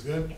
good?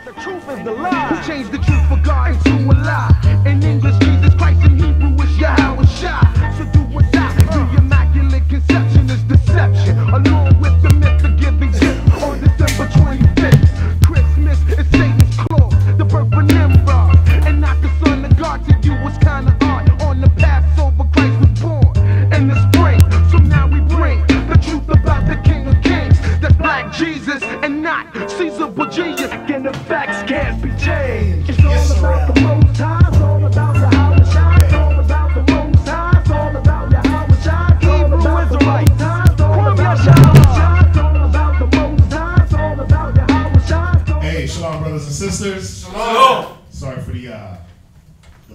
The truth is the lie. Change the truth for God into a lie. In English, Jesus Christ. In Hebrew, is Yahweh Shai. So do what I do. Immaculate conception is deception. Along with the myth of giving gifts on December 25th. Christmas is Satan's claw, the birth of Nimrod, and not the son of God. To you was kinda odd. On the Passover, Christ was born in the spring. So now we bring the truth about the King of Kings. That's black Jesus and not Caesar but Jesus. And the facts can't be changed. It's all about the Most High. It's all about Yahweh Shai. It's all about the Most High. It's all about Yahweh Shai. Hebrew Israelites. It's all about Yahweh Shai. It's all about the Most High. It's all about Yahweh Shai. Hey, shalom, brothers and sisters. Shalom. Sorry for the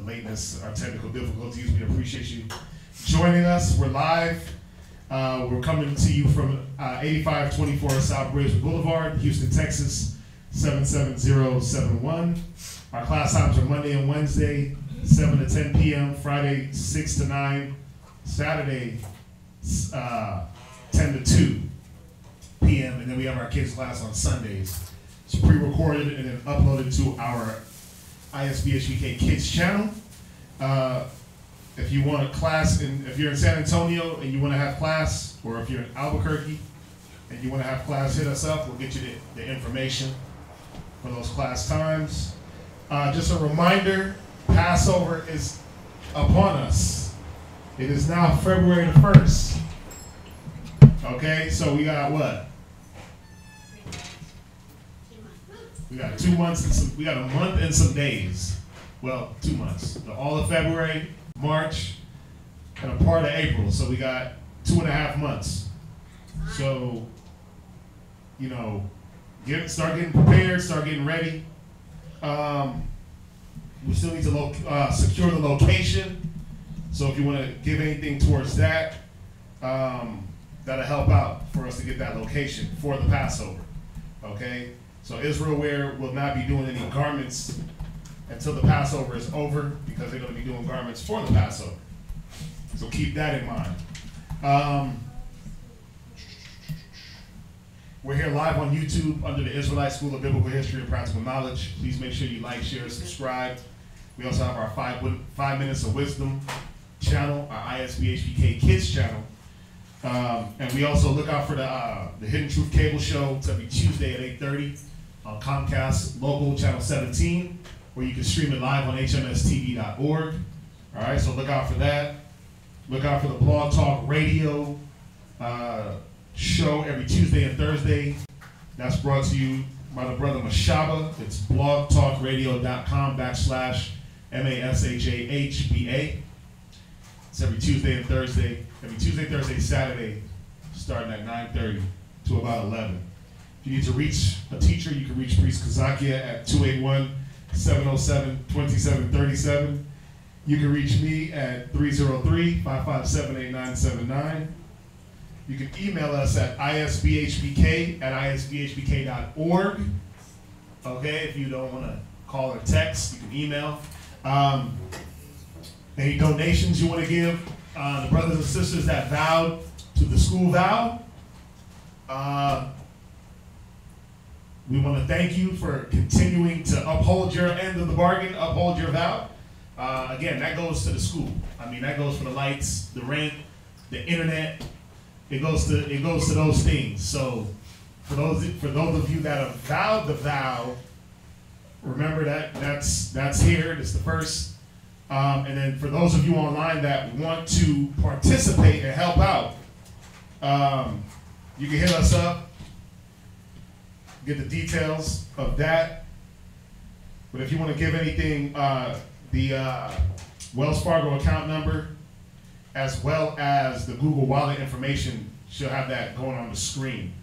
lateness, our technical difficulties. We appreciate you joining us. We're live. We're coming to you from 8524 South Bridge Boulevard, Houston, Texas, 77071. Our class times are Monday and Wednesday, 7 to 10 p.m., Friday, 6 to 9, Saturday, 10 to 2 p.m., and then we have our kids' class on Sundays. It's pre-recorded and then uploaded to our ISBHBK Kids channel. If you want a class, if you're in San Antonio and you want to have class, or if you're in Albuquerque and you want to have class, hit us up. We'll get you the information for those class times. Just a reminder, Passover is upon us. It is now February the 1st. Okay, so we got what? We got 2 months and some, we got a month and some days. Well, 2 months. All of February, March, and a part of April. So we got 2.5 months. So, you know, start getting prepared, start getting ready. We still need to secure the location. So if you want to give anything towards that, that'll help out for us to get that location for the Passover. Okay? So Israel Wear will not be doing any garments until the Passover is over, because they're going to be doing garments for the Passover. So keep that in mind. We're here live on YouTube under the Israelite School of Biblical History and Practical Knowledge. Please make sure you like, share, subscribe. We also have our 5 Minutes of Wisdom channel, our ISBHBK Kids channel. And we also look out for the Hidden Truth Cable Show. It's every Tuesday at 8:30 on Comcast Local Channel 17, where you can stream it live on hmstv.org. All right, so look out for that. Look out for the Blog Talk Radio show every Tuesday and Thursday. That's brought to you by the brother Mashaba. It's blogtalkradio.com/MASHAHBA. It's every Tuesday and Thursday. Every Tuesday, Thursday, Saturday, starting at 9:30 to about 11. If you need to reach a teacher, you can reach Priest Kazakia at 281-707-2737. You can reach me at 303-557-8979. You can email us at isbhbk@isbhbk.org. Okay, if you don't want to call or text, you can email. Any donations you want to give, the brothers and sisters that vowed to the school vow, we want to thank you for continuing to uphold your end of the bargain, uphold your vow. Again, that goes to the school. I mean, that goes for the lights, the rent, the internet. It goes to those things. So for those of you that have vowed the vow, remember that's here. It's the first. And then for those of you online that want to participate and help out, you can hit us up, get the details of that. But if you want to give anything, the Wells Fargo account number, as well as the Google Wallet information, she'll have that going on the screen.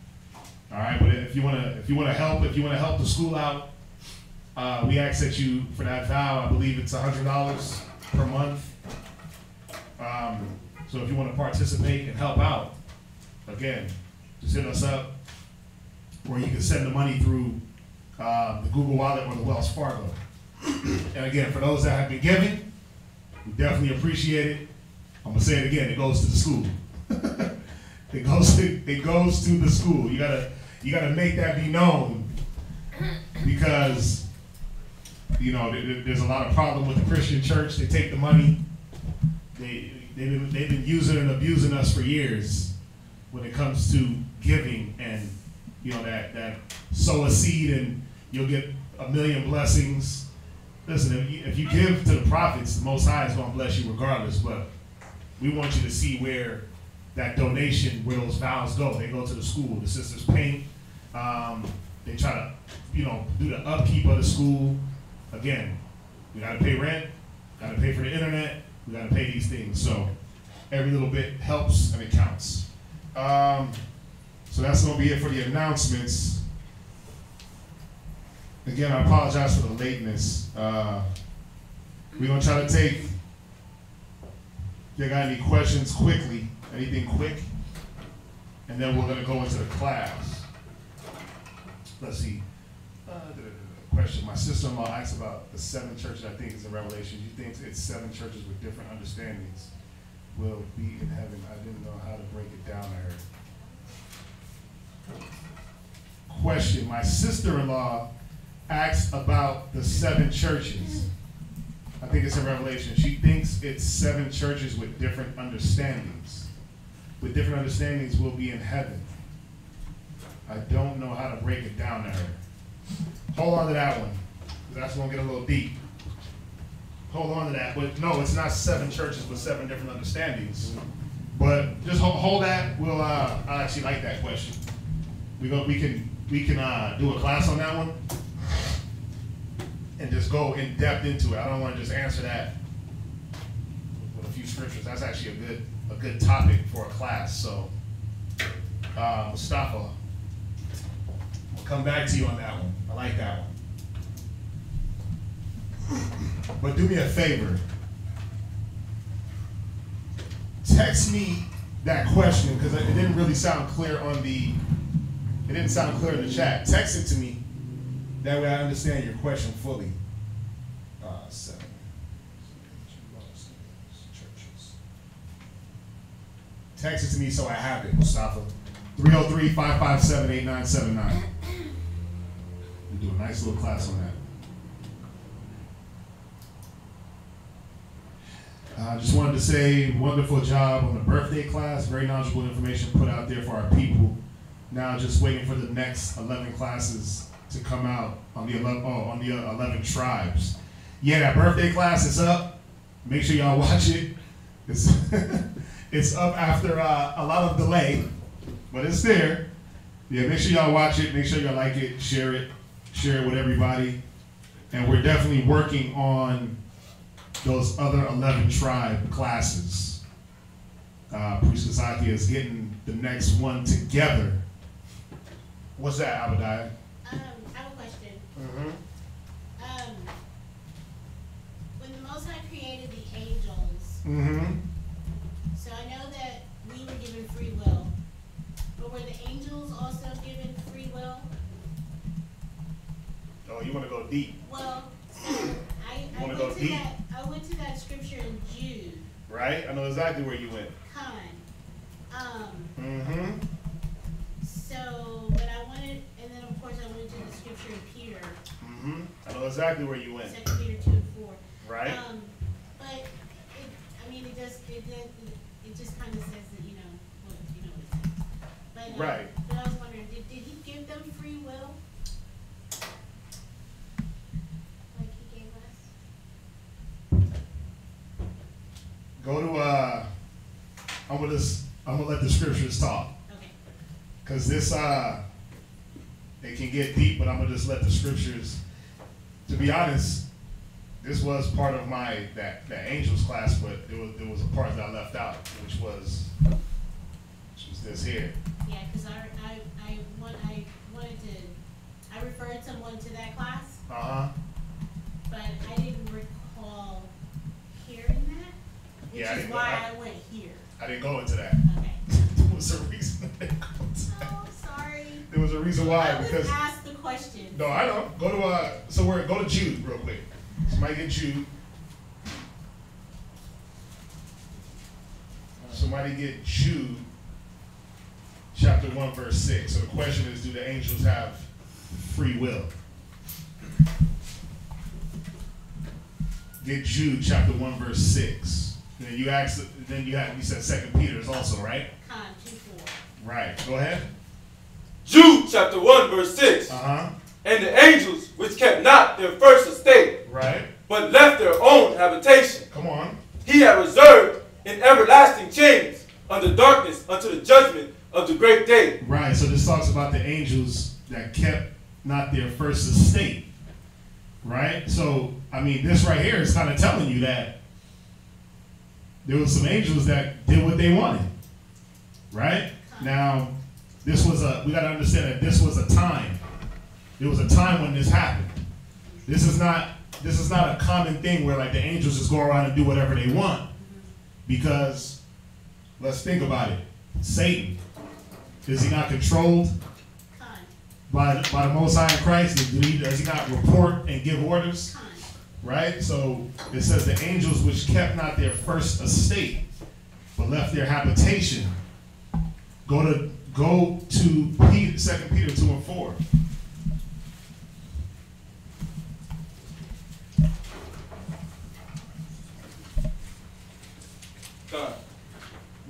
All right, but if you want to help the school out, we ask that you, for that vow, I believe it's $100 per month. So if you want to participate and help out, again, just hit us up, or you can send the money through the Google Wallet or the Wells Fargo. And again, for those that have been giving, we definitely appreciate it. I'm gonna say it again. It goes to the school. It goes to the school. You You got to make that be known, because there's a lot of problem with the Christian church. They take the money. They've been using and abusing us for years when it comes to giving, and that sow a seed and you'll get 1,000,000 blessings. Listen, if you give to the prophets, the Most High is going to bless you regardless. But we want you to see where that donation, where those vows go. They go to the school. The sisters paint. They try to, do the upkeep of the school. Again, we got to pay rent. Got to pay for the internet. We got to pay these things. So every little bit helps and it counts. So that's going to be it for the announcements. Again, I apologize for the lateness. We're going to try to take, if you got any questions quickly, anything quick, and then we're going to go into the class. Let's see. Question. My sister-in-law asked about the 7 churches I think is in Revelation. She thinks it's 7 churches with different understandings will be in heaven. I didn't know how to break it down to her. Question. My sister-in-law asked about the 7 churches. I think it's in Revelation. She thinks it's 7 churches with different understandings. With different understandings will be in heaven. I don't know how to break it down to her. Hold on to that one, because that's going to get a little deep. Hold on to that. But no, it's not 7 churches with 7 different understandings. But just hold that. We'll. I actually like that question. We can do a class on that one and just go in depth into it. I don't want to just answer that with a few scriptures. That's actually a good topic for a class. So, Mustafa, I'll come back to you on that one. I like that one. But do me a favor. Text me that question, because it didn't really sound clear on the. It didn't sound clear in the chat. Text it to me. That way I understand your question fully. 7 churches. Text it to me so I have it, Mustafa. 303-557-8979. We do a nice little class on that. I just wanted to say wonderful job on the birthday class. Very knowledgeable information put out there for our people. Now just waiting for the next 11 classes to come out on the 11 tribes. Yeah, that birthday class is up. Make sure y'all watch it. It's up after a lot of delay, but it's there. Yeah, make sure y'all watch it. Make sure y'all like it. Share it with everybody. And we're definitely working on those other 11 tribe classes. Priest Kazaki is getting the next one together. What's that, Abadiah? I have a question. Mm-hmm. When the Most High created the angels, so I know that we were given free will, but were the angels also given free will? Oh, you want to go deep? Well, I went to that scripture in Jude. Right? I know exactly where you went. So, but I wanted, and then of course I went to the scripture in Peter. I know exactly where you went. 2 Peter 2 and 4. Right. But it just kind of says that what it says. But right. But I was wondering, did he give them free will? Like he gave us? Go to I'm gonna let the scriptures talk. Okay. Because this it can get deep, but I'm gonna just let the scriptures. To be honest, this was part of my that angels class, but there was a part that I left out, which was this here. Yeah, because I referred someone to that class. But I didn't recall hearing that, which is why I went here. I didn't go into that. Okay. There was a reason I didn't go into that. Oh, sorry. There was a reason why. I because ask the question. No, I know. Go to go to Jude real quick. Somebody get Jude. Somebody get Jude. chapter 1, verse 6. So the question is, do the angels have free will? Get Jude chapter 1, verse 6. Then you asked, you said 2 Peter is also, right? 2:4. Right. Go ahead. Jude chapter 1, verse 6. And the angels which kept not their first estate, right, but left their own habitation. Come on. He had reserved in everlasting chains under darkness unto the judgment of the great day. Right. So this talks about the angels that kept not their first estate. Right. So I mean, this right here is kind of telling you that there was some angels that did what they wanted. Right. Now, we got to understand that this was a time. There was a time when this happened. This is not a common thing where like the angels just go around and do whatever they want. Because let's think about it. Satan, is he not controlled by the Most High in Christ? Does he not report and give orders? Right? So it says the angels which kept not their first estate, but left their habitation. Go to 2 Peter 2 and 4.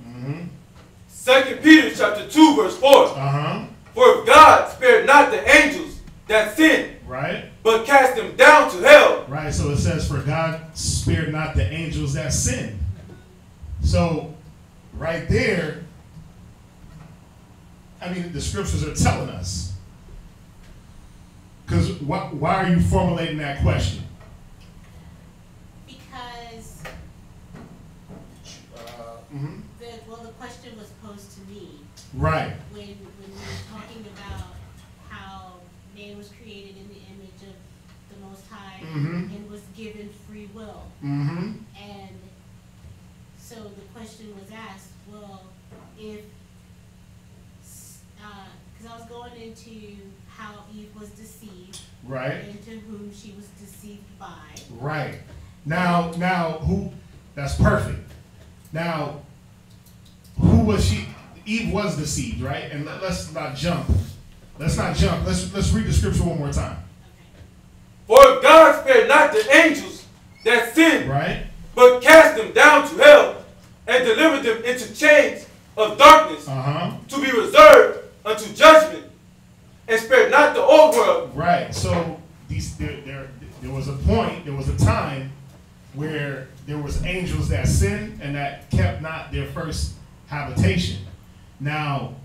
Mm-hmm. 2 Peter chapter 2, verse 4. For if God spared not the angels that sinned, right, but cast them down to hell. Right, so it says, for God spared not the angels that sinned. So, right there, I mean, the scriptures are telling us. Because why are you formulating that question? Because the question was posed to me. Right. When we were talking about how man was created in the image of the Most High and was given free will. And so the question was asked, well, if because I was going into how Eve was deceived, right, and to whom she was deceived by. Right. Now, who? That's perfect. Now, who was she? Eve was deceived, right? And let's not jump. Let's read the scripture one more time. For if God spared not the angels that sinned, right, but cast them down to hell and delivered them into chains of darkness to be reserved unto judgment, and spared not the old world. Right. So there was a point, there was a time where there was angels that sinned and that kept not their first habitation. Now,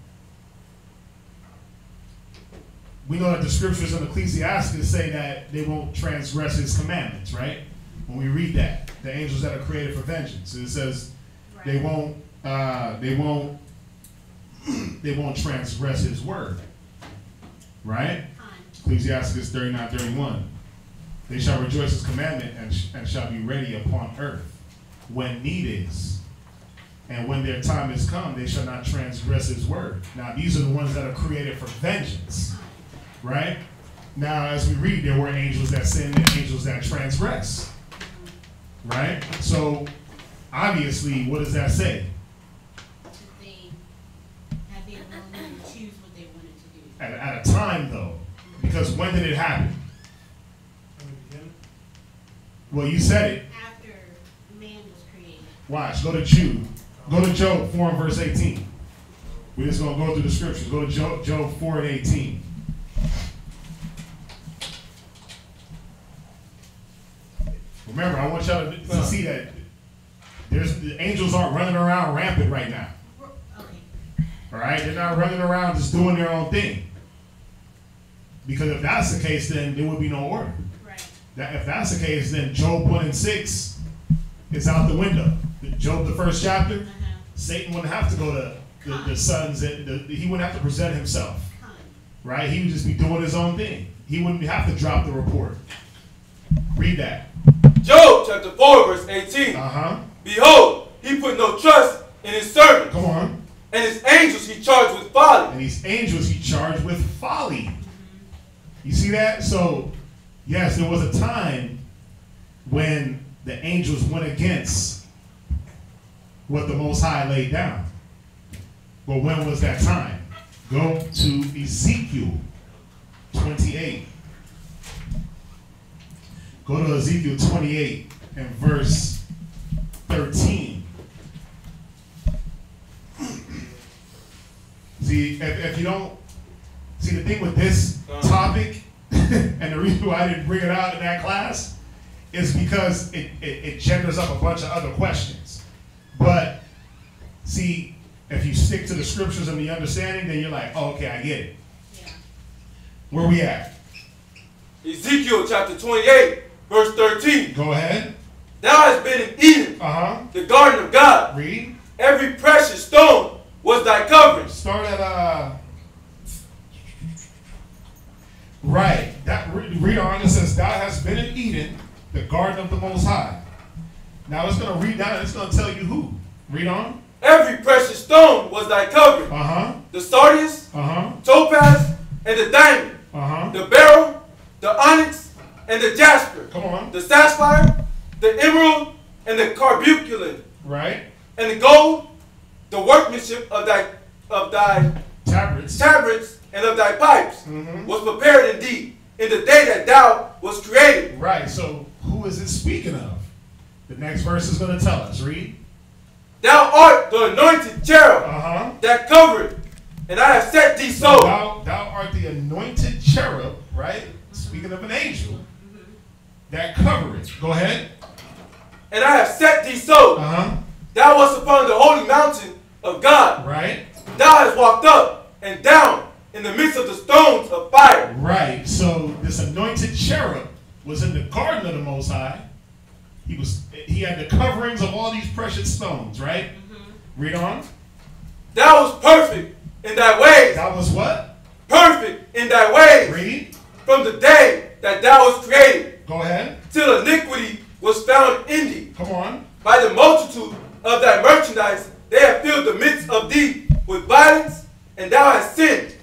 we know that the scriptures in Ecclesiastes say that they won't transgress his commandments, right? When we read that, the angels that are created for vengeance, it says they won't transgress his word, right? Ecclesiastes 39:31. They shall rejoice his commandment and shall be ready upon earth when need is. And when their time is come, they shall not transgress his word. Now, these are the ones that are created for vengeance, right? Now, as we read, there were angels that sinned and angels that transgress, right? So, obviously, what does that say? That they had the ability to choose what they wanted to do. At a time, though, because when did it happen? Well, you said it. After man was created. Watch. Go to Jude. Go to Job 4 and verse 18. We're just going to go through the scriptures. Go to Job 4 and 18. Remember, I want y'all to see that the angels aren't running around rampant right now. Okay. All right? They're not running around just doing their own thing. Because if that's the case, then there would be no order. Right. If that's the case, then Job 1 and 6 is out the window. Job, the first chapter, Satan wouldn't have to go to the sons, and he wouldn't have to present himself. Right? He would just be doing his own thing. He wouldn't have to drop the report. Read that. Job chapter 4, verse 18. Behold, he put no trust in his servant. Come on. And his angels he charged with folly. And these angels he charged with folly. You see that? So, yes, there was a time when the angels went against what the Most High laid down. But when was that time? Go to Ezekiel 28. Go to Ezekiel 28 and verse 13. See, if you don't, see the thing with this topic, and the reason why I didn't bring it out in that class, is because it genders up a bunch of other questions. But see, if you stick to the scriptures and the understanding, then you're like, oh, okay, I get it. Yeah. Where we at? Ezekiel chapter 28, verse 13. Go ahead. Thou hast been in Eden, the garden of God. Read. Every precious stone was thy covering. Start at right. That read on. It says, "Thou hast been in Eden, the garden of the Most High." Now it's going to read down and it's going to tell you who. Read on. Every precious stone was thy covering. The sardius, topaz, and the diamond. The beryl, the onyx, and the jasper. Come on. The sapphire, the emerald, and the carbunculum. Right. And the gold, the workmanship of thy tabrets and of thy pipes was prepared indeed in the day that thou was created. Right. So who is it speaking of? The next verse is going to tell us. Read. Thou art the anointed cherub that covered, and I have set thee so. Thou art the anointed cherub, right? Speaking of an angel, that covereth. Go ahead. And I have set thee so. Thou wast upon the holy mountain of God. Right. Thou hast walked up and down in the midst of the stones of fire. Right. So this anointed cherub was in the garden of the Most High. He had the coverings of all these precious stones, right? Read on. Thou was perfect in thy ways. Thou was what? Perfect in thy ways. Read. From the day that thou was created. Go ahead. Till iniquity was found in thee. Come on. By the multitude of thy merchandise, they have filled the midst of thee with violence, and thou hast sinned.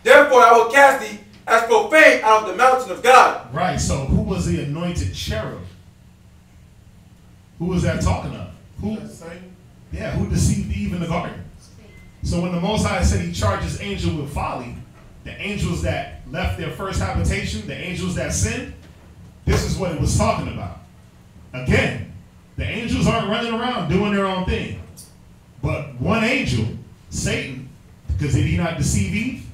Therefore I will cast thee as profane out of the mountain of God. Right. So who was the anointed cherub? Who was that talking of? Who? Yeah, who deceived Eve in the garden? So when the Most High said he charged his angel with folly, the angels that left their first habitation, the angels that sinned, this is what it was talking about. Again, the angels aren't running around doing their own thing. But one angel, Satan, because did he not deceive Eve?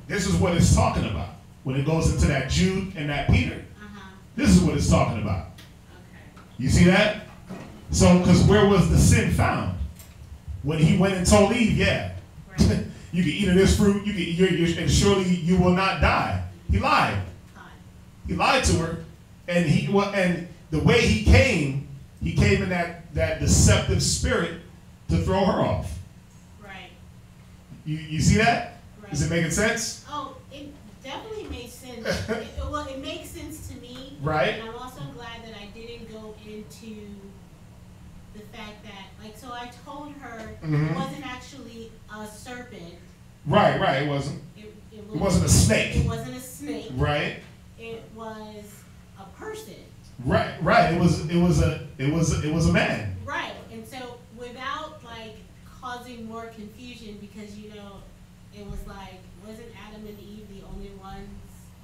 This is what it's talking about. When it goes into that Jude and that Peter, this is what it's talking about. You see that? So, because where was the sin found? When he went and told Eve, yeah, right. You can eat of this fruit, and surely you will not die. He lied. He lied to her, and the way he came in that deceptive spirit to throw her off. Right. You see that? Right. Is it making sense? Oh, it definitely makes sense. Well, it makes sense to me. Right. And I'm also glad that I didn't go into the fact that, like, so I told her it wasn't actually a serpent. Right. It wasn't. It wasn't a snake. It wasn't a snake. Right. It was a person. Right. It was a man. Right. And so without like causing more confusion, because it was like, wasn't Adam and Eve the only ones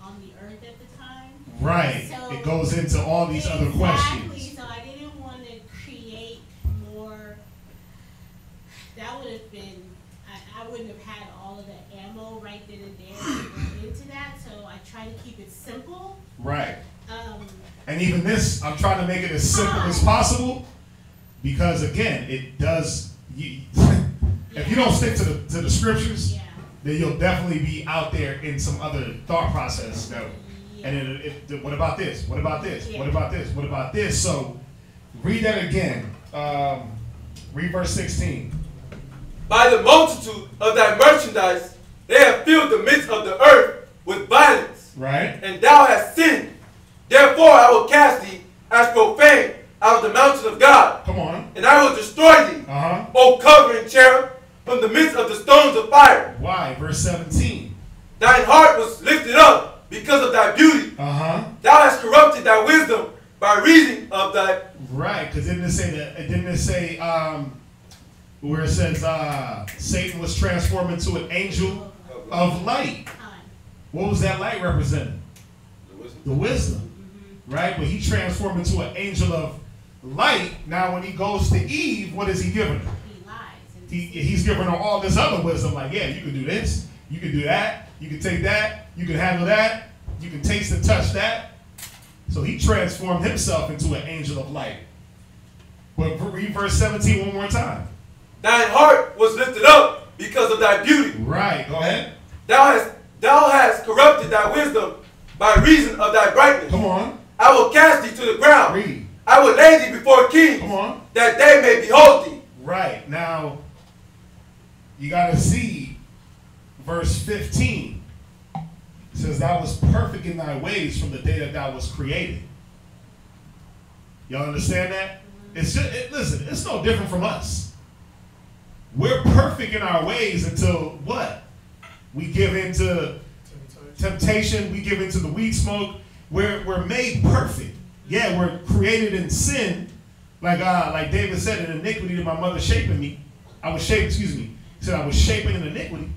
on the earth at the time? Right. So it goes into all these other questions. So I didn't want to create more. That would have been, I wouldn't have had all of the ammo right then and there to go into that. So I try to keep it simple. Right. And even this, I'm trying to make it as simple as possible, because again, it does. If you don't stick to the scriptures, then you'll definitely be out there in some other thought process. And what about this? What about this? What about this? What about this? So read that again. Read verse 16. By the multitude of thy merchandise, they have filled the midst of the earth with violence. Right. And thou hast sinned. Therefore I will cast thee as profane out of the mountain of God. Come on. And I will destroy thee, O covering cherub, from the midst of the stones of fire. Why? Verse 17. Thine heart was lifted up because of thy beauty. Thou hast corrupted thy wisdom by reason of thy... Right, because didn't it say where it says Satan was transformed into an angel of light. What was that light representing? The wisdom. Right? But he transformed into an angel of light. Now when he goes to Eve, what is he giving her? He lies. He's giving her all this other wisdom, like, yeah, you can do this, you can do that, you can take that, you can handle that, you can taste and touch that. So he transformed himself into an angel of light. But read verse 17 one more time. Thine heart was lifted up because of thy beauty. Right, go ahead. Thou hast corrupted thy wisdom by reason of thy brightness. Come on. I will cast thee to the ground. Read. I will lay thee before kings. Come on. That they may behold thee. Right. Now, you got to see verse 15. It says, thou was perfect in thy ways from the day that thou was created. Y'all understand that? It's just, listen, it's no different from us. We're perfect in our ways until what? We give into temptation. We give into the weed smoke. We're made perfect. Yeah, we're created in sin. Like David said, in iniquity did my mother shaping me. I was shaped, excuse me. He said I was shapen in iniquity.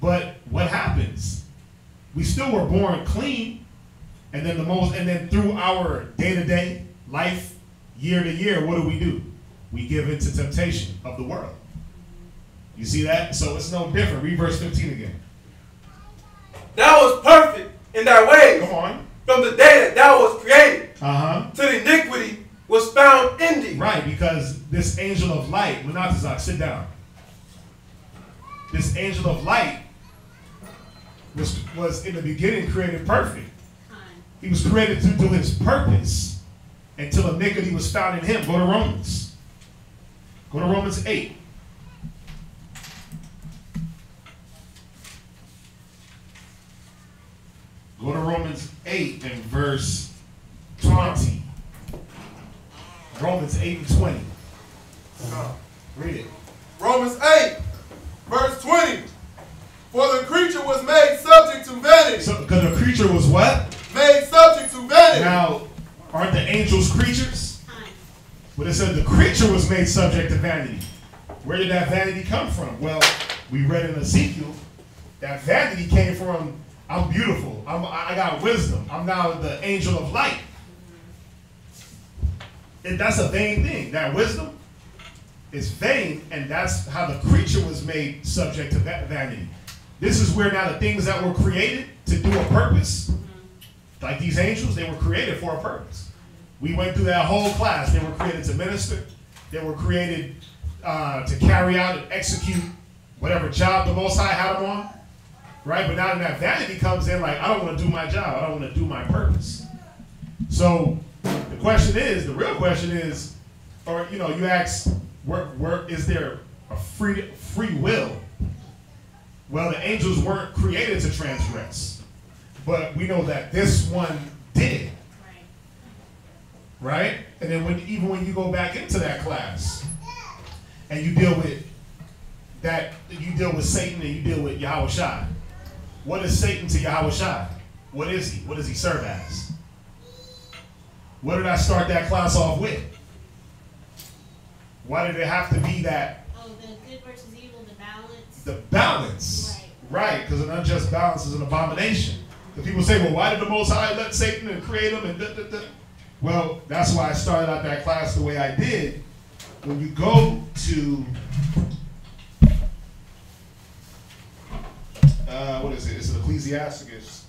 But what happens? We still were born clean. And then through our day-to-day life, year to year, what do? We give into temptation of the world. You see that? So it's no different. Read verse 15 again. Thou was perfect in thy ways. Come on. From the day that thou was created. Uh-huh. Till iniquity was found in thee. Right, because this angel of light, Munatazak, sit down. This angel of light was in the beginning created perfect. He was created to do his purpose until iniquity was found in him. Go to Romans. Go to Romans 8. Go to Romans 8 and verse 20. Romans 8 and 20. Read it. Romans 8, verse 20. For the creature was made subject to vanity. So, because the creature was what? Made subject to vanity. Now, aren't the angels creatures? But it said the creature was made subject to vanity. Where did that vanity come from? Well, we read in Ezekiel that vanity came from, I'm beautiful. I got wisdom. I'm now the angel of light. And that's a vain thing. That wisdom is vain, and that's how the creature was made subject to vanity. This is where now the things that were created to do a purpose, like these angels, they were created for a purpose. We went through that whole class. They were created to minister. They were created to carry out and execute whatever job the Most High had them on. Right? But now that vanity comes in, like, I don't want to do my job. I don't want to do my purpose. So the question is, the real question is, or, you ask, where is there a free will? Well, the angels weren't created to transgress. But we know that this one did. Right? And then even when you go back into that class and you deal with Satan and you deal with Yahweh Shai. What is Satan to Yahweh Shai? What is he? What does he serve as? What did I start that class off with? Why did it have to be that? Oh, the good versus evil, the balance. The balance. Right, because an unjust balance is an abomination. Because people say, well, why did the Most High let Satan and create him and da-da-da? Well, that's why I started out that class the way I did. When you go to, what is it? It's an Ecclesiasticus,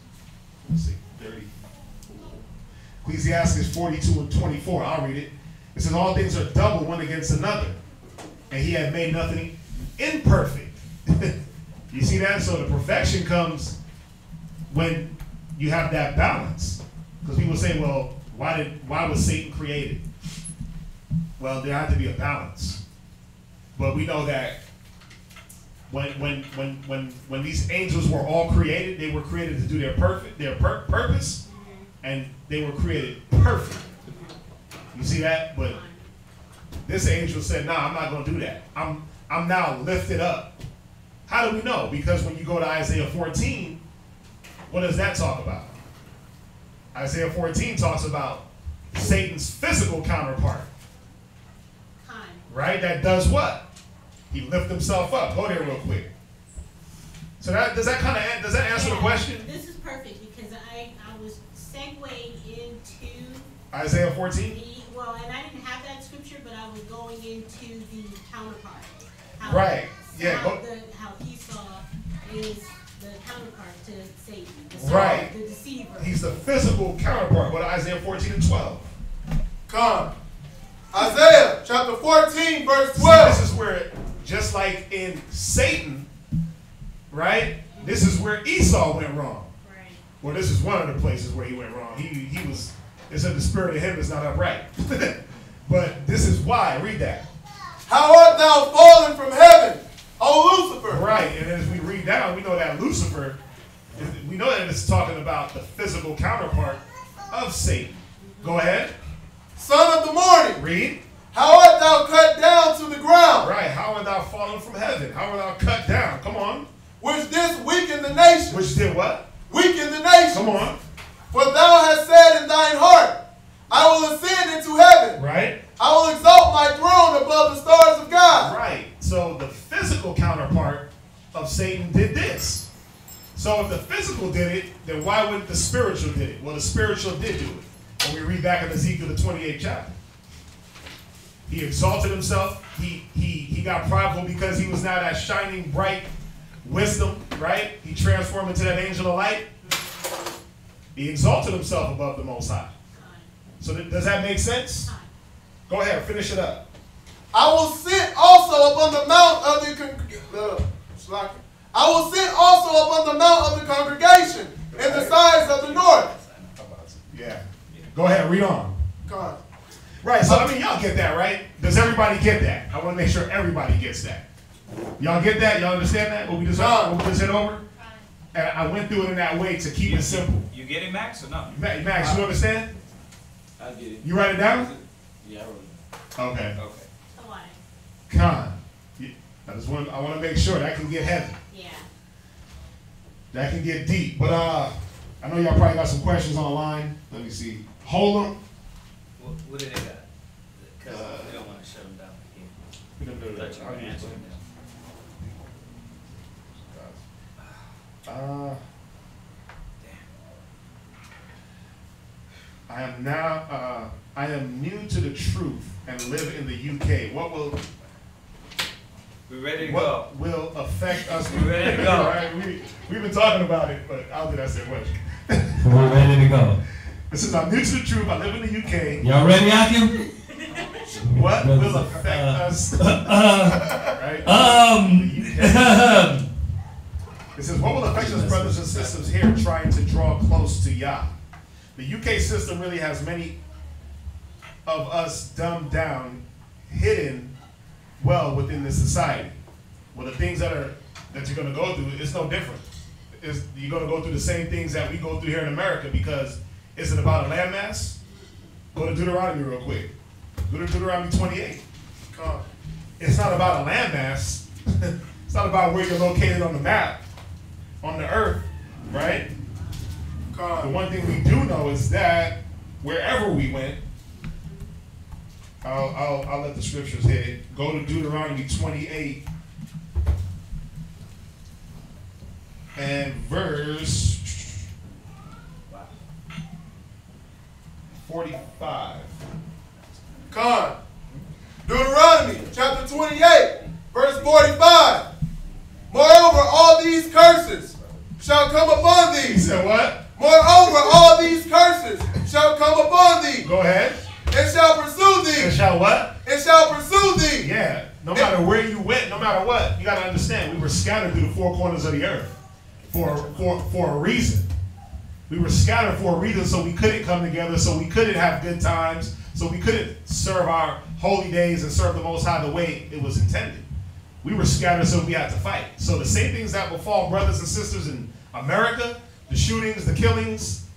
let's see, 30. Ecclesiasticus 42 and 24, I'll read it. It says, all things are double one against another, and he had made nothing imperfect. You see that? So the perfection comes when you have that balance. Because people say, well, why was Satan created? Well, there had to be a balance. But we know that when these angels were all created, they were created to do their purpose, and they were created perfect. You see that? But this angel said, nah, I'm not going to do that. I'm now lifted up. How do we know? Because when you go to Isaiah 14, what does that talk about? Isaiah 14 talks about Satan's physical counterpart. Right? That does what? He lifted himself up. Go there real quick. So does that answer the question? This is perfect because I was segueing into Isaiah 14? Well, and I didn't have that scripture, but I was going into the counterpart. Right. Yeah. How Esau is the counterpart to Satan. Right. The deceiver. He's the physical counterpart. Go to Isaiah 14 and 12. Come. Isaiah chapter 14, verse 12. See, this is where, just like in Satan, right? This is where Esau went wrong. Right. Well, this is one of the places where he went wrong. He was, it said the spirit of him is not upright. But this is why. Read that. How art thou fallen from heaven, O Lucifer? Right, and as we read down, we know that Lucifer, we know that it's talking about the physical counterpart of Satan. Go ahead. Son of the morning. Read. How art thou cut down to the ground? Right, how art thou fallen from heaven? How art thou cut down? Come on. Which this weakened the nation. Which did what? Weakened the nation. Come on. For thou hast said in thine heart, I will ascend into heaven. Right. I will exalt my throne above the stars of God. Right. So the physical counterpart of Satan did this. So if the physical did it, then why wouldn't the spiritual did it? Well, the spiritual did do it. When we read back in Ezekiel the 28th chapter. He exalted himself. He got prideful because he was now that shining, bright wisdom, right? He transformed into that angel of light. He exalted himself above the Most High. So does that make sense? Go ahead, finish it up. I will sit also upon the mount of I will sit also upon the mount of the congregation in the sides of the north. Yeah. Go ahead, read on. God. Right, so I mean, y'all get that, right? Does everybody get that? I want to make sure everybody gets that. Y'all get that? Y'all understand that? What we just hit over? And I went through it in that way to keep it simple. You get it, Max, or not? Max, you understand? I get it. You write it down? Yeah, I wrote it. Okay. Okay. Con. I want to make sure that can get heavy. Yeah. That can get deep. But I know y'all probably got some questions online. Let me see. Hold them. What do they got? Because they don't want to shut them down again. Let you answer them. I am new to the truth and live in the UK. What will affect us? We ready to go. Right? We've been talking about it, but I'll do that same question. We're ready to go. This is I'm new to the truth. I live in the UK. Y'all ready, Akim? What will affect us? Right? It says, what will affect us, brothers and sisters here trying to draw close to Yah? The UK system really has many of us dumbed down, hidden well within this society. Well, the things that you're going to go through, it's no different. You're going to go through the same things that we go through here in America because is it about a landmass? Go to Deuteronomy real quick. Go to Deuteronomy 28. It's not about a landmass. It's not about where you're located on the map, on the earth, right? The one thing we do know is that wherever we went, I'll let the scriptures hit it. Go to Deuteronomy 28 and verse 45. Deuteronomy chapter 28, verse 45. Moreover, all these curses shall come upon thee. He said what? Moreover, all these curses shall come upon thee. Go ahead. And shall pursue thee. And shall what? And shall pursue thee. Yeah. No matter where you went, no matter what, you got to understand, we were scattered through the four corners of the earth for a reason. We were scattered for a reason, so we couldn't come together, so we couldn't have good times, so we couldn't serve our holy days and serve the Most High the way it was intended. We were scattered, so we had to fight. So the same things that befall brothers and sisters in America, the shootings, the killings,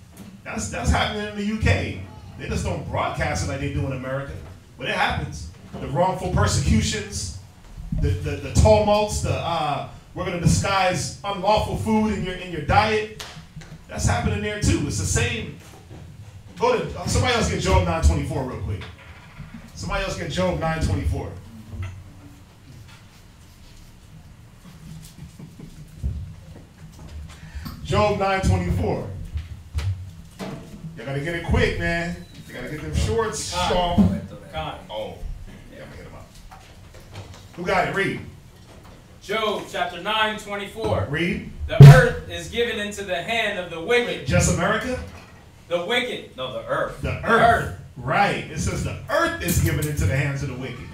that's happening in the UK. They just don't broadcast it like they do in America, but it happens. The wrongful persecutions, the tumults, we're going to disguise unlawful food in your diet. That's happening there too. It's the same. Go to somebody else get Job 9:24 real quick. Somebody else get Job 9:24. Job 9:24. You gotta get it quick, man. You gotta get them shorts sharp. Oh, yeah, I'm gonna hit them up. Who got it? Read. Job chapter 9:24. Read. The earth is given into the hand of the wicked. Just America? The wicked. No, the earth. The earth. Right. It says the earth is given into the hands of the wicked.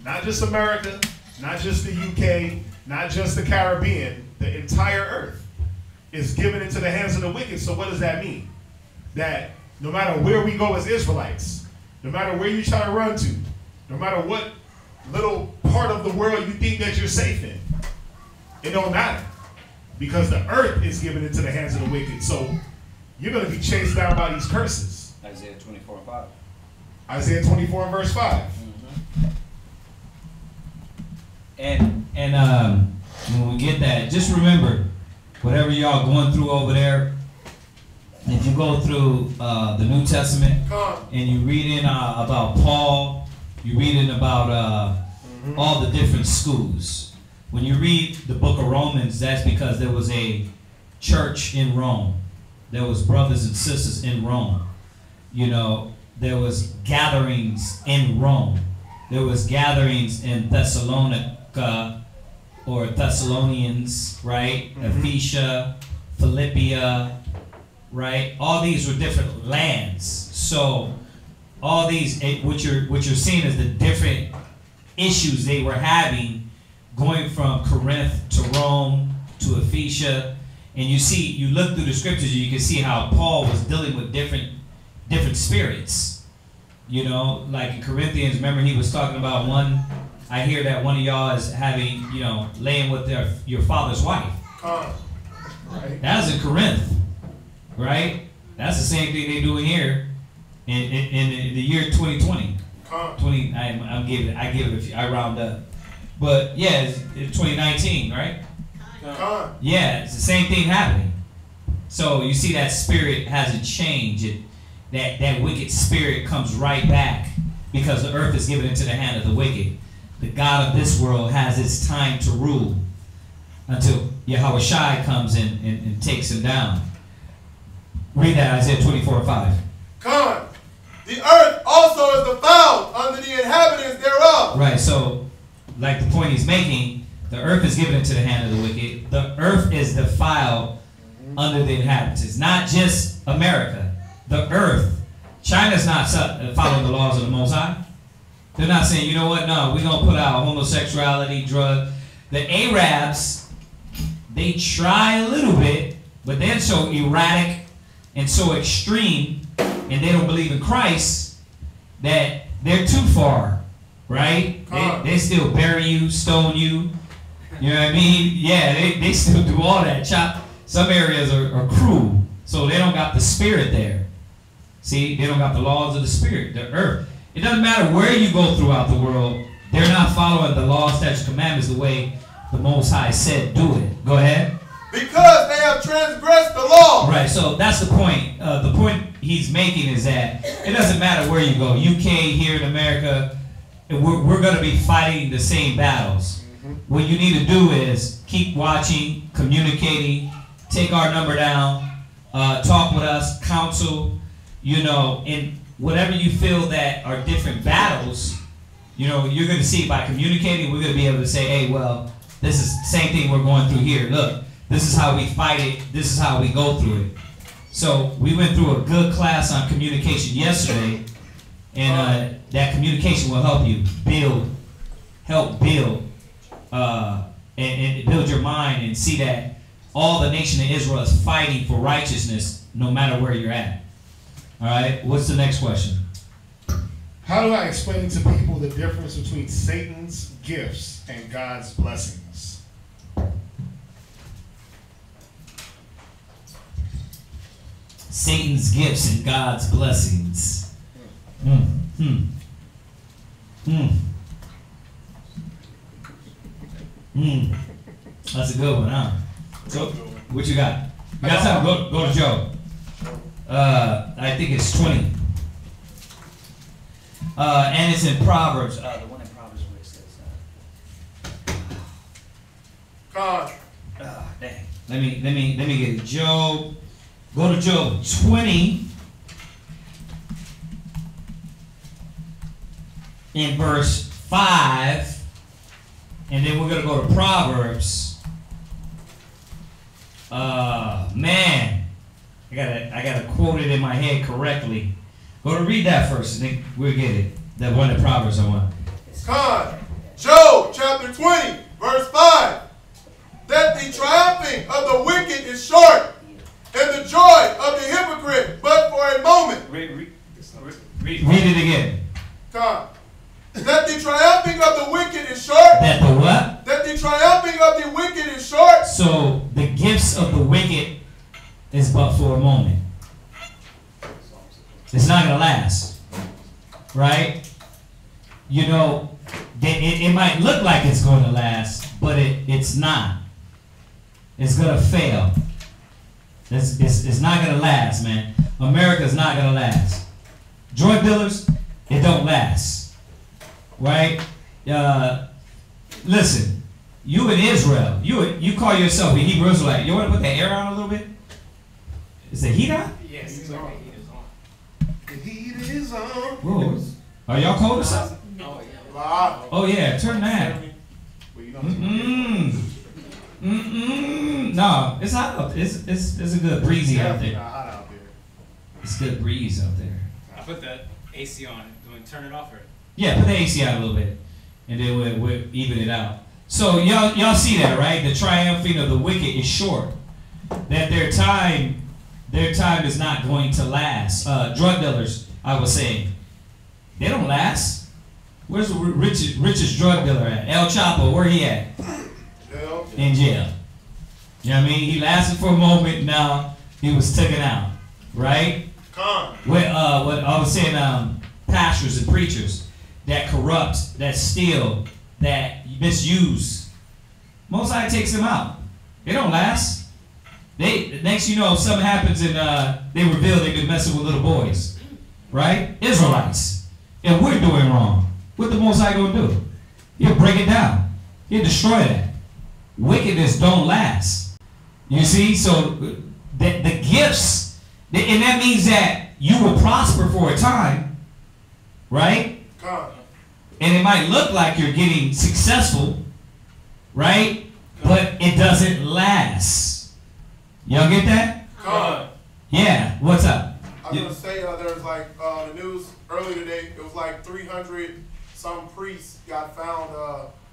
Not just America, not just the UK, not just the Caribbean. The entire earth is given into the hands of the wicked. So what does that mean? That no matter where we go as Israelites, no matter where you try to run to, no matter what little part of the world you think that you're safe in, it don't matter. Because the earth is given into the hands of the wicked. So you're going to be chased down by these curses. Isaiah 24:5. Isaiah 24 and verse 5. And when we get that, just remember, whatever y'all going through over there, if you go through the New Testament and you read in about Paul, you read in about all the different schools. When you read the book of Romans, that's because there was a church in Rome. There was brothers and sisters in Rome. You know, there was gatherings in Rome. There was gatherings in Thessalonica or Thessalonians, right? Ephesia, Philippia, right? All these were different lands. So all these, what you're seeing is the different issues they were having going from Corinth to Rome to Ephesia. And you look through the scriptures, and you can see how Paul was dealing with different spirits. You know, like in Corinthians, remember he was talking about one, I hear that one of y'all is having, you know, laying with your father's wife. Right. That was in Corinth, right? That's the same thing they doing here in the year 2020. I round up. But yeah, it's 2019, right? Yeah, it's the same thing happening. So you see that spirit hasn't changed. That wicked spirit comes right back because the earth is given into the hand of the wicked. The God of this world has its time to rule until Yahweh Shai comes in and takes him down. Read that, Isaiah 24:5. The earth also is defiled under the inhabitants thereof. Right, so like the point he's making, the earth is given into the hand of the wicked. The earth is defiled under the inhabitants. It's not just America. The earth. China's not following the laws of the Most High. They're not saying, you know what, no, we're going to put out homosexuality, drug. The Arabs, they try a little bit, but they're so erratic and so extreme, and they don't believe in Christ, that they're too far, right? They still bury you, stone you. You know what I mean? Yeah, they still do all that. Some areas are cruel, so they don't got the spirit there. See, they don't got the laws of the spirit, the earth. It doesn't matter where you go throughout the world, they're not following the law, statutes, commandments the way the Most High said do it. Go ahead. Because they have transgressed the law. Right, so that's the point. The point he's making is that it doesn't matter where you go, UK, here in America, we're going to be fighting the same battles. What you need to do is keep watching, communicating, take our number down, talk with us, counsel, you know, and whatever you feel that are different battles, you know, you're going to see by communicating, we're going to be able to say, hey, well, this is the same thing we're going through here. Look, this is how we fight it. This is how we go through it. So we went through a good class on communication yesterday, and that communication will help you build, and build your mind and see that all the nation of Israel is fighting for righteousness no matter where you're at. All right, what's the next question? How do I explain to people the difference between Satan's gifts and God's blessings? Satan's gifts and God's blessings. That's a good one, huh? So, what you got? You got something? Go to Joe. I think it's 20. And it's in Proverbs. The one in Proverbs where it says, God. dang. Let me get it. Job. Go to Job 20 in verse 5, and then we're gonna go to Proverbs. Man, I gotta quote it in my head correctly. Go to read that first, and then we'll get it. That one of Proverbs I want. Con. Job chapter 20, verse 5. That the triumphing of the wicked is short, and the joy of the hypocrite but for a moment. Read it again. Con. That the triumphing of the wicked is short. That the what? That the triumphing of the wicked is short. So the gifts of the wicked is but for a moment. It's not going to last. Right? You know, it might look like it's going to last, but it's not. It's going to fail. It's not going to last, man. America's not going to last. Drug dealers, it don't last. Right? Listen, you in Israel, you call yourself a Hebrew Israelite. You want to put that air on a little bit? Is the heat on? Yes, Heat is on. The heat is on. Whoa. Are y'all cold or something? Oh yeah, turn that. No, it's hot up. It's a good breezy out there. It's a good breeze out there. I put the AC on. Do we turn it off or? Yeah, put the AC on a little bit, and then we'll even it out. So y'all see that, right? The triumphing of the wicked is short. That their time is not going to last. Drug dealers, I was saying, they don't last. Where's the richest drug dealer at? El Chapo, where he at? Jail. In jail. You know what I mean? He lasted for a moment, now he was taken out. Right? Con. What I was saying, pastors and preachers that corrupt, that steal, that misuse, Most High takes them out. They don't last. Next you know, if something happens and they reveal they've been messing with little boys. Right? Israelites. And we're doing wrong. What the Most High gonna do? He'll break it down. He'll destroy that. Wickedness don't last. You see? So the gifts, and that means that you will prosper for a time. Right? And it might look like you're getting successful. Right? But it doesn't last. Y'all get that? Yeah. What's up? I was going to say, there's like the news earlier today, it was like 300 some priests got found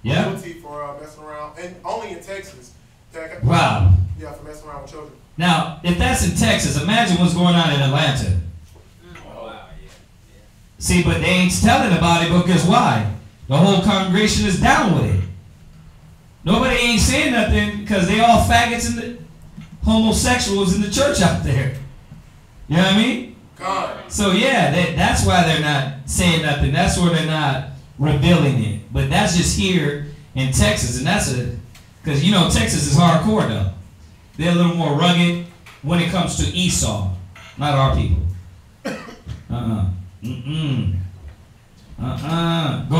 guilty for messing around, and only in Texas. Wow. Yeah, for messing around with children. Now, if that's in Texas, imagine what's going on in Atlanta. Oh, wow, yeah. See, but they ain't telling about it because why? The whole congregation is down with it. Nobody ain't saying nothing because they all faggots and the homosexuals in the church out there. You know what I mean? So yeah, that's why they're not saying nothing. That's why they're not revealing it. But that's just here in Texas, and that's because you know Texas is hardcore though. They're a little more rugged when it comes to Esau, not our people. Go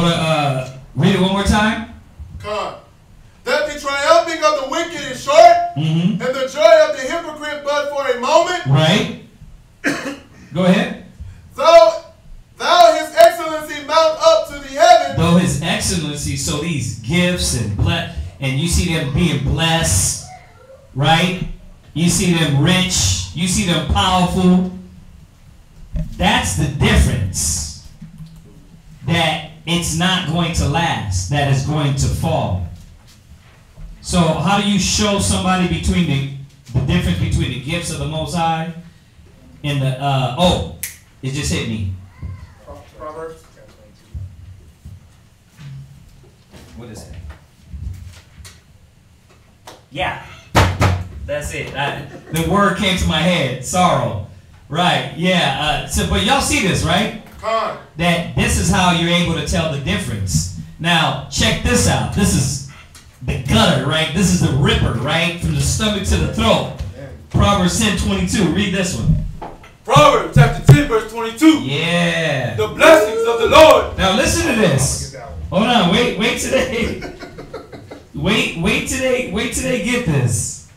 to read it one more time. That the triumphing of the wicked is short, and the joy of the hypocrite but for a moment. Right. Go ahead. Thou his excellency mount up to the heaven. Though his excellency, so these gifts and you see them being blessed, right? You see them rich, you see them powerful. That's the difference. That it's not going to last, that it's going to fall. So how do you show somebody between the difference between the gifts of the Most High and the it just hit me. Proverbs. What is it? Yeah. That's it. The word came to my head. Sorrow. Right. Yeah. But y'all see this, right? That this is how you're able to tell the difference. Now, check this out. This is the gutter, right? This is the ripper, right? From the stomach to the throat. Proverbs 10:22. Read this one. Proverbs chapter 10, verse 22. Yeah. The blessings of the Lord. Now listen to this. Hold on. Wait today. Wait till they get this.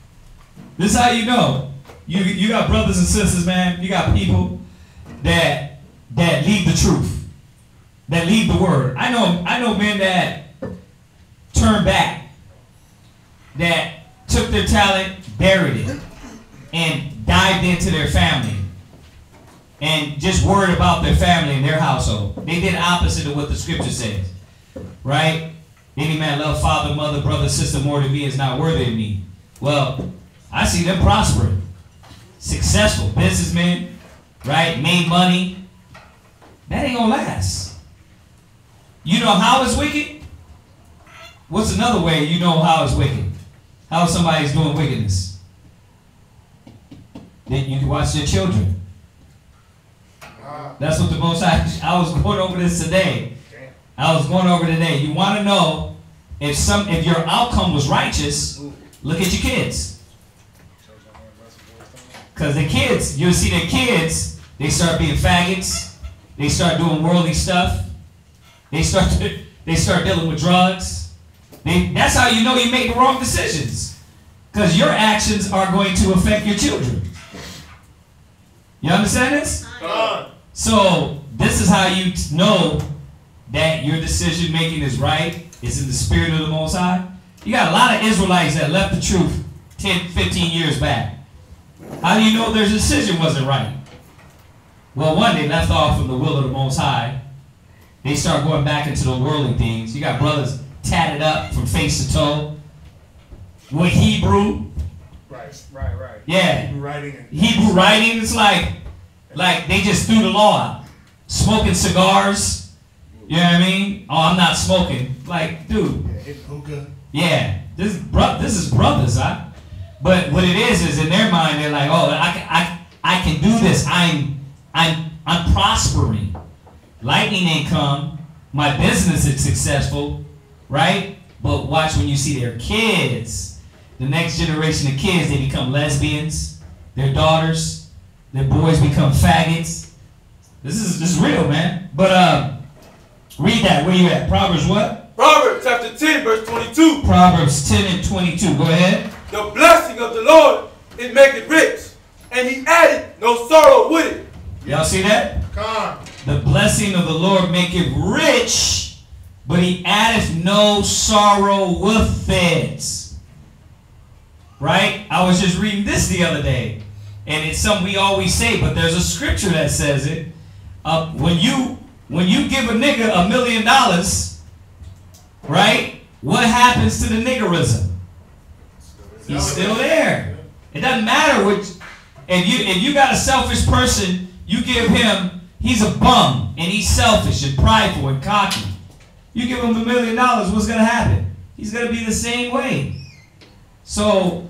This is how you know. You got brothers and sisters, man. You got people that leave the truth, that leave the word. I know men that turned back, that took their talent, buried it, and dived into their family, and just worried about their family and their household. They did opposite of what the scripture says, right? Any man love father, mother, brother, sister more than me is not worthy of me. Well, I see them prospering, successful businessmen, right? Made money. That ain't gonna last. You know how it's wicked? What's another way you know how it's wicked? How somebody's doing wickedness? Then you can watch their children. That's what the Most High. I was going over this today. You want to know if your outcome was righteous? Look at your kids. Because the kids, you'll see their kids. They start being faggots. They start doing worldly stuff. They start dealing with drugs. That's how you know you make the wrong decisions. Because your actions are going to affect your children. You understand this? So this is how you know that your decision making is right. It's in the spirit of the Most High. You got a lot of Israelites that left the truth 10, 15 years back. How do you know their decision wasn't right? Well, one, they left off from the will of the Most High. They start going back into the worldly things. You got brothers tatted up from face to toe with Hebrew. Right. Yeah. Hebrew writing. It's like they just threw the law out. Smoking cigars. You know what I mean? Oh, I'm not smoking. Like, dude. Yeah. This is brothers, huh? But what it is in their mind, they're like, oh, I can do this. I'm prospering. Lightning ain't come. My business is successful, right? But watch when you see their kids. The next generation of kids, they become lesbians. Their daughters, their boys become faggots. This is real, man. But read that. Where you at? Proverbs what? Proverbs chapter 10, verse 22. Proverbs 10 and 22. Go ahead. The blessing of the Lord is making rich, and he added no sorrow with it. Y'all see that? The blessing of the Lord maketh rich, but he addeth no sorrow with it. Right? I was just reading this the other day, and it's something we always say, but there's a scripture that says it. When you give a nigga $1 million, right? What happens to the niggerism? He's still there. It doesn't matter which. If you got a selfish person, you give him, he's a bum, and he's selfish and prideful and cocky. You give him $1 million, what's going to happen? He's going to be the same way. So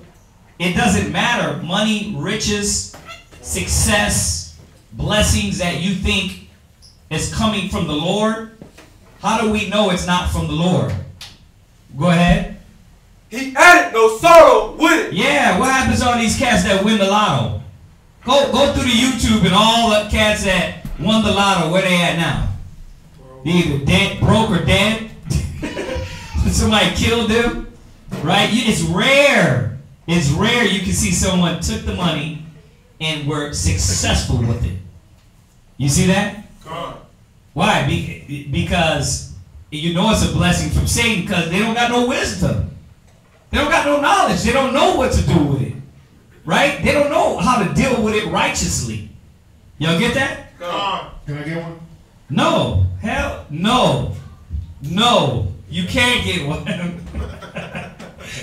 it doesn't matter. Money, riches, success, blessings that you think is coming from the Lord. How do we know it's not from the Lord? Go ahead. He added no sorrow with it. Yeah, what happens to all these cats that win the lotto? Go through the YouTube and all the cats that won the lotto. Where they at now? They either dead, broke, or dead. Somebody killed them, right? It's rare. It's rare you can see someone took the money and were successful with it. You see that? Why? Because you know it's a blessing from Satan because they don't got no wisdom. They don't got no knowledge. They don't know what to do with it. Right? They don't know how to deal with it righteously. Y'all get that? Can I get one? No. Hell no. No. You can't get one.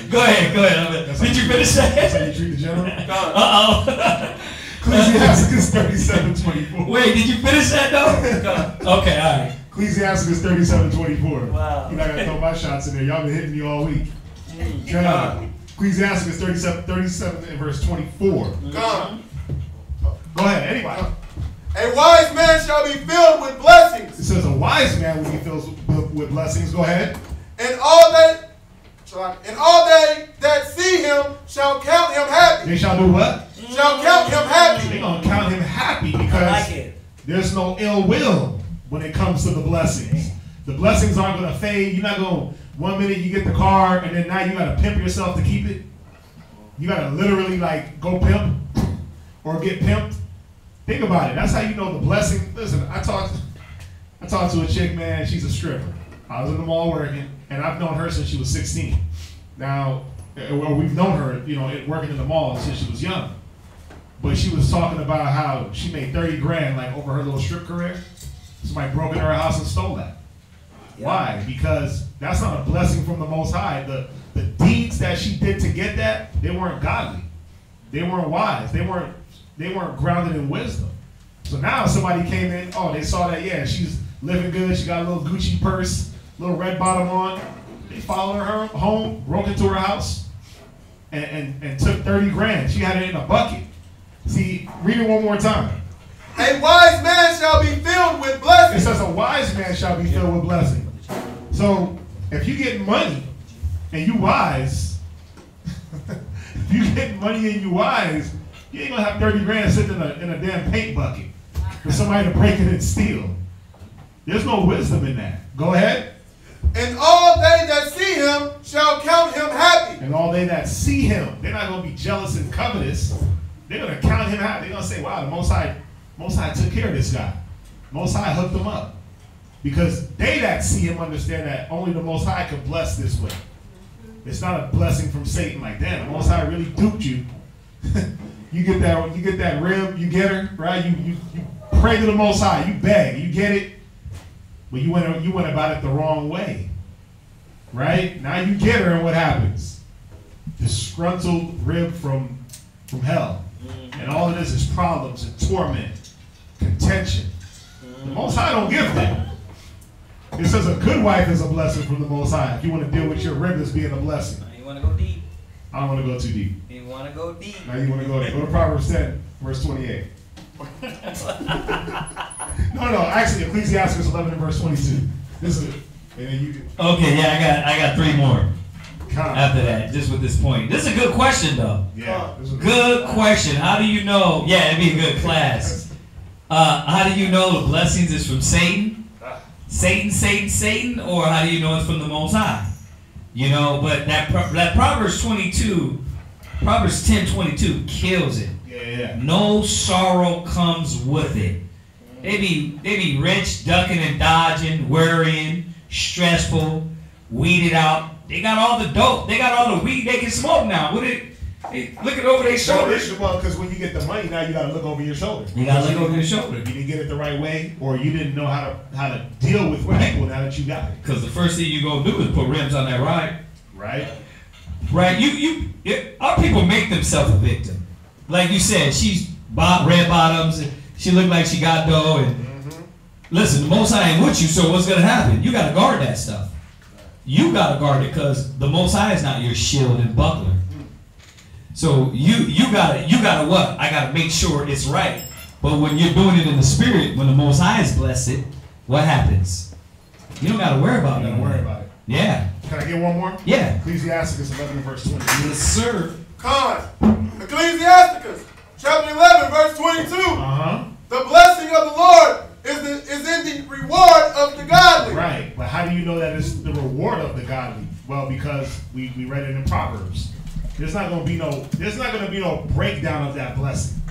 Go ahead. Did you finish that? That's how you treat the general? Uh-oh. Ecclesiasticus 37:24. Wait, did you finish that though? Okay, all right. Ecclesiasticus 37:24. Wow. You're not going to throw my shots in there. Y'all been hitting me all week. Ecclesiasticus 37 and verse 24. Go ahead, anybody. A wise man shall be filled with blessings. It says a wise man will be filled with blessings. Go ahead. And all they that see him shall count him happy. They shall do what? Shall count him happy. They're going to count him happy because there's no ill will when it comes to the blessings. The blessings aren't going to fade. You're not going to, one minute you get the car and then now you got to pimp yourself to keep it. You gotta literally like go pimp or get pimped. Think about it. That's how you know the blessing. Listen, I talked to a chick, man. She's a stripper. I was in the mall working, and I've known her since she was 16. Now, well, we've known her, you know, working in the mall since she was young. But she was talking about how she made 30 grand like over her little strip career. Somebody broke into her house and stole that. Yeah. Why? Because that's not a blessing from the Most High. The deeds that she did to get that, they weren't godly. They weren't wise. They weren't grounded in wisdom. So now somebody came in, oh, they saw that, yeah, she's living good. She got a little Gucci purse, little red bottom on. They followed her home, broke into her house, and took 30 grand. She had it in a bucket. See, read it one more time. A wise man shall be filled with blessing. It says a wise man shall be filled with blessing. So if you get money and you wise, if you get money and you wise, you ain't gonna have 30 grand sitting in a damn paint bucket for somebody to break it and steal. There's no wisdom in that. Go ahead. And all they that see him shall count him happy. And all they that see him, they're not gonna be jealous and covetous. They're gonna count him happy. They're gonna say, wow, the Most High took care of this guy. Most High hooked him up. Because they that see him understand that only the Most High could bless this way. It's not a blessing from Satan like, damn, the Most High really duped you. You get that rib, you get her, right? You pray to the Most High, you beg, you get it, but you went about it the wrong way, right? Now you get her, and what happens? Disgruntled rib from hell, and all of this is problems and torment, contention. The Most High don't give that. It says a good wife is a blessing from the Most High. If you want to deal with your rib as being a blessing. You want to go deep. I don't want to go too deep. You want to go deep. Now you want to go to Proverbs 10, verse 28. No, actually Ecclesiastes 11 and verse 22. This is it. And then you can, okay, yeah, I got three more Carnal. after that, just with this point. This is a good question, though. Yeah. Good question. How do you know? Yeah, it'd be a good class. How do you know the blessings is from Satan? Satan, or how do you know it's from the Most High? You know, but that Proverbs 10:22 kills it. Yeah. No sorrow comes with it. They be rich, ducking and dodging, worrying, stressful, weeded out. They got all the dope. They got all the weed they can smoke now. They looking over their shoulders. Well, because when you get the money, now you got to look over your shoulder. You got to look over your shoulder. You didn't get it the right way, or you didn't know how to deal with people now that you got it. Because the first thing you gonna do is put rims on that ride. Right. Our people make themselves a victim. Like you said, she's red bottoms. And she looked like she got dough. And listen, the Most High ain't with you, so what's gonna happen? You gotta guard that stuff. You gotta guard it because the Most High is not your shield and buckler. So you gotta what? I gotta make sure it's right. But when you're doing it in the spirit, when the Most High is blessed, what happens? You don't gotta worry about it. You don't worry about it. Yeah. Can I get one more? Yeah. Ecclesiastes 11 and verse 20. Yes, sir. Ecclesiastes chapter 11 verse 22. The blessing of the Lord is in the reward of the godly. Right. But how do you know that it's the reward of the godly? Well, because we read it in Proverbs. There's not gonna be no breakdown of that blessing.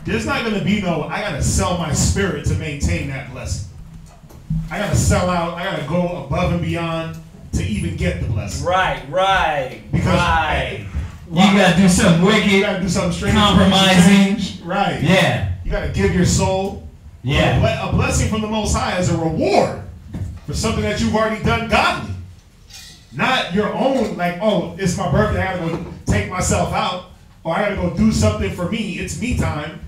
There's not gonna be no, I gotta sell my spirit to maintain that blessing. I gotta sell out, I gotta go above and beyond to even get the blessing. Right. Because you gotta do something wicked. You gotta do something strange. Compromising. Right. Yeah. You gotta give your soul. Yeah. A blessing from the Most High is a reward for something that you've already done godly. Not your own, like, oh, it's my birthday, I gotta go take myself out, or I gotta go do something for me, it's me time.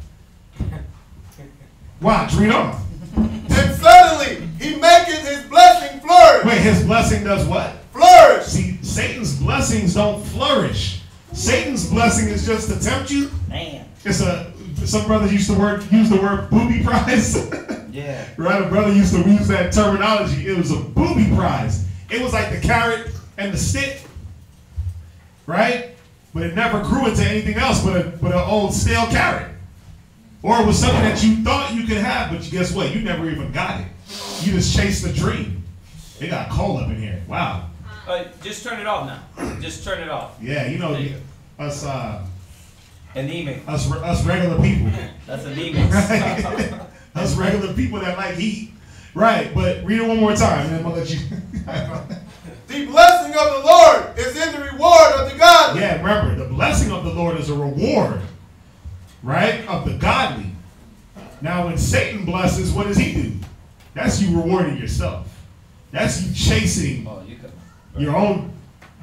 Watch, read on. And suddenly he maketh his blessing flourish. Wait, his blessing does what? Flourish. See, Satan's blessings don't flourish. Satan's blessing is just to tempt you. Man. Some brothers used to use the word booby prize. Yeah. Right, a brother used to use that terminology. It was a booby prize. It was like the carrot and the stick, right? But it never grew into anything else but an old stale carrot. Or it was something that you thought you could have, but guess what? You never even got it. You just chased the dream. They got coal up in here. Wow. Just turn it off now. Just turn it off. Yeah, you know, us anemic. Us regular people. That's anemic. Right? Us regular people that like heat. Right, but read it one more time, and then I'm gonna let you. The blessing of the Lord is in the reward of the godly. Yeah, remember, the blessing of the Lord is a reward, right, of the godly. Now, when Satan blesses, what does he do? That's you rewarding yourself. That's you chasing your own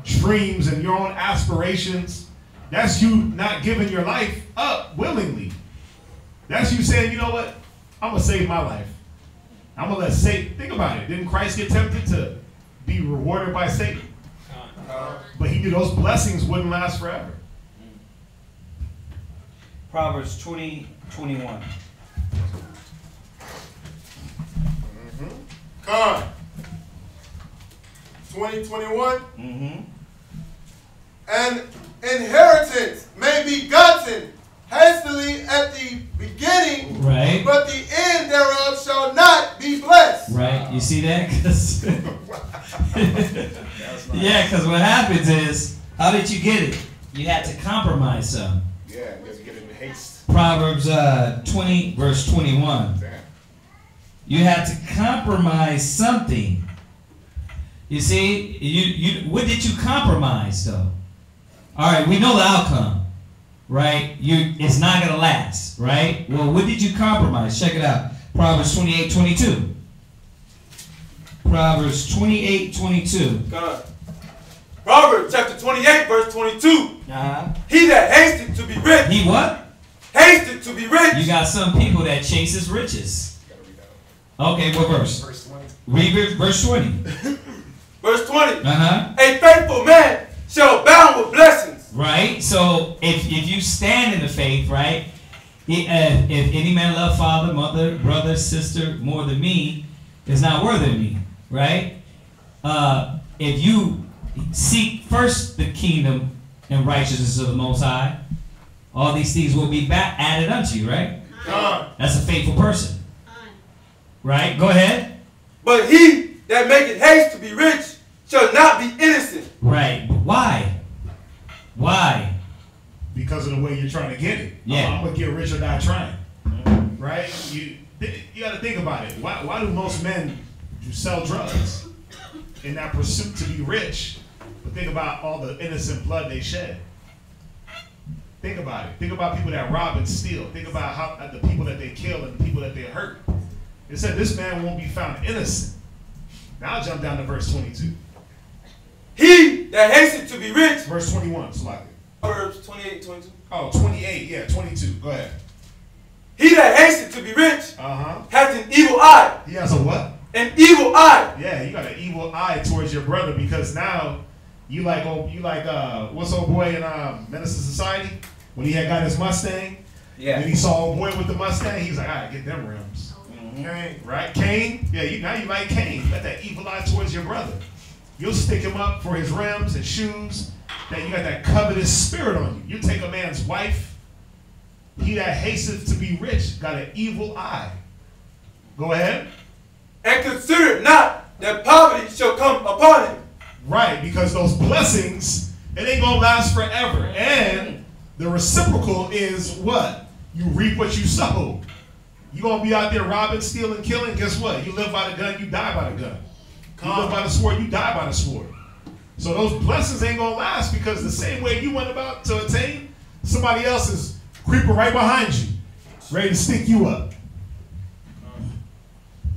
dreams and your own aspirations. That's you not giving your life up willingly. That's you saying, you know what? I'm going to save my life. I'm going to let Satan, think about it. Didn't Christ get tempted to be rewarded by Satan? But he knew those blessings wouldn't last forever. Proverbs 20:21. Con. 20:21. An inheritance may be gotten hastily at the beginning, right? But the end thereof shall not be blessed. Right. You see that? Yeah, because what happens is, how did you get it? You had to compromise some. Yeah, you have to get it in haste. Proverbs 20, verse 21. Damn. You had to compromise something. You see, you what did you compromise though? All right, we know the outcome, right? It's not gonna last, right? Well, what did you compromise? Check it out. Proverbs 28:22. Proverbs 28:22. God. Proverbs chapter 28, verse 22. Uh-huh. He that hasted to be rich. He what? Hasted to be rich. You got some people that chases riches. Okay, what verse? Verse 20. Read verse 20. Verse 20. Uh-huh. A faithful man shall abound with blessings. Right? So if you stand in the faith, right? If any man love father, mother, brother, sister more than me, is not worthy of me. Right? If you seek first the kingdom and righteousness of the Most High, all these things will be added unto you, right? That's a faithful person. Right? Go ahead. But he that maketh haste to be rich shall not be innocent. Right. Why? Why? Because of the way you're trying to get it. Yeah. I'm going to get rich or die trying. Right? You got to think about it. Why do most men sell drugs in that pursuit to be rich? But think about all the innocent blood they shed. Think about it. Think about people that rob and steal. Think about how the people that they kill and the people that they hurt. It said this man won't be found innocent. Now I'll jump down to verse 22. He that hasteth to be rich. Verse 21, slightly. Proverbs 28:22. Oh, 28, yeah, 22. Go ahead. He that hasteth to be rich hath an evil eye. He has a what? An evil eye. Yeah, you got an evil eye towards your brother because now you like what's old boy in Menace to Society when he had got his Mustang. Yeah. When he saw old boy with the Mustang, he was like, all right, get them rims. Cain, right? Cain? Yeah, now you like Cain. Got that evil eye towards your brother. You'll stick him up for his rims and shoes. That you got that covetous spirit on you. You take a man's wife. He that hasteth to be rich got an evil eye. Go ahead. And consider not that poverty shall come upon him. Right, because those blessings, it ain't gonna last forever. And the reciprocal is what? You reap what you sow. You gonna be out there robbing, stealing, killing. Guess what? You live by the gun, you die by the gun. You live by the sword, you die by the sword. So those blessings ain't gonna last because the same way you went about to attain, somebody else is creeping right behind you, ready to stick you up.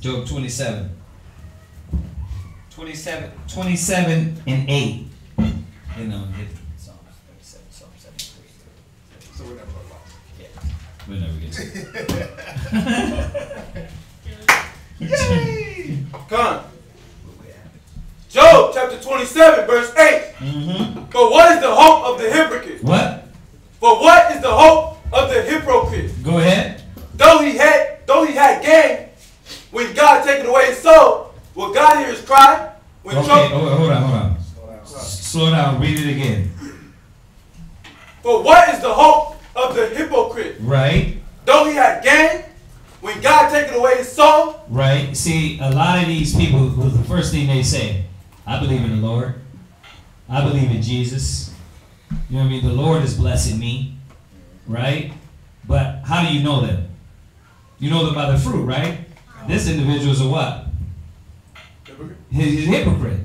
Job 27. 27 and 8. You know, Psalms 37, Psalm 73. So we're never gonna last. Yeah, we'll never get to it. Yay! Come. Job chapter 27, verse 8. For what is the hope of the hypocrite? What? For what is the hope of the hypocrite? Go ahead. Though he had gain, when God taken away his soul, will God hear his cry? When okay, hold on. Slow down. Read it again. For what is the hope of the hypocrite? Right. Though he had gain, when God taken away his soul. Right. See, a lot of these people, the first thing they say, I believe in the Lord. I believe in Jesus. You know what I mean? The Lord is blessing me, right? But how do you know them? You know them by the fruit, right? This individual is a what? He's a hypocrite.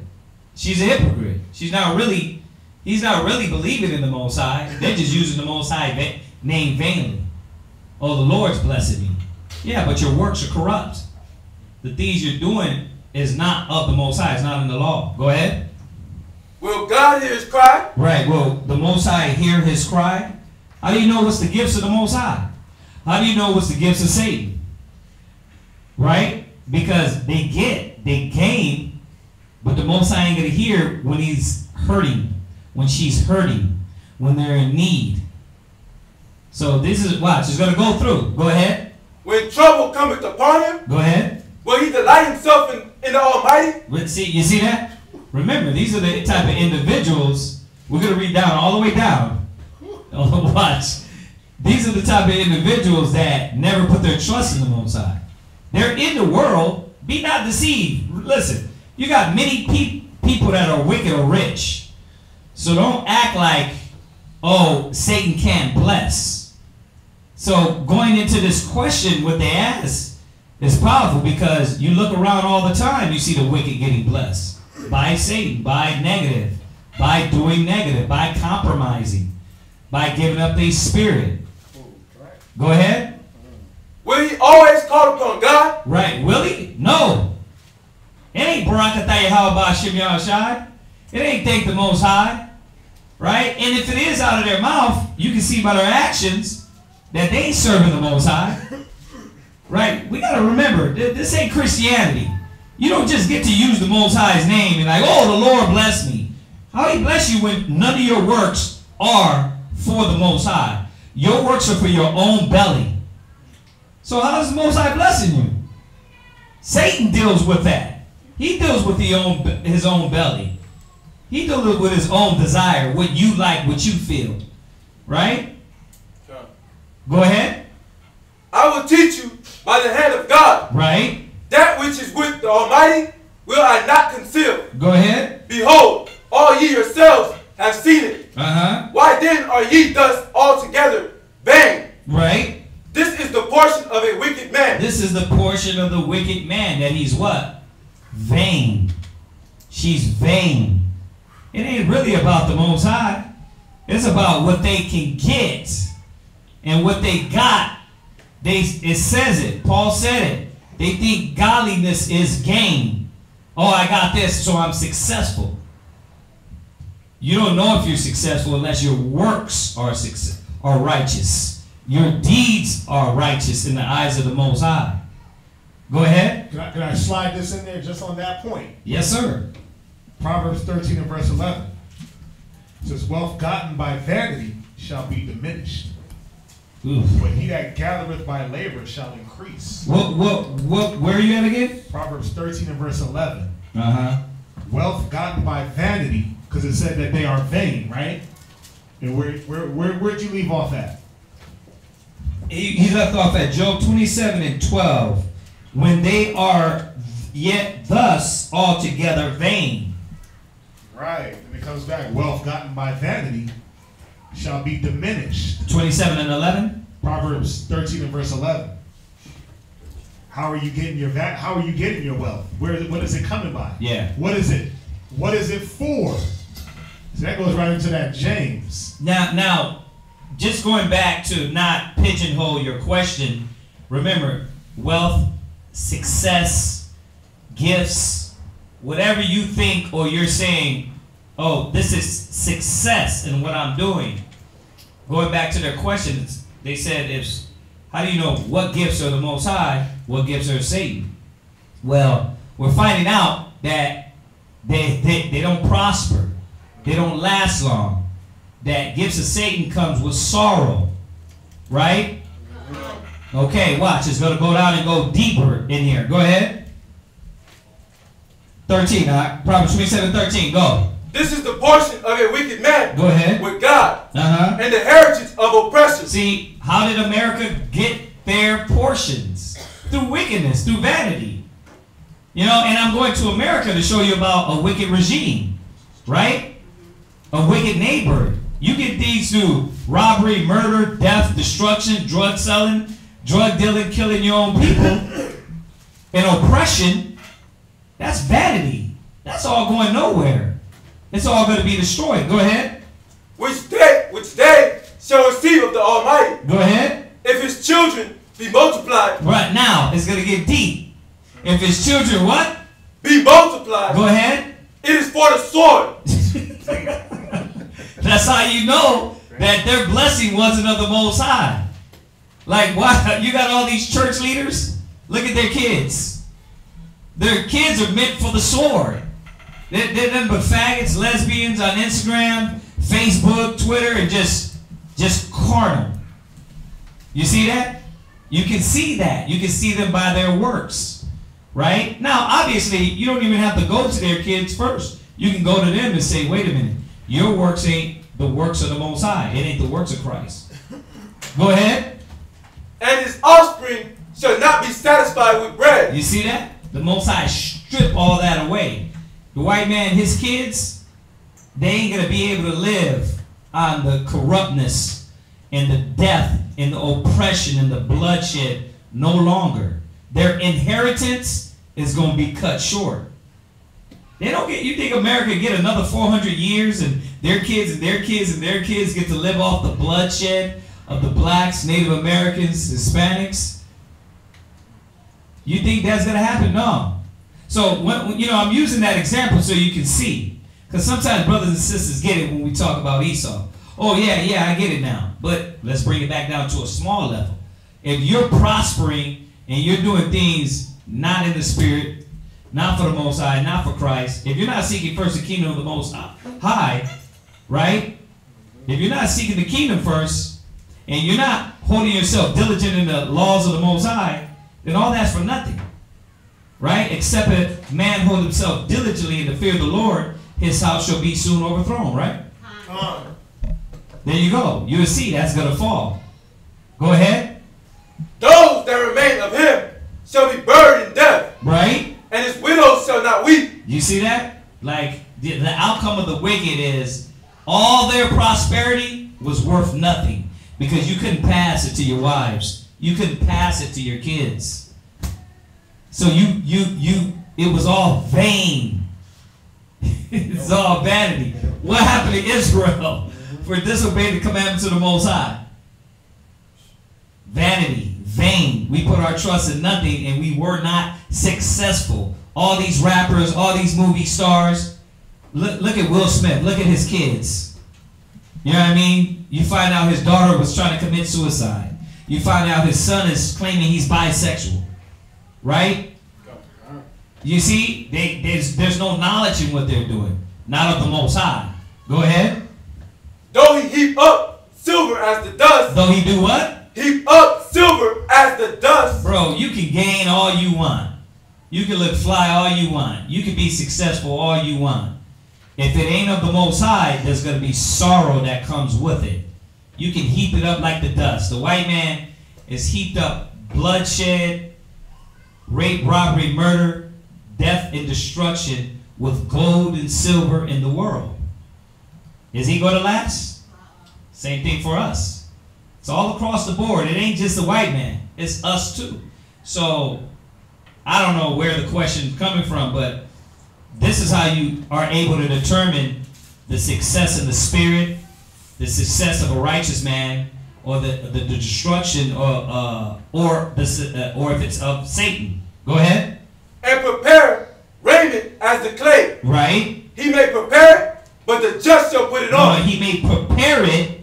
She's a hypocrite. He's not really believing in the Most High. They're just using the Most High name vainly. Oh, the Lord's blessing me. Yeah, but your works are corrupt. The things you're doing is not of the Most High. It's not in the law. Go ahead. Will God hear his cry? Right. Will the Most High hear his cry? How do you know what's the gifts of the Most High? How do you know what's the gifts of Satan? Right? Because they gain, but the Most High ain't going to hear when he's hurting, when she's hurting, when they're in need. So this is, watch, it's going to go through. Go ahead. When trouble cometh upon him, go ahead. Will he delight himself in the Almighty? See, you see that? Remember, these are the type of individuals, we're going to read down, all the way down. Watch. These are the type of individuals that never put their trust in the Most High. They're in the world. Be not deceived. Listen, you got many people that are wicked or rich. So don't act like, oh, Satan can't bless. So going into this question, what they ask is powerful, because you look around all the time, you see the wicked getting blessed. By Satan, by negative, by doing negative, by compromising, by giving up their spirit. Go ahead. Will he always call upon God? Right. Will he? No. It ain't Barakatah Yahweh Shem Yahushai. It ain't thank the Most High. Right? And if it is out of their mouth, you can see by their actions that they ain't serving the Most High. Right? We got to remember, this ain't Christianity. You don't just get to use the Most High's name and like, oh, the Lord bless me. How he bless you when none of your works are for the Most High? Your works are for your own belly. So how is the Most High blessing you? Satan deals with that. He deals with his own belly. He deals with his own desire, what you like, what you feel. Right? Sure. Go ahead. I will teach you by the hand of God. Right. That which is with the Almighty will I not conceal. Go ahead. Behold, all ye yourselves have seen it. Uh-huh. Why then are ye thus altogether vain? Right. This is the portion of a wicked man. This is the portion of the wicked man, that he's what? Vain. She's vain. It ain't really about the Most High. It's about what they can get. And what they got. It says it. Paul said it. They think godliness is gain. Oh, I got this, so I'm successful. You don't know if you're successful unless your works are righteous. Your deeds are righteous in the eyes of the Most High. Go ahead. Can I slide this in there just on that point? Yes, sir. Proverbs 13 and verse 11. It says, wealth gotten by vanity shall be diminished. Oof. But he that gathereth by labor shall increase. Where are you at again? Proverbs 13 and verse 11. Uh-huh. Wealth gotten by vanity, because it said that they are vain, right? And where'd you leave off at? He left off at Job 27 and 12. When they are yet thus altogether vain. Right. And it comes back. Wealth gotten by vanity shall be diminished. 27 and 11. Proverbs 13 and verse 11. How are you getting your wealth? What is it coming by? Yeah. What is it? What is it for? So that goes right into that James. Now, just going back to not pigeonhole your question, remember, wealth, success, gifts, whatever you think or you're saying, oh, this is success in what I'm doing. Going back to their questions, they said, how do you know what gifts are the Most High, what gifts are Satan? Well, we're finding out that they don't prosper. They don't last long. That gifts of Satan comes with sorrow. Right? Okay, watch. It's going to go down and go deeper in here. Go ahead. 13. Proverbs 27:13. Go. This is the portion of a wicked man. Go ahead. With God. Uh-huh. And the heritage of oppression. See, how did America get their portions? Through wickedness, through vanity. You know, and I'm going to America to show you about a wicked regime. Right? A wicked neighbor. You get things through robbery, murder, death, destruction, drug selling, drug dealing, killing your own people, and oppression. That's vanity. That's all going nowhere. It's all going to be destroyed. Go ahead. Which they shall receive of the Almighty. Go ahead. If his children be multiplied. Right now, it's going to get deep. If his children what? Be multiplied. Go ahead. It is for the sword. That's how you know that their blessing wasn't of the Most High. Like, why? You got all these church leaders? Look at their kids. Their kids are meant for the sword. They're nothing but faggots, lesbians on Instagram, Facebook, Twitter, and just carnal. You see that? You can see that. You can see them by their works. Right? Now, obviously, you don't even have to go to their kids first. You can go to them and say, wait a minute. Your works ain't the works of the Most High. It ain't the works of Christ. Go ahead. And his offspring shall not be satisfied with bread. You see that? The Most High strip all that away. The white man, his kids, they ain't going to be able to live on the corruptness and the death and the oppression and the bloodshed no longer. Their inheritance is going to be cut short. They don't get, you think America get another 400 years and their kids and their kids and their kids get to live off the bloodshed of the blacks, Native Americans, Hispanics? You think that's going to happen? No. So, when, you know, I'm using that example so you can see. Because sometimes brothers and sisters get it when we talk about Esau. Oh, yeah, I get it now. But let's bring it back down to a small level. If you're prospering and you're doing things not in the spirit, not for the Most High, not for Christ, if you're not seeking first the kingdom of the Most High, right? If you're not seeking the kingdom first, and you're not holding yourself diligent in the laws of the Most High, then all that's for nothing. Right? Except if man hold himself diligently in the fear of the Lord, his house shall be soon overthrown, right? There you go. You'll see that's going to fall. Go ahead. Those that remain of him shall be buried in death. Right? And his widows shall not weep. You see that? Like, the outcome of the wicked is all their prosperity was worth nothing because you couldn't pass it to your wives. You couldn't pass it to your kids. So it was all vain. It's all vanity. What happened to Israel for disobeying the commandments of the Most High? Vanity, vain. We put our trust in nothing and we were not successful. All these rappers, all these movie stars. Look at Will Smith. Look at his kids. You know what I mean? You find out his daughter was trying to commit suicide. You find out his son is claiming he's bisexual. Right? You see, there's no knowledge in what they're doing. Not of the Most High. Go ahead. Though he heap up silver as the dust. Though he do what? Heap up silver as the dust. Bro, you can gain all you want. You can look fly all you want. You can be successful all you want. If it ain't of the Most High, there's going to be sorrow that comes with it. You can heap it up like the dust. The white man is heaped up bloodshed, rape, robbery, murder, death, and destruction with gold and silver in the world. Is he going to last? Same thing for us. It's all across the board. It ain't just the white man. It's us too. So, I don't know where the question's coming from, but this is how you are able to determine the success in the spirit, the success of a righteous man, or the destruction, or if it's of Satan. Go ahead. And prepare raiment as the clay. Right. He may prepare it, but the just shall put it on. No, he may prepare it,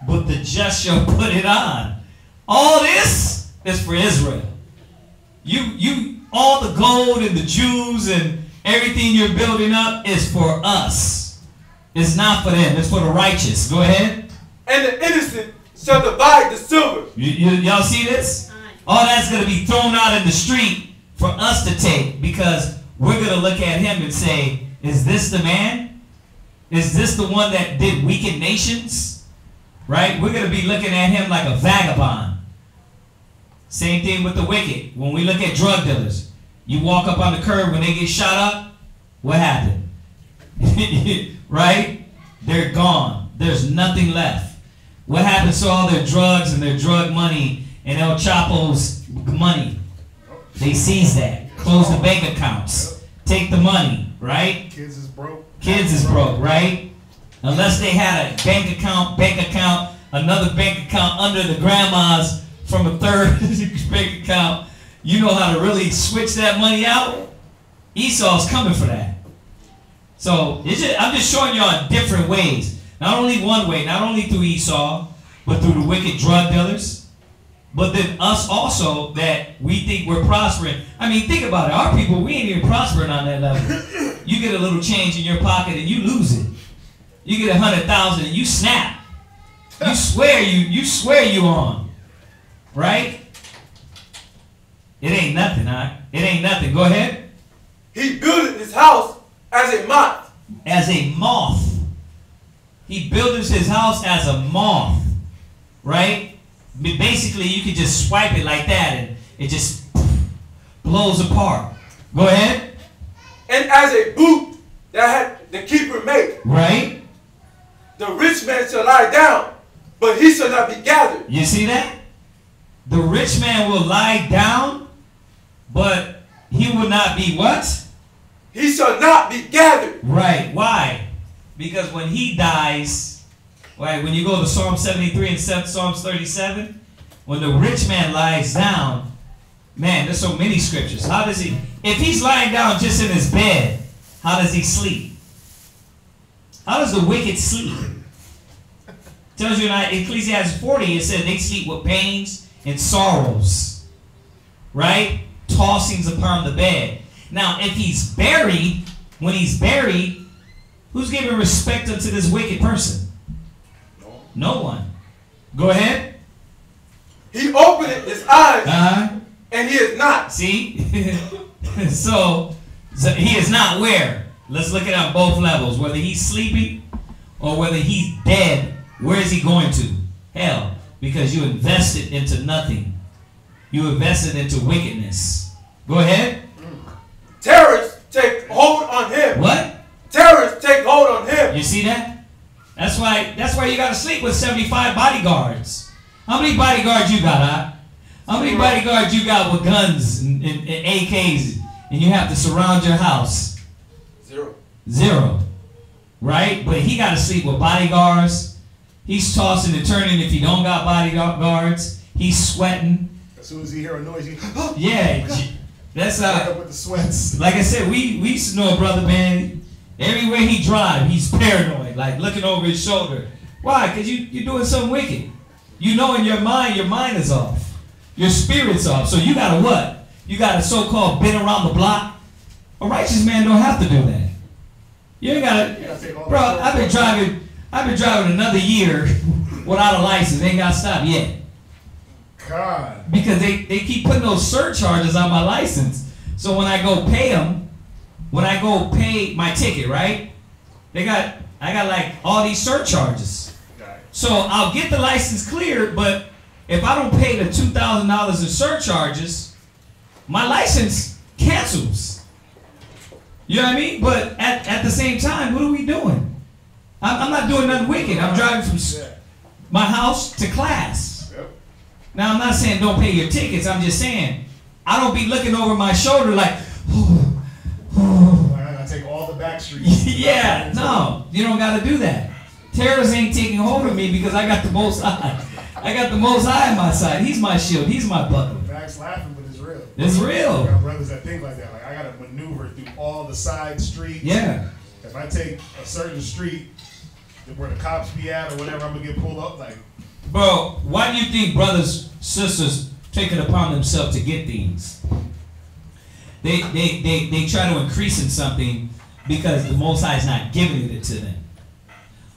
but the just shall put it on. All this is for Israel. All the gold and the Jews and everything you're building up is for us. It's not for them. It's for the righteous. Go ahead. And the innocent shall divide the silver. Y'all see this? All that's going to be thrown out in the street for us to take because we're going to look at him and say, is this the man? Is this the one that did weaken nations? Right? We're going to be looking at him like a vagabond. Same thing with the wicked. When we look at drug dealers, you walk up on the curb when they get shot up, what happened? Right? They're gone. There's nothing left. What happens to all their drugs and their drug money and El Chapo's money? They seize that. Close the bank accounts. Take the money, right? Kids is broke. Kids is broke, right? Unless they had a bank account, another bank account under the grandma's from a third bank account. You know how to really switch that money out? Esau's coming for that. So I'm just showing y'all different ways. Not only one way, not only through Esau, but through the wicked drug dealers. But then us also, that we think we're prospering. I mean, think about it. Our people, we ain't even prospering on that level. You get a little change in your pocket and you lose it. You get 100,000 and you snap. You swear you on. Right? It ain't nothing, huh? It ain't nothing. Go ahead. He built his house as a moth. As a moth. He builds his house as a moth. Right? Basically, you could just swipe it like that and it just blows apart. Go ahead. And as a boot that had the keeper made. Right. The rich man shall lie down, but he shall not be gathered. You see that? The rich man will lie down, but he will not be what? He shall not be gathered. Right. Why? Because when he dies, right, when you go to Psalm 73 and Psalms 37, when the rich man lies down, man, there's so many scriptures. How does he, if he's lying down just in his bed, how does he sleep? How does the wicked sleep? Tells you in Ecclesiastes 40, it says they sleep with pains and sorrows. Right? Tossings upon the bed. Now, if he's buried, when he's buried, who's giving respect unto this wicked person? No one. Go ahead. He opened his eyes, and he is not. See? so he is not where? Let's look at it on both levels. Whether he's sleeping or whether he's dead, where is he going to? Hell. Because you invested into nothing. You invested into wickedness. Go ahead. Terrorists take hold on him. What? Terrorists take hold on him. You see that? That's why you got to sleep with 75 bodyguards. How many bodyguards you got, huh? How many bodyguards you got with guns and AKs and you have to surround your house? Zero. Right? But he got to sleep with bodyguards. He's tossing and turning if he don't got bodyguards. He's sweating. As soon as he hear a noise, he yeah. That's with the sweats. Like I said, we used to know a brother, man. Everywhere he drive, he's paranoid, like looking over his shoulder. Why? Because you're doing something wicked. You know in your mind is off. Your spirit's off. So you got to what? You got to so-called been around the block. A righteous man don't have to do that. You ain't got to. Bro, I've been driving another year without a license. Ain't got to stop yet. God. Because they keep putting those surcharges on my license. So when I go pay them, when I go pay my ticket, right? I got like all these surcharges. So I'll get the license cleared, but if I don't pay the $2,000 in surcharges, my license cancels. You know what I mean? But at the same time, what are we doing? I'm not doing nothing wicked. I'm driving from my house to class. Now, I'm not saying don't pay your tickets. I'm just saying I don't be looking over my shoulder like, I gotta take all the back streets. Yeah, no, you don't got to do that. Terrorists ain't taking hold of me because I got the Most High. I got the Most High on my side. He's my shield. He's my buckler. Max laughing, but it's real. It's real. I got brothers that think like that. Like, I gotta maneuver through all the side streets. Yeah. If I take a certain street where the cops be at or whatever, I'm gonna get pulled up. Like, bro, why do you think brothers, sisters take it upon themselves to get things? They try to increase in something because the Most High is not giving it to them.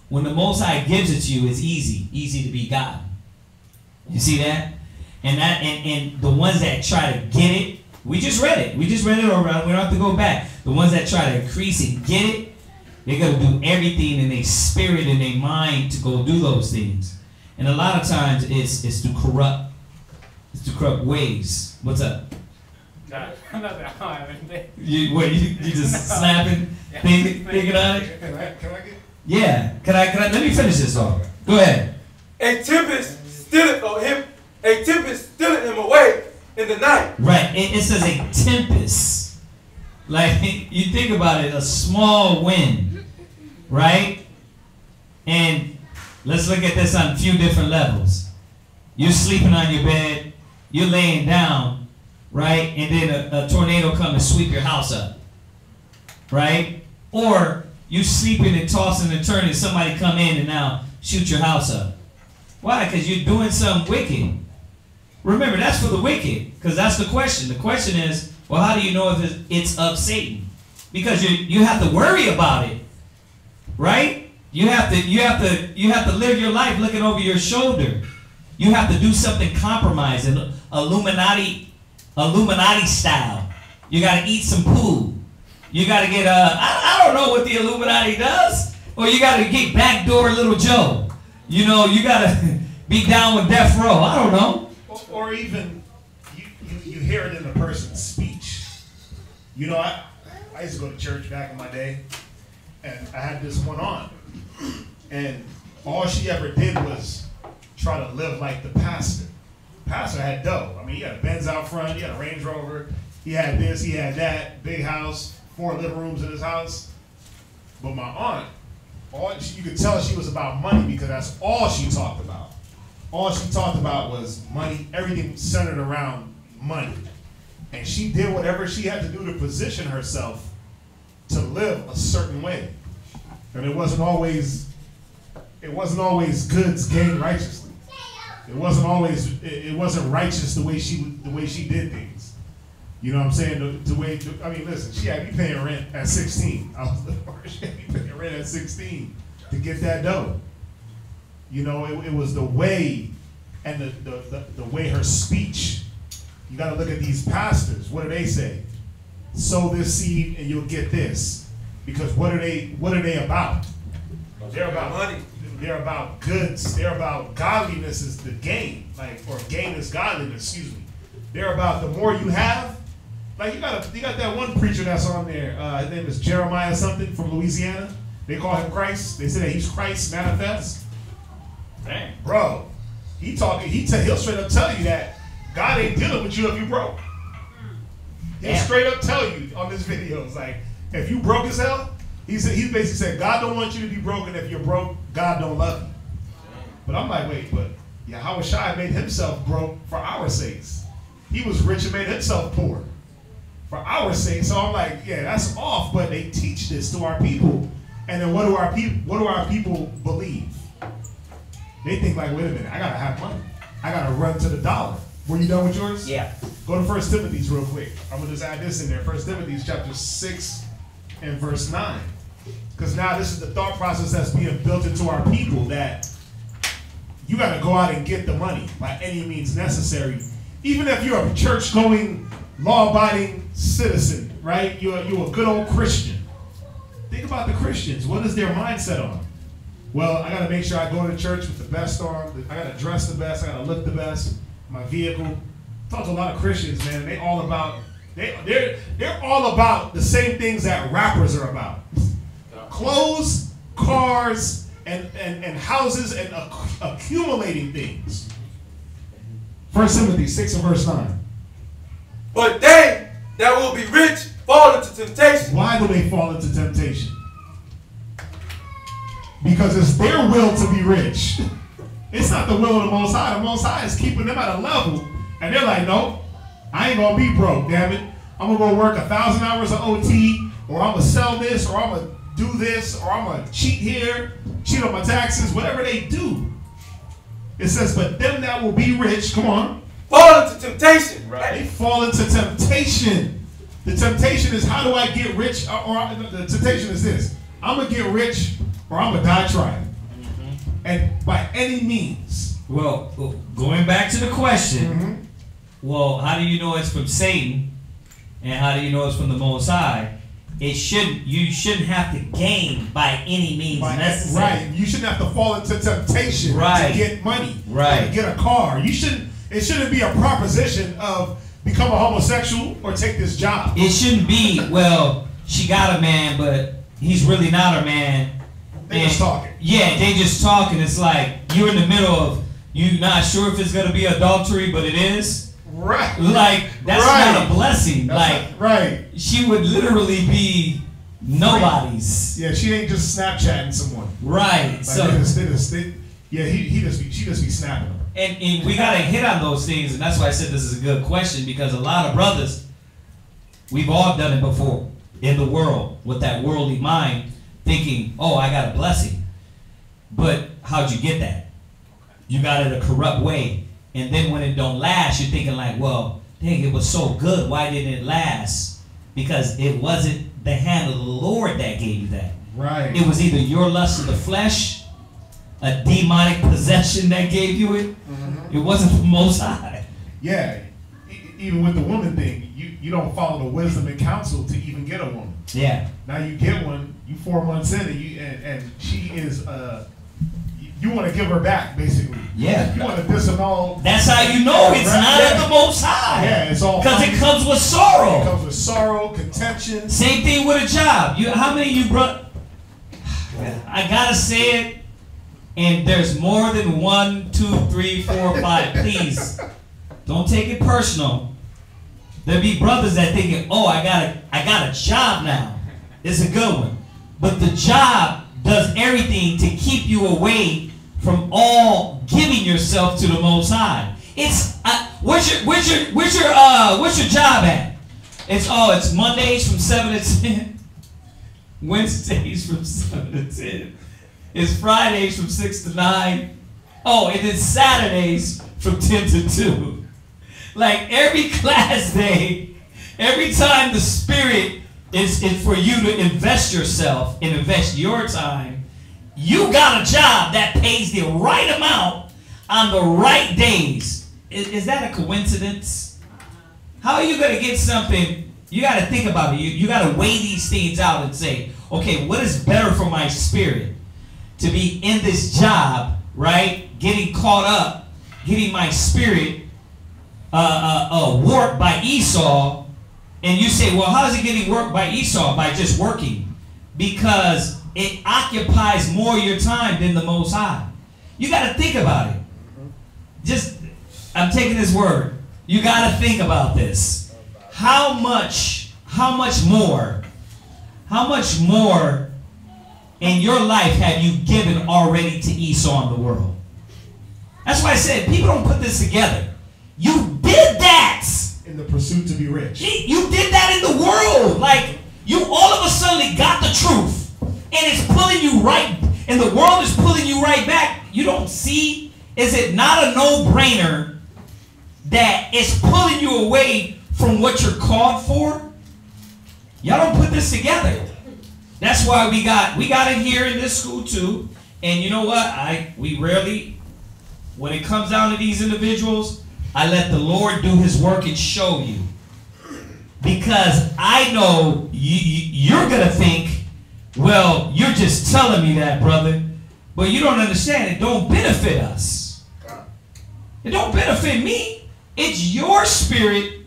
When the Most High gives it to you, it's easy to be gotten. You see that? And the ones that try to get it, we just read it. We just read it around. We don't have to go back. The ones that try to increase and get it, they're gonna do everything in their spirit and their mind to go do those things. And a lot of times it's to corrupt ways. What's up? Nah, nothing. I don't have anything. You just snapping, thinking on it? can I get? Yeah. Can I let me finish this off. Go ahead. A tempest stealeth him away in the night. Right. It says a tempest. Like, you think about it, a small wind. Right? And let's look at this on a few different levels. You're sleeping on your bed. You're laying down. Right? And then a tornado come and sweep your house up. Right? Or you sleeping and tossing and turning, somebody come in and now shoot your house up. Why? Because you're doing something wicked. Remember, that's for the wicked, because that's the question. The question is, well, how do you know if it's of Satan? Because you have to worry about it, right? You have to live your life looking over your shoulder. You have to do something compromising, Illuminati style. You got to eat some poo. You got to get I don't know what the Illuminati does, or you got to get backdoor little Joe. You know, you got to be down with death row. I don't know. Or even you hear it in a person's speech. You know, I used to go to church back in my day, and I had this one on, and all she ever did was try to live like the pastor. The pastor had dough. I mean, he had a Benz out front, he had a Range Rover, he had this, he had that, big house, 4 living rooms in his house. But my aunt, you could tell she was about money because that's all she talked about. All she talked about was money. Everything centered around money. And she did whatever she had to do to position herself to live a certain way. And it wasn't always goods gained righteously. It wasn't righteous the way she did things. You know what I'm saying? Listen, she had me paying rent at 16. She had me paying rent at 16 to get that dough. You know, it was the way, and the way her speech. You got to look at these pastors. What do they say? Sow this seed and you'll get this. Because what are they about? They're about money. They're about goods. They're about godliness is the gain, or gain is godliness. Excuse me. They're about the more you have. Like you got that one preacher that's on there. His name is Jeremiah something from Louisiana. They call him Christ. They say that he's Christ manifest. Dang, bro, he'll straight up tell you that God ain't dealing with you if you broke. He'll straight up tell you on this video, it's like, if you broke as hell, he basically said, God don't want you to be broken. If you're broke, God don't love you. But I'm like, wait, but Yahweh Shai made himself broke for our sakes. He was rich and made himself poor for our sake. So I'm like, yeah, that's off. But they teach this to our people, and then what do our people believe? They think like, wait a minute, I gotta have money. I gotta run to the dollar. Were you done with yours? Yeah. Go to 1 Timothy's real quick. I'm gonna just add this in there. 1 Timothy's chapter 6 and verse 9. Because now this is the thought process that's being built into our people, that you gotta go out and get the money by any means necessary. Even if you're a church-going, law-abiding citizen, right? You're a good old Christian. Think about the Christians. What is their mindset on? Well, I got to make sure I go to church with the best on. I got to dress the best. I got to look the best. My vehicle. Talk to a lot of Christians, man. They're all about the same things that rappers are about: clothes, cars, and houses, and accumulating things. 1 Timothy 6 and verse 9. But they that will be rich fall into temptation. Why do they fall into temptation? Because it's their will to be rich. It's not the will of the Most High. The Most High is keeping them at a level. And they're like, nope, I ain't going to be broke, damn it. I'm going to go work 1,000 hours of OT, or I'm going to sell this, or I'm going to do this, or I'm going to cheat here, cheat on my taxes, whatever they do. It says, but them that will be rich, come on. Fall into temptation. Right. They fall into temptation. The temptation is, how do I get rich? The temptation is this: I'm going to get rich, or I'm going to die trying. And by any means. Well, going back to the question, well, how do you know it's from Satan? And how do you know it's from the Most High? You shouldn't have to gain by any means necessary. Right. You shouldn't have to fall into temptation to get money. Right. To get a car. It shouldn't be a proposition of become a homosexual or take this job. It shouldn't be, well, she got a man, but he's really not a man. They just talking. Yeah, they just talking. It's like you're in the middle of you not sure if it's gonna be adultery, but it is. Right. Like that's not a blessing. That's like right. She would literally be nobody's. Yeah, she ain't just Snapchatting someone. Right. Like So she just be snapping them. And we gotta hit on those things, and that's why I said this is a good question, because a lot of brothers, we've all done it before in the world with that worldly mind, thinking, oh, I got a blessing. But how'd you get that? You got it a corrupt way. And then when it don't last, you're thinking like, well, dang, it was so good. Why didn't it last? Because it wasn't the hand of the Lord that gave you that. Right. It was either your lust of the flesh, a demonic possession that gave you it. Mm-hmm. It wasn't the Most High. Yeah. Even with the woman thing, you don't follow the wisdom and counsel to even get a woman. Yeah. Now you get one, you 4 months in, and she is you want to give her back, basically. Yeah. You want to disannul. That's how you know it's not of the Most High. Yeah, it's all because it comes with sorrow. It comes with sorrow, contention. Same thing with a job. How many of you brought? I gotta say it, and there's more than 1, 2, 3, 4, 5. Please, don't take it personal. There be brothers that thinking, oh, I got a job now. It's a good one, but the job does everything to keep you away from all giving yourself to the Most High. It's where's your job at? It's Mondays from 7 to 10, Wednesdays from 7 to 10. It's Fridays from 6 to 9. Oh, and then Saturdays from 10 to 2. Like every class day, every time the Spirit is for you to invest yourself and invest your time, you got a job that pays the right amount on the right days. Is that a coincidence? How are you going to get something? You got to think about it. You got to weigh these things out and say, okay, what is better for my spirit? To be in this job, right? Getting caught up, getting my spirit warped by Esau. And you say, well, how is it getting worked by Esau? By just working. Because it occupies more of your time than the Most High. You got to think about it. I'm taking this word. You got to think about this. How much more in your life have you given already to Esau in the world? That's why I said, people don't put this together. You did that. In the pursuit to be rich. You did that in the world. Like, you all of a sudden got the truth. And it's pulling you right, and the world is pulling you right back. You don't see, is it not a no-brainer that it's pulling you away from what you're called for? Y'all don't put this together. That's why we got it here in this school too. And you know what? We rarely, when it comes down to these individuals, I let the Lord do His work and show you. Because I know you're going to think, well, you're just telling me that, brother. But you don't understand. It don't benefit us. It don't benefit me. It's your spirit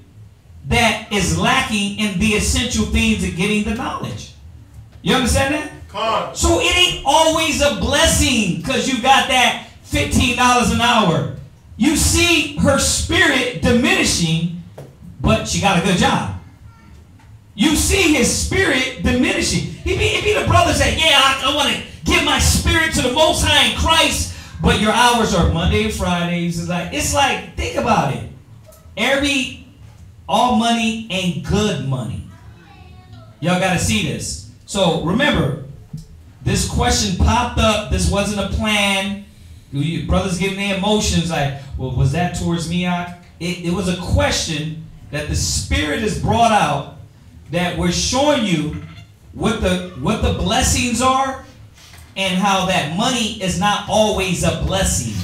that is lacking in the essential things of getting the knowledge. You understand that? So it ain't always a blessing because you got that $15 an hour. You see her spirit diminishing, but she got a good job. You see his spirit diminishing. It be the brothers that, yeah, I want to give my spirit to the Most High in Christ, but your hours are Monday and Fridays. It's like, think about it. All money ain't good money. Y'all got to see this. So remember, this question popped up. This wasn't a plan. You brothers getting their emotions like, well, was that towards me? It was a question that the Spirit has brought out that we're showing you what the blessings are and how that money is not always a blessing,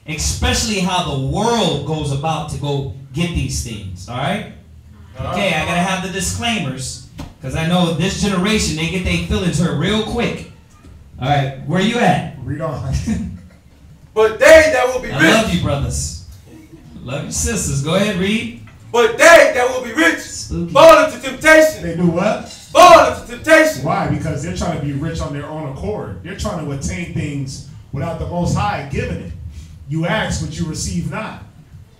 especially how the world goes about to go get these things. All right? Okay, I got to have the disclaimers because I know this generation, they get their feelings hurt real quick. All right, where you at? Read on. But they that will be rich. I love you, brothers. Love you, sisters. Go ahead, read. But they that will be rich fall into temptation. They do what? fall into temptation. Why? Because they're trying to be rich on their own accord. They're trying to attain things without the Most High giving it. You ask, but you receive not.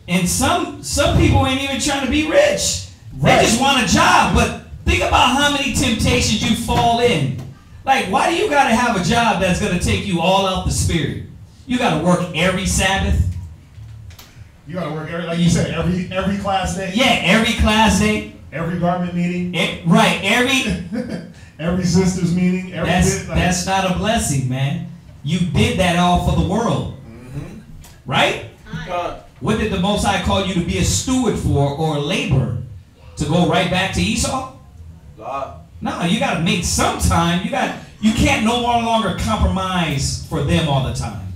And some people ain't even trying to be rich. Right. They just want a job. But think about how many temptations you fall in. Like, why do you got to have a job that's going to take you all out the spirit? You got to work every Sabbath. You got to work, like you said, every class day. Yeah, every class day. Every garment meeting. Right, every sisters meeting. That's not a blessing, man. You did that all for the world. Mm-hmm. Right? What did the Most High call you to be a steward for or a laborer? To go right back to Esau? No, you got to make some time. You can't no longer compromise for them all the time.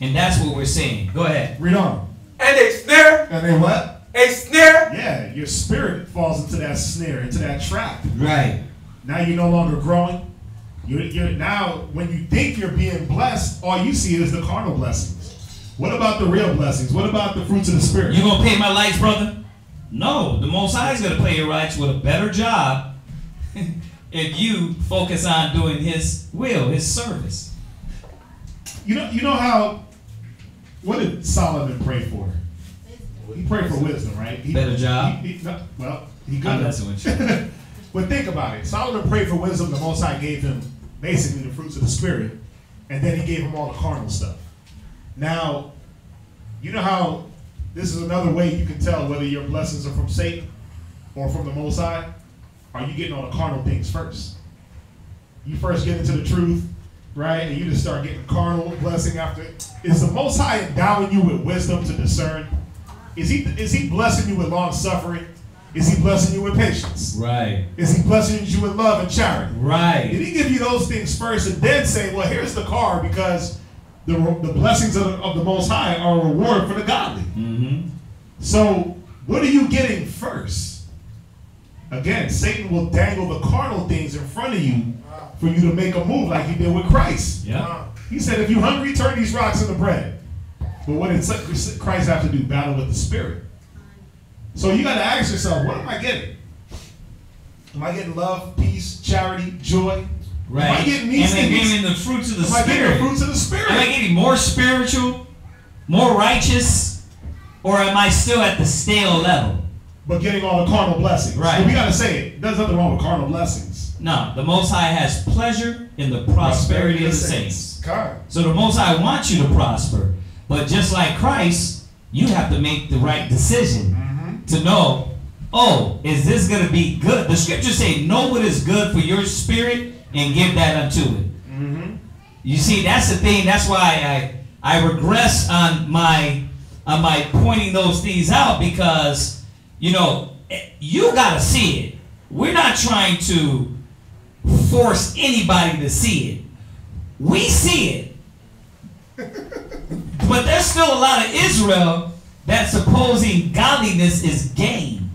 And that's what we're saying. Go ahead. Read on. And a snare. And a what? A snare. Yeah, your spirit falls into that snare, into that trap. Right. Now you're no longer growing. You're now, when you think you're being blessed, all you see is the carnal blessings. What about the real blessings? What about the fruits of the spirit? You gonna pay my lights, brother? No, the Most High is gonna pay your lights with a better job if you focus on doing His will, His service. You know how? What did Solomon pray for? He prayed for wisdom, right? Better job. He could I'm messing with you. But think about it. Solomon prayed for wisdom. The Most High gave him basically the fruits of the spirit, and then He gave him all the carnal stuff. Now, you know how this is another way you can tell whether your blessings are from Satan or from the Most High? Are you getting all the carnal things first? You first get into the truth, right? And you just start getting carnal blessing after. Is the Most High endowing you with wisdom to discern? Is he blessing you with long suffering? Is He blessing you with patience? Right. Is He blessing you with love and charity? Right. Did He give you those things first and then say, well, here's the car because the blessings of the Most High are a reward for the godly? Mm-hmm. So what are you getting first? Again, Satan will dangle the carnal things in front of you for you to make a move like He did with Christ. Yeah. He said, if you're hungry, turn these rocks into bread. But what did Christ have to do? Battle with the spirit. So you got to ask yourself, what am I getting? Am I getting love, peace, charity, joy? Right. Am I getting these things? things? Getting the fruits of the Am I spirit? getting the fruits of the spirit? Am I getting more spiritual, more righteous, or am I still at the stale level? But getting all the carnal blessings. Right. So we got to say it. There's nothing wrong with carnal blessings. No, the Most High has pleasure in the prosperity of the saints. God. So the Most High wants you to prosper. But just like Christ, you have to make the right decision to know, oh, is this going to be good? The scriptures say, know what is good for your spirit and give that unto it. You see, that's the thing. That's why I regress on my pointing those things out, because, you know, you got to see it. We're not trying to force anybody to see it. We see it. But there's still a lot of Israel that's supposing godliness is gain.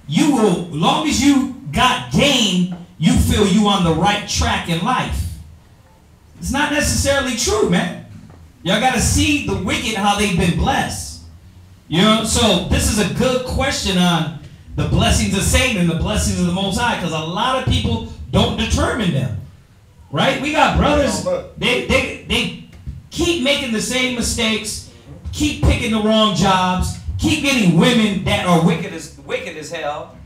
You will, long as you got gain, you feel you on the right track in life. It's not necessarily true, man. Y'all got to see the wicked, how they've been blessed. You know, so this is a good question on the blessings of Satan and the blessings of the Most High, because a lot of people don't determine them. Right? We got brothers, they keep making the same mistakes, keep picking the wrong jobs, keep getting women that are wicked as hell,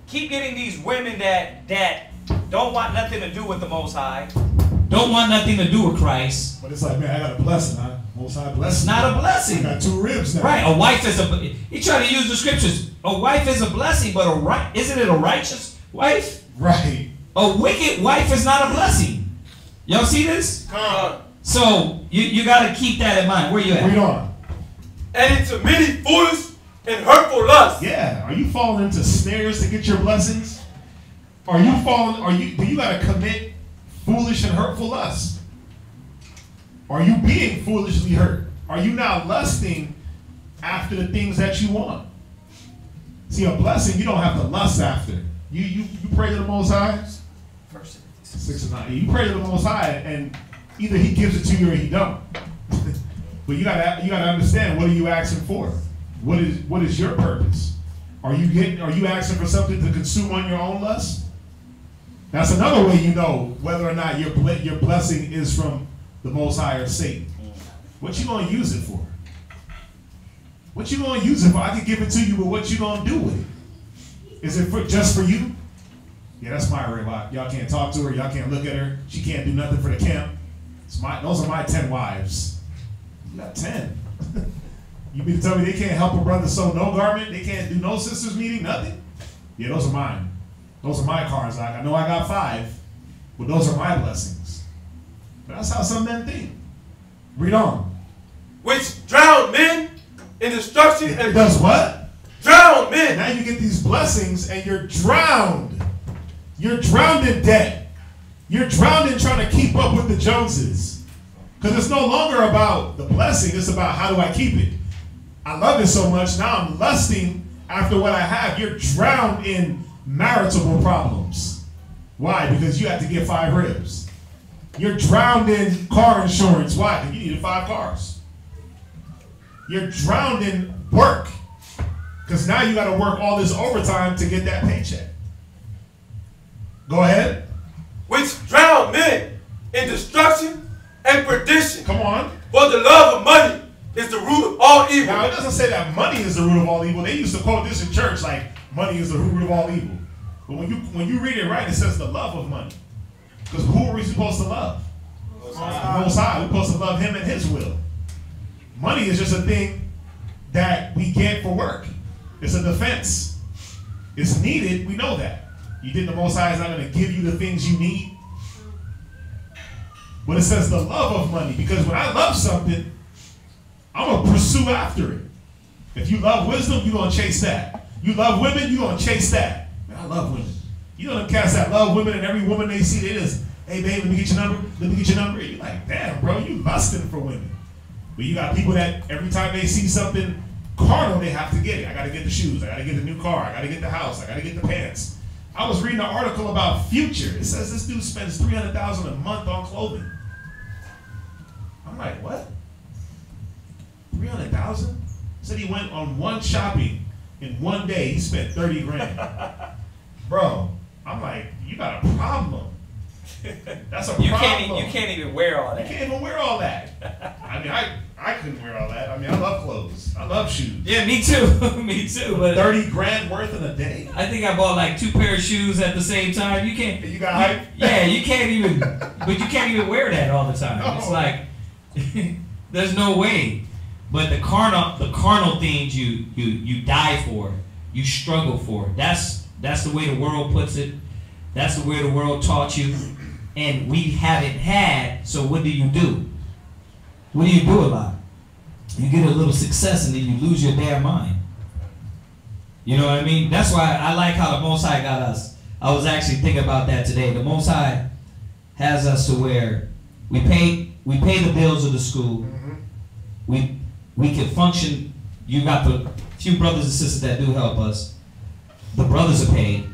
keep getting these women that don't want nothing to do with the Most High, don't want nothing to do with Christ. But it's like, man, I got a blessing, huh? Most High blessing. It's not a blessing. I got 2 ribs now. Right, a wife is a, he tried to use the scriptures, a wife is a blessing, but isn't it a righteous wife? Right. A wicked wife is not a blessing. Y'all see this? Come on. So you got to keep that in mind. Where you at? Read on. And into many foolish and hurtful lusts. Yeah. Are you falling into snares to get your blessings? Do you got to commit foolish and hurtful lusts? Are you being foolishly hurt? Are you now lusting after the things that you want? See, a blessing you don't have to lust after. You pray to the Most High. 6:9. You pray to the Most High, and either He gives it to you or He don't. But you gotta understand, what are you asking for? What is your purpose? Are you asking for something to consume on your own lust? That's another way you know whether or not your blessing is from the Most High or Satan. What you gonna use it for? What you gonna use it for? I can give it to you, but what you gonna do with it? Is it just for you? Yeah, that's my robot. Y'all can't talk to her. Y'all can't look at her. She can't do nothing for the camp. Those are my 10 wives. You got 10. You mean to tell me they can't help a brother sew no garment? They can't do no sisters meeting, nothing? Yeah, those are mine. Those are my cars. I know I got 5, but those are my blessings. But that's how some men think. Read on. Which drowned men in destruction. It does what? Drowned men. Now you get these blessings and you're drowned. You're drowned in debt. You're drowned in trying to keep up with the Joneses. Because it's no longer about the blessing. It's about how do I keep it. I love it so much. Now I'm lusting after what I have. You're drowned in marital problems. Why? Because you have to get 5 ribs. You're drowned in car insurance. Why? Because you needed 5 cars. You're drowned in work. Because now you got to work all this overtime to get that paycheck. Go ahead. Which drowned men in destruction and perdition. Come on. For the love of money is the root of all evil. Now, it doesn't say that money is the root of all evil. They used to quote this in church like money is the root of all evil. But when you read it right, it says the love of money. Because who are we supposed to love? The Most High. We're supposed to love him and his will. Money is just a thing that we get for work. It's a defense. It's needed. We know that. You think the Most High is not going to give you the things you need? But it says the love of money. Because when I love something, I'm going to pursue after it. If you love wisdom, you're going to chase that. You love women, you're going to chase that. Man, I love women. You know them cats that love women, and every woman they see, they just, hey, babe, let me get your number. Let me get your number. You're like, damn, bro, you lusting for women. But you got people that every time they see something carnal, they have to get it. I got to get the shoes. I got to get the new car. I got to get the house. I got to get the pants. I was reading an article about Future. It says this dude spends $300,000 a month on clothing. I'm like, what? 300,000? Said he went on one shopping in one day. He spent 30 grand. Bro, I'm like, you got a problem. That's a problem. You can't even wear all that. You can't even wear all that. I mean, I couldn't wear all that. I mean, I love clothes. I love shoes. Yeah, me too. Me too. But 30 grand worth in a day. I think I bought like 2 pairs of shoes at the same time. You can't. You got hype? Yeah, you can't even. But you can't even wear that all the time. No. It's like there's no way. But the carnal things you die for, you struggle for. That's the way the world puts it. That's the way the world taught you. And we haven't had, so what do you do? What do you do about it? You get a little success and then you lose your damn mind. You know what I mean? That's why I like how the Most High got us. I was actually thinking about that today. The Most High has us to where we pay the bills of the school. Mm-hmm. We can function. You got the few brothers and sisters that do help us. The brothers are paid.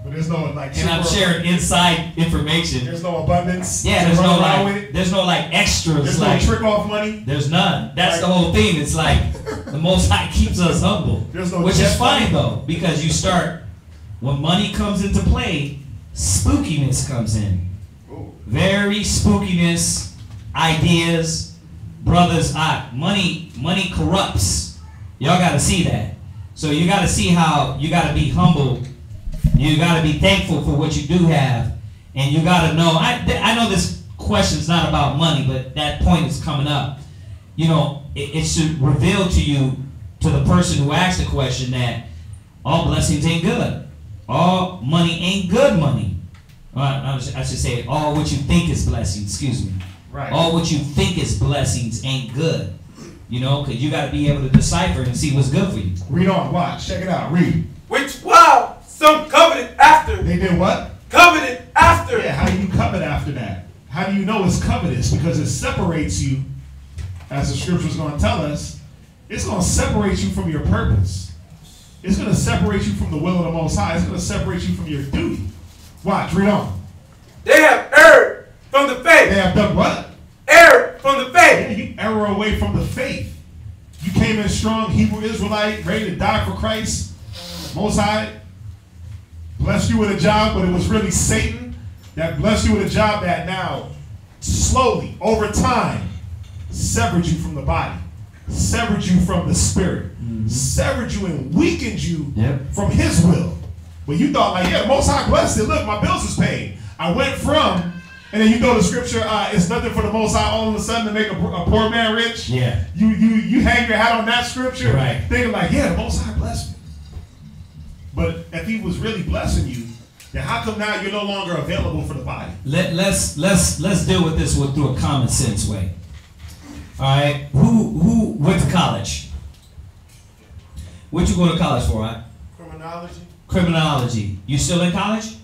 But there's no like. And I'm sharing inside information. There's no abundance. Yeah, there's no like extras. There's like, no trick off money. There's none. That's the whole thing. It's like the Most High keeps us humble, which is fine though, because you start when money comes into play, spookiness comes in. Ooh. Very spookiness, ideas, brothers. Money corrupts. Y'all got to see that. So you got to see how you got to be humble. You got to be thankful for what you do have, and you got to know. I know this question's not about money, but that point is coming up. You know, it should reveal to you, to the person who asked the question, that all blessings ain't good. All money ain't good money. I should say all what you think is blessings. Excuse me. Right. All what you think is blessings ain't good. You know, because you got to be able to decipher and see what's good for you. Read on. Watch. Check it out. Read. Which wow. Some coveted after. They did what? Coveted after. Yeah, how do you covet after that? How do you know it's covetous? Because it separates you, as the scripture is going to tell us, it's going to separate you from your purpose. It's going to separate you from the will of the Most High. It's going to separate you from your duty. Watch, read on. They have erred from the faith. They have done what? Erred from the faith. Yeah, you err away from the faith. You came in strong, Hebrew Israelite, ready to die for Christ. Most High blessed you with a job, but it was really Satan that blessed you with a job that now, slowly, over time, severed you from the body, severed you from the spirit, severed you and weakened you from his will. But you thought like, yeah, the Most High blessed it. Look, my bills is paid. I went from, and then you go to scripture, it's nothing for the Most High all of a sudden to make a poor man rich. Yeah. You hang your hat on that scripture, right, thinking like, yeah, the Most High blessed me. But if he was really blessing you, then how come now you're no longer available for the body? Let's deal with this through a common sense way. All right, who went to college? What you going to college for, right? Criminology. Criminology. You still in college?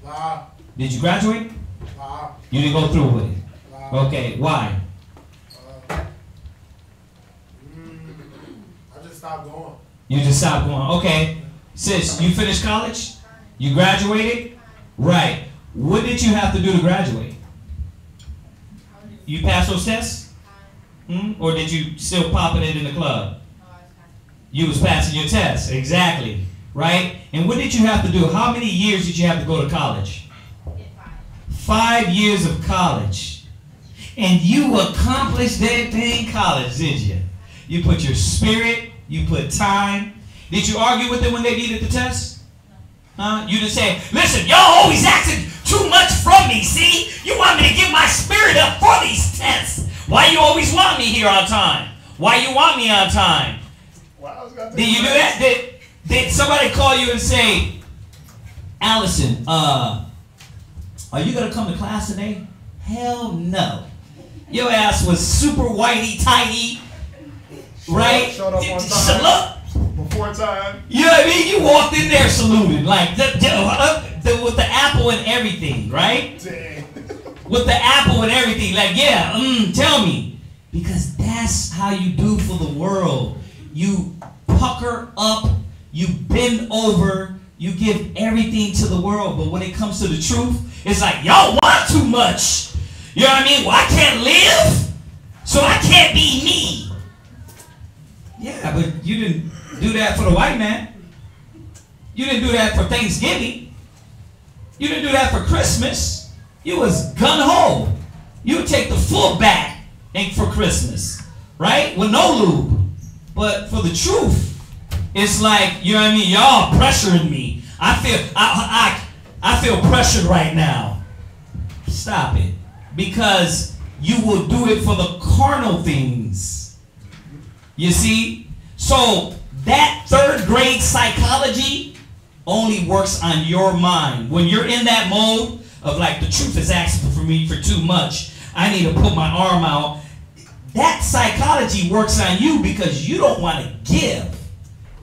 Nah. Did you graduate? Nah. You didn't go through with it? Nah. Okay, why? I just stopped going. You just stopped going. Okay, sis, you finished college? You graduated? Right. What did you have to do to graduate? You passed those tests? Or did you still popping it in the club? You was passing your tests, exactly, right? And what did you have to do? How many years did you have to go to college? 5 years of college. And you accomplished that thing in college, did you? You put your spirit, you put time. Did you argue with them when they needed the test? Huh? You didn't say, listen, y'all always asking too much from me, see? You want me to give my spirit up for these tests. Why you always want me here on time? Why you want me on time? Did you do that? Did somebody call you and say, Allison, are you going to come to class today? Hell no. Your ass was super whitey-tighty, right? Showed up on time. Salute. Before time. You know what I mean? You walked in there saluting, like, with the apple and everything, right? Dang. With the apple and everything, like, yeah, tell me. Because that's how you do for the world. You pucker up, you bend over, you give everything to the world. But when it comes to the truth, it's like, y'all want too much. You know what I mean? Well, I can't live, so I can't be me. Yeah, but you didn't do that for the white man. You didn't do that for Thanksgiving. You didn't do that for Christmas. You was gun-ho. You would take the full back for Christmas, right? With no lube. But for the truth, it's like, you know what I mean? Y'all pressuring me. I feel pressured right now. Stop it. Because you will do it for the carnal things. You see? So that third grade psychology only works on your mind. When you're in that mode of like, the truth is asking for me for too much, I need to put my arm out. That psychology works on you because you don't want to give.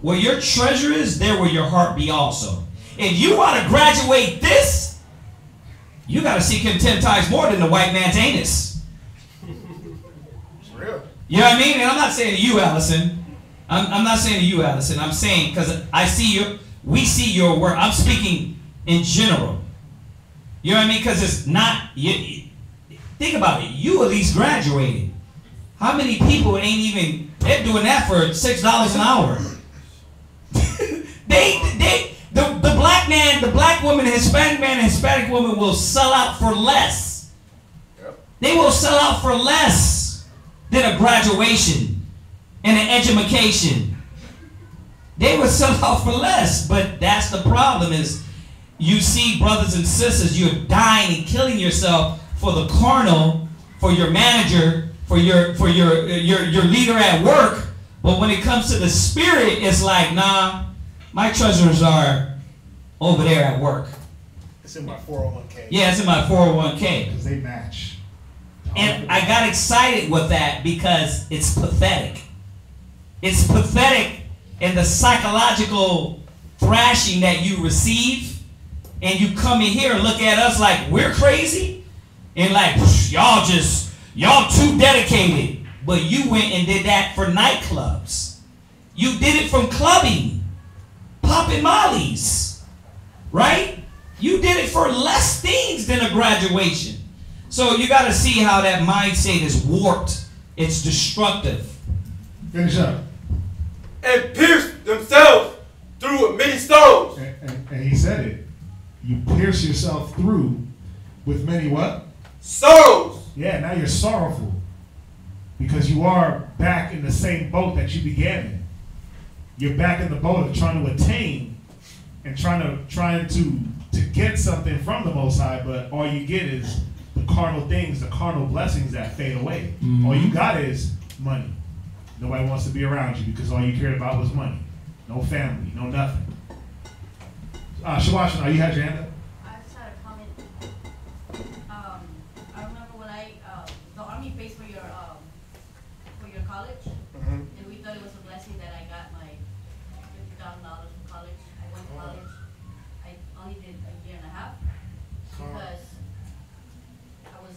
Where your treasure is, there will your heart be also. If you want to graduate this, you got to seek him 10 times more than the white man's anus. It's real. You know what I mean? And I'm not saying to you, Allison. I'm not saying to you, Allison. I'm saying because we see your work. I'm speaking in general. You know what I mean? Because it's not, think about it. You at least graduated. How many people ain't even, they're doing that for $6 an hour. The black man, the black woman, the Hispanic man, and Hispanic woman will sell out for less. Yep. They will sell out for less than a graduation and an education. They will sell out for less, but that's the problem is you see brothers and sisters, you're dying and killing yourself for the carnal, for your manager, for your leader at work, but when it comes to the spirit, it's like, nah, my treasures are over there at work. It's in my 401k. Yeah, it's in my 401k. Because they match. And I got excited with that because it's pathetic. It's pathetic in the psychological thrashing that you receive, and you come in here and look at us like we're crazy, and like, y'all too dedicated. But you went and did that for nightclubs. You did it from clubbing, popping mollies, right? You did it for less things than a graduation. So you got to see how that mindset is warped. It's destructive. Finish up. And pierced themselves through many sorrows. And he said it. pierce yourself through with many what? Sorrows. Yeah, now you're sorrowful because you are back in the same boat that you began in. You're back in the boat of trying to attain and trying to get something from the Most High, but all you get is the carnal things, the carnal blessings that fade away. Mm-hmm. All you got is money. Nobody wants to be around you because all you cared about was money. No family, no nothing. Shabashana, you had your hand up? I just had a comment. I remember when the Army pays for your college, and we thought it was a blessing that I got my $50,000 for college. I went to college. I only did a year and a half because I was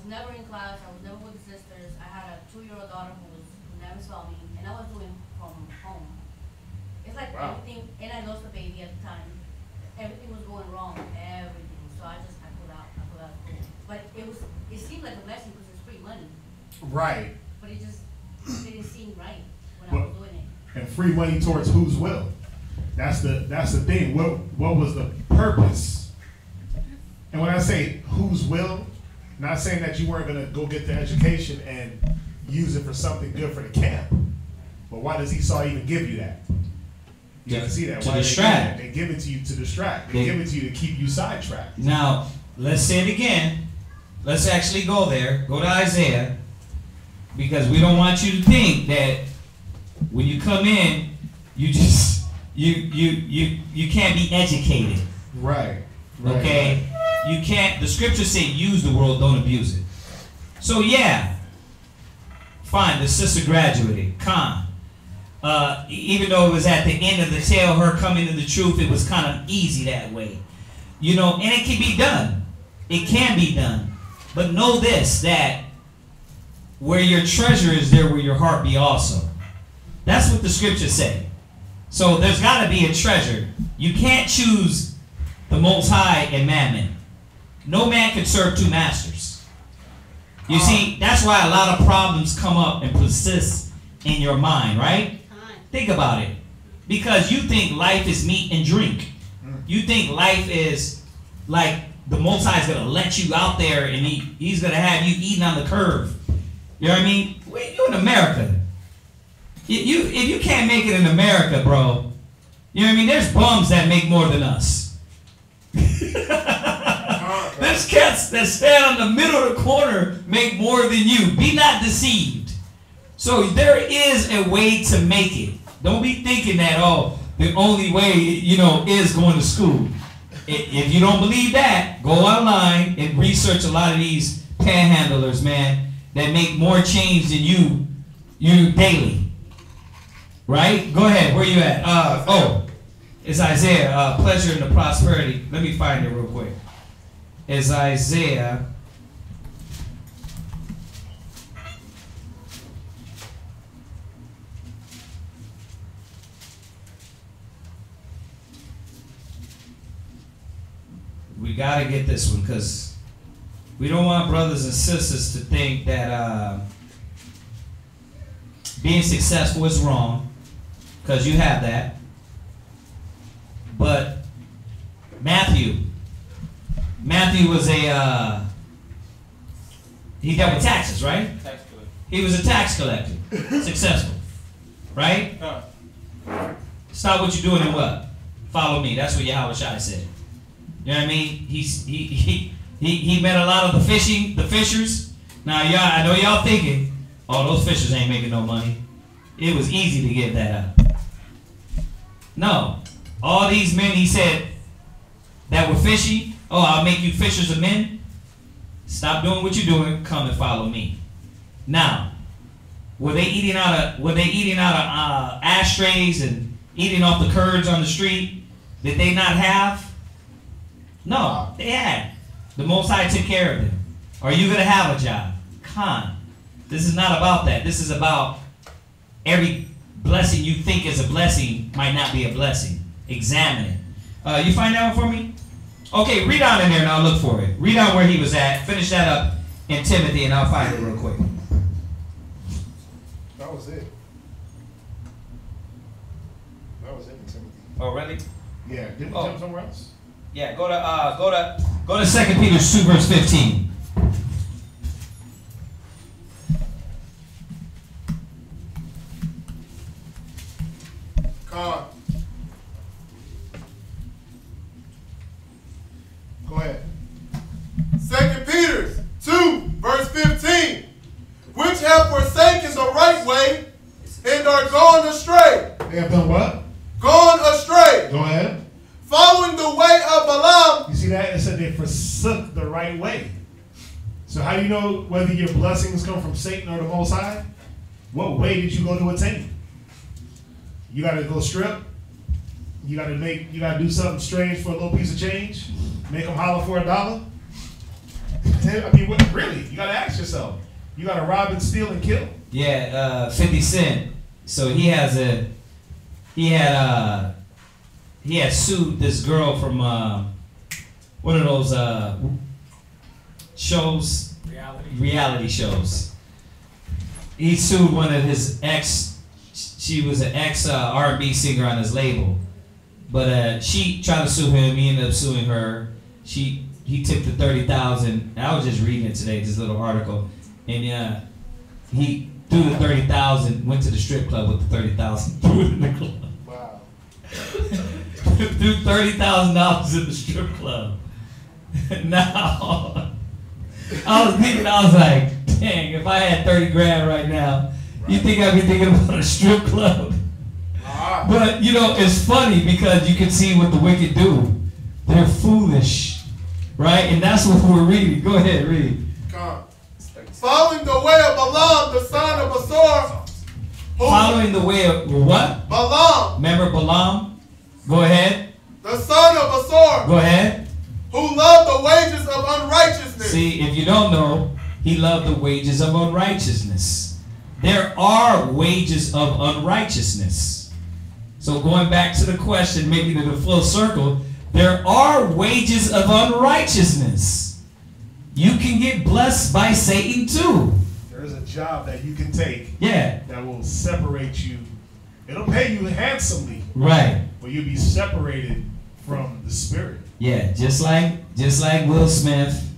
never in class. I was never with the sisters. I had a 2-year-old daughter who never saw me, and I was doing from home. It's like everything, and I lost a baby at the time. Everything was going wrong, everything. So I pulled out of school. But it seemed like a blessing because it's free money. Right. But it didn't seem right when I was doing it. And free money towards whose will? That's the thing. What was the purpose? And when I say whose will, not saying that you weren't gonna go get the education and use it for something good for the camp. But why does Esau even give you that? You gotta see that. To why distract. They give it to you to distract. They give it to you to keep you sidetracked. Now, let's say it again. Let's actually go there. Go to Isaiah. Because we don't want you to think that when you come in, you just you can't be educated. Right. Okay? Right. You can't, the scriptures say use the world, don't abuse it. So yeah. Fine, the sister graduated. Even though it was at the end of the tale, her coming to the truth, it was kind of easy that way. You know, and it can be done. It can be done. But know this, that where your treasure is, there will your heart be also. That's what the scriptures say. So there's got to be a treasure. You can't choose the Most High and mammon. No man can serve two masters. You see, that's why a lot of problems come up and persist in your mind, right? Think about it. Because you think life is meat and drink. You think life is like the Most High is going to let you out there and he's going to have you eating on the curve. You know what I mean? You're in America. If you can't make it in America, bro, you know what I mean? There's bums that make more than us. There's cats that stand on the middle of the corner make more than you. Be not deceived. So there is a way to make it. Don't be thinking that, oh, the only way, is going to school. If you don't believe that, go online and research a lot of these panhandlers, man, that make more change than you daily. Right? Go ahead. Where you at? It's Isaiah. Pleasure in the prosperity. Let me find it real quick. It's Isaiah. We got to get this one because we don't want brothers and sisters to think that being successful is wrong, because you have that. But Matthew was he dealt with taxes, right? Tax collector. He was a tax collector, successful, right? Stop what you're doing and what? Follow me. That's what Yahweh Shai said. You know what I mean? He met a lot of the fishers. Now y'all, I know y'all thinking, oh, those fishers ain't making no money. It was easy to give that up. No. All these men, he said, that were fishy, oh, I'll make you fishers of men. Stop doing what you're doing, come and follow me. Now, were they eating out of ashtrays and eating off the curds on the street? Did they not have? No, they had. The Most High took care of them. Are you going to have a job? This is not about that. This is about every blessing you think is a blessing might not be a blessing. Examine it. You find that one for me? Okay, read on in there and I'll look for it. Read on where he was at. Finish that up in Timothy and I'll find it real quick. That was it. That was it in Timothy. Oh, really? Yeah. Didn't we jump somewhere else? Yeah, go to 2 Peter 2 verse 15. Con. Go ahead. 2 Peter 2 verse 15. Which have forsaken the right way and are gone astray. They have done what? Gone astray. Go ahead. Following the way of Balaam. You see that? It said they forsook the right way. So how do you know whether your blessings come from Satan or the Most High? What way did you go to attain? You got to go strip. You got to do something strange for a little piece of change. Make them holler for $1. I mean, what, really? You got to ask yourself. You got to rob and steal and kill. Yeah, 50 Cent. So he had sued this girl from one of those shows, reality shows. He sued one of his ex. She was an ex R&B singer on his label, but she tried to sue him. He ended up suing her. He took the $30,000. I was just reading it today, this little article, and he threw the $30,000. Went to the strip club with the $30,000. Threw it in the club. Wow. Threw $30,000 in the strip club. Now, I was thinking, I was like, dang, if I had 30 grand right now, you think I'd be thinking about a strip club? But, you know, it's funny because you can see what the wicked do. They're foolish, right? And that's what we're reading. Go ahead, read. Following the way of Balaam, the son of Besor. Following the way of what? Balaam. Remember Balaam? Go ahead. The son of Besor. Go ahead. Who loved the wages of unrighteousness. See, if you don't know, he loved the wages of unrighteousness. There are wages of unrighteousness. So going back to the question, maybe to the full circle, there are wages of unrighteousness. You can get blessed by Satan too. There is a job that you can take. Yeah. That will separate you. It'll pay you handsomely. Right. But you'll be separated from the spirit. Yeah, just like Will Smith,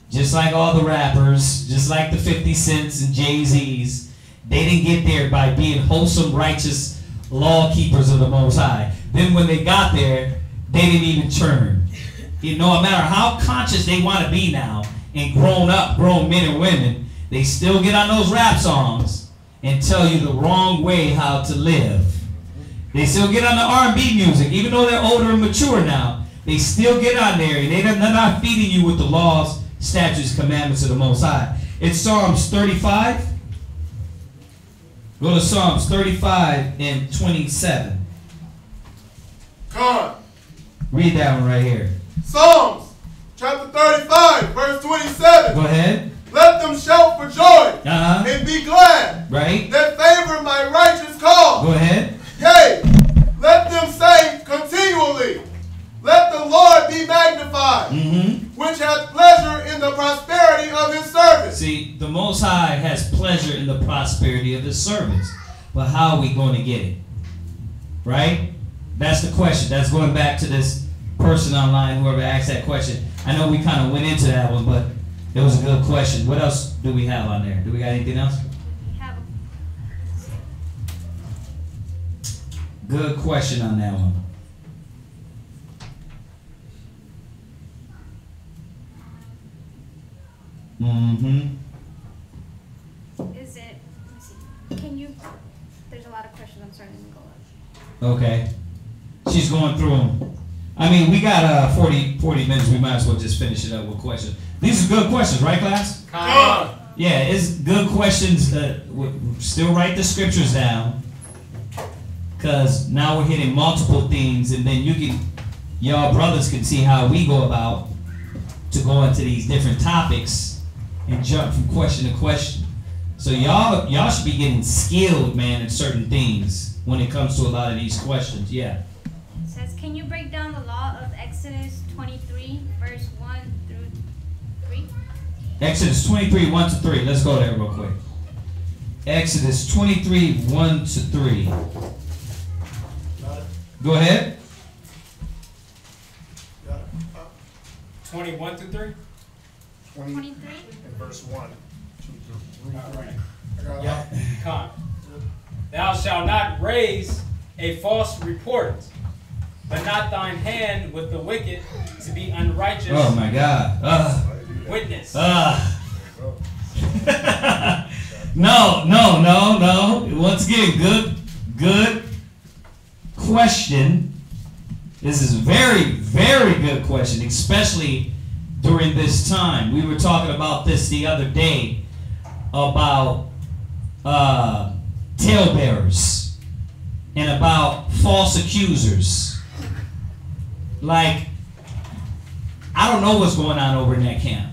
just like all the rappers, just like the 50 Cents and Jay-Z's, they didn't get there by being wholesome, righteous law keepers of the Most High. Then when they got there, they didn't even turn. No matter how conscious they want to be now, and grown men and women, they still get on those rap songs and tell you the wrong way how to live. They still get on the R&B music, even though they're older and mature now. They still get on there, and they're not feeding you with the laws, statutes, commandments of the Most High. It's Psalms 35. Go to Psalms 35 and 27. Come. Read that one right here. Psalms chapter 35, verse 27. Go ahead. Let them shout for joy and be glad. Right. That favor my righteous cause. Go ahead. Yea, let them say continually, let the Lord be magnified, which hath pleasure in the prosperity of his servants. See, the Most High has pleasure in the prosperity of his servants. But how are we going to get it? Right? That's the question. That's going back to this person online, whoever asked that question. I know we kind of went into that one, but it was a good question. What else do we have on there? Do we got anything else? Good question on that one. Is it, let me see, can you, there's a lot of questions, I'm starting to go up. Okay. She's going through them. I mean, we got 40 minutes. We might as well just finish it up with questions. These are good questions, right, class? Yeah, it's good questions. Still write the scriptures down, because now we're hitting multiple things, and then y'all brothers can see how we go about to go into these different topics and jump from question to question. So y'all should be getting skilled, man, in certain things when it comes to a lot of these questions. Yeah. It says, can you break down the law of Exodus 23, verse 1 through 3? Exodus 23, 1 to 3. Let's go there real quick. Exodus 23, 1 to 3. Go ahead. verse 1, 2 through 3. Yep. Con. Thou shalt not raise a false report, but not thine hand with the wicked to be unrighteous. Oh my God. Witness. No. Once again, good question. This is a very, very good question, especially during this time. We were talking about this the other day about talebearers and about false accusers. Like, I don't know what's going on over in that camp.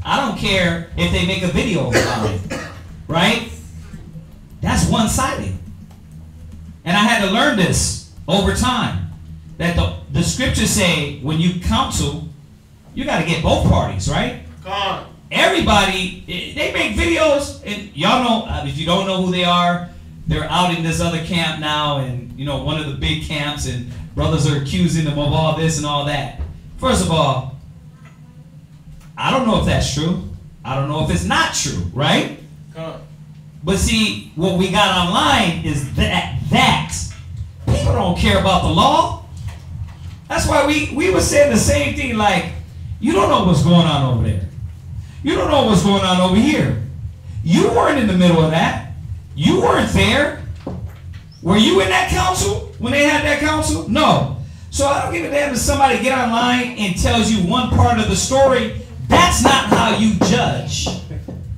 I don't care if they make a video about it, right? That's one-sided. And I had to learn this over time, that the scriptures say when you counsel, you got to get both parties, right? God. Everybody, they make videos, and y'all know, if you don't know who they are, they're out in this other camp now, and you know, one of the big camps, and brothers are accusing them of all this and all that. First of all, I don't know if that's true. I don't know if it's not true, right? But see, what we got online is that people don't care about the law. That's why we were saying the same thing, like, you don't know what's going on over there. You don't know what's going on over here. You weren't in the middle of that. You weren't there. Were you in that council when they had that council? No. So I don't give a damn if somebody get online and tells you one part of the story. That's not how you judge.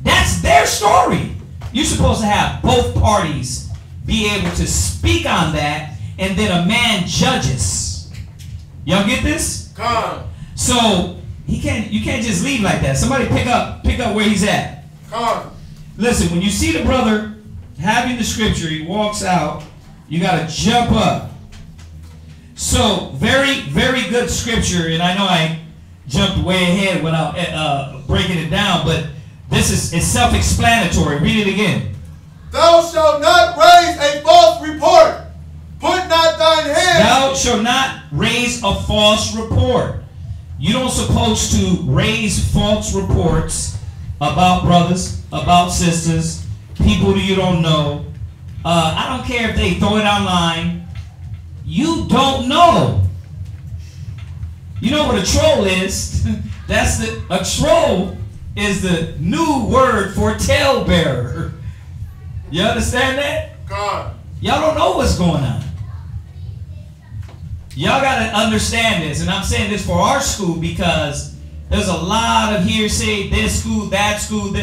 That's their story. You're supposed to have both parties be able to speak on that, and then a man judges. Y'all get this? God. So you can't just leave like that. Somebody pick up where he's at. God. Listen, when you see the brother having the scripture, he walks out, you got to jump up. So very, very good scripture, and I know I jumped way ahead without breaking it down, but this is self-explanatory. Read it again. Thou shalt not raise a false report. Put not thine hand. Thou shalt not raise a false report. You don't supposed to raise false reports about brothers, about sisters, people you don't know. I don't care if they throw it online. You don't know. You know what a troll is? A troll is the new word for talebearer. You understand that? God. Y'all don't know what's going on. Y'all got to understand this, and I'm saying this for our school because there's a lot of hearsay, this school, that school,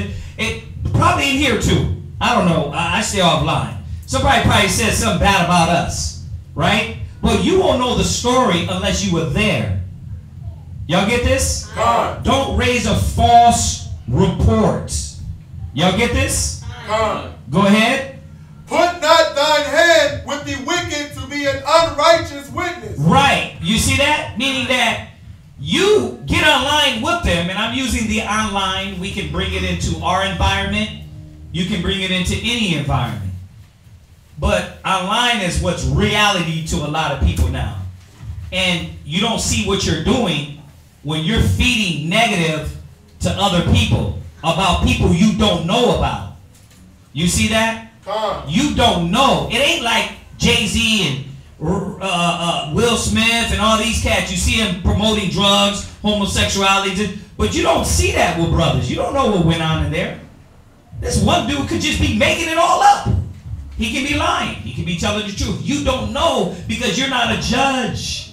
probably in here too. I don't know. I stay offline. Somebody probably said something bad about us, right? But you won't know the story unless you were there. Y'all get this? God. Don't raise a false report. Y'all get this? God. Go ahead. Put not thine hand with the wicked to be an unrighteous witness. Right. You see that? Meaning that you get online with them, and I'm using the online. We can bring it into our environment. You can bring it into any environment. But online is what's reality to a lot of people now. And you don't see what you're doing when you're feeding negative to other people about people you don't know about. You see that? You don't know. It ain't like Jay-Z and Will Smith and all these cats. You see him promoting drugs, homosexuality, but you don't see that with brothers. You don't know what went on in there. This one dude could just be making it all up. He can be lying. He can be telling the truth. You don't know because you're not a judge.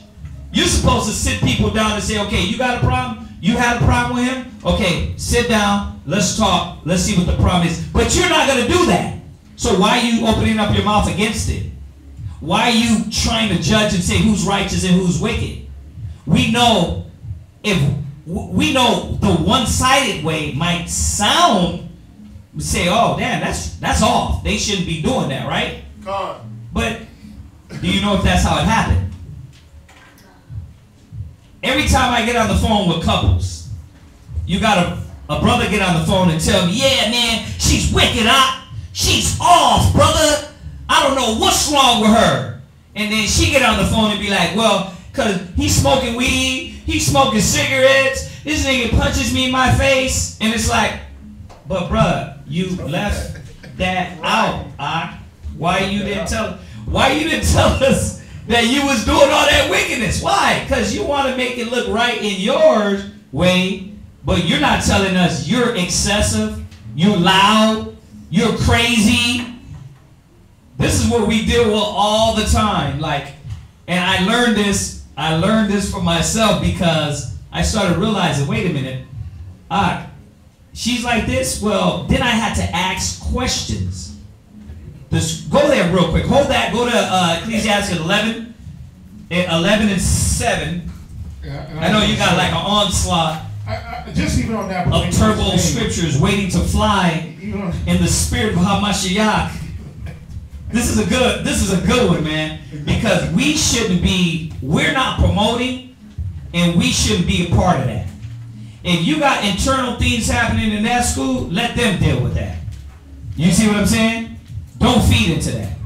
You're supposed to sit people down and say, okay, you got a problem? You had a problem with him? Okay, sit down. Let's talk. Let's see what the problem is. But you're not going to do that. So why are you opening up your mouth against it? Why are you trying to judge and say who's righteous and who's wicked? We know the one-sided way might sound, say, oh damn, that's off. They shouldn't be doing that, right? God. But do you know if that's how it happened? Every time I get on the phone with couples, you got a brother get on the phone and tell me, yeah man, she's wicked, she's off, brother. I don't know what's wrong with her. And then she get on the phone and be like, well, because he's smoking weed, he's smoking cigarettes, this nigga punches me in my face. And it's like, But bruh, you left that out. Why you didn't tell? Why you didn't tell us that you was doing all that wickedness? Why? Because you want to make it look right in your way, but you're not telling us you're excessive, you're loud, you're crazy. This is what we deal with all the time. Like, and I learned this for myself because I started realizing, wait a minute, she's like this. Well, then I had to ask questions. Go there real quick. Hold that. Go to Ecclesiastes 11 and 7. Yeah, I know you got like an onslaught just even on that of turbo scriptures waiting to fly in the spirit of Hamashiach. This is a good one, man. Because we're not promoting, and we shouldn't be a part of that. If you got internal things happening in that school, let them deal with that. You see what I'm saying? Don't feed into that.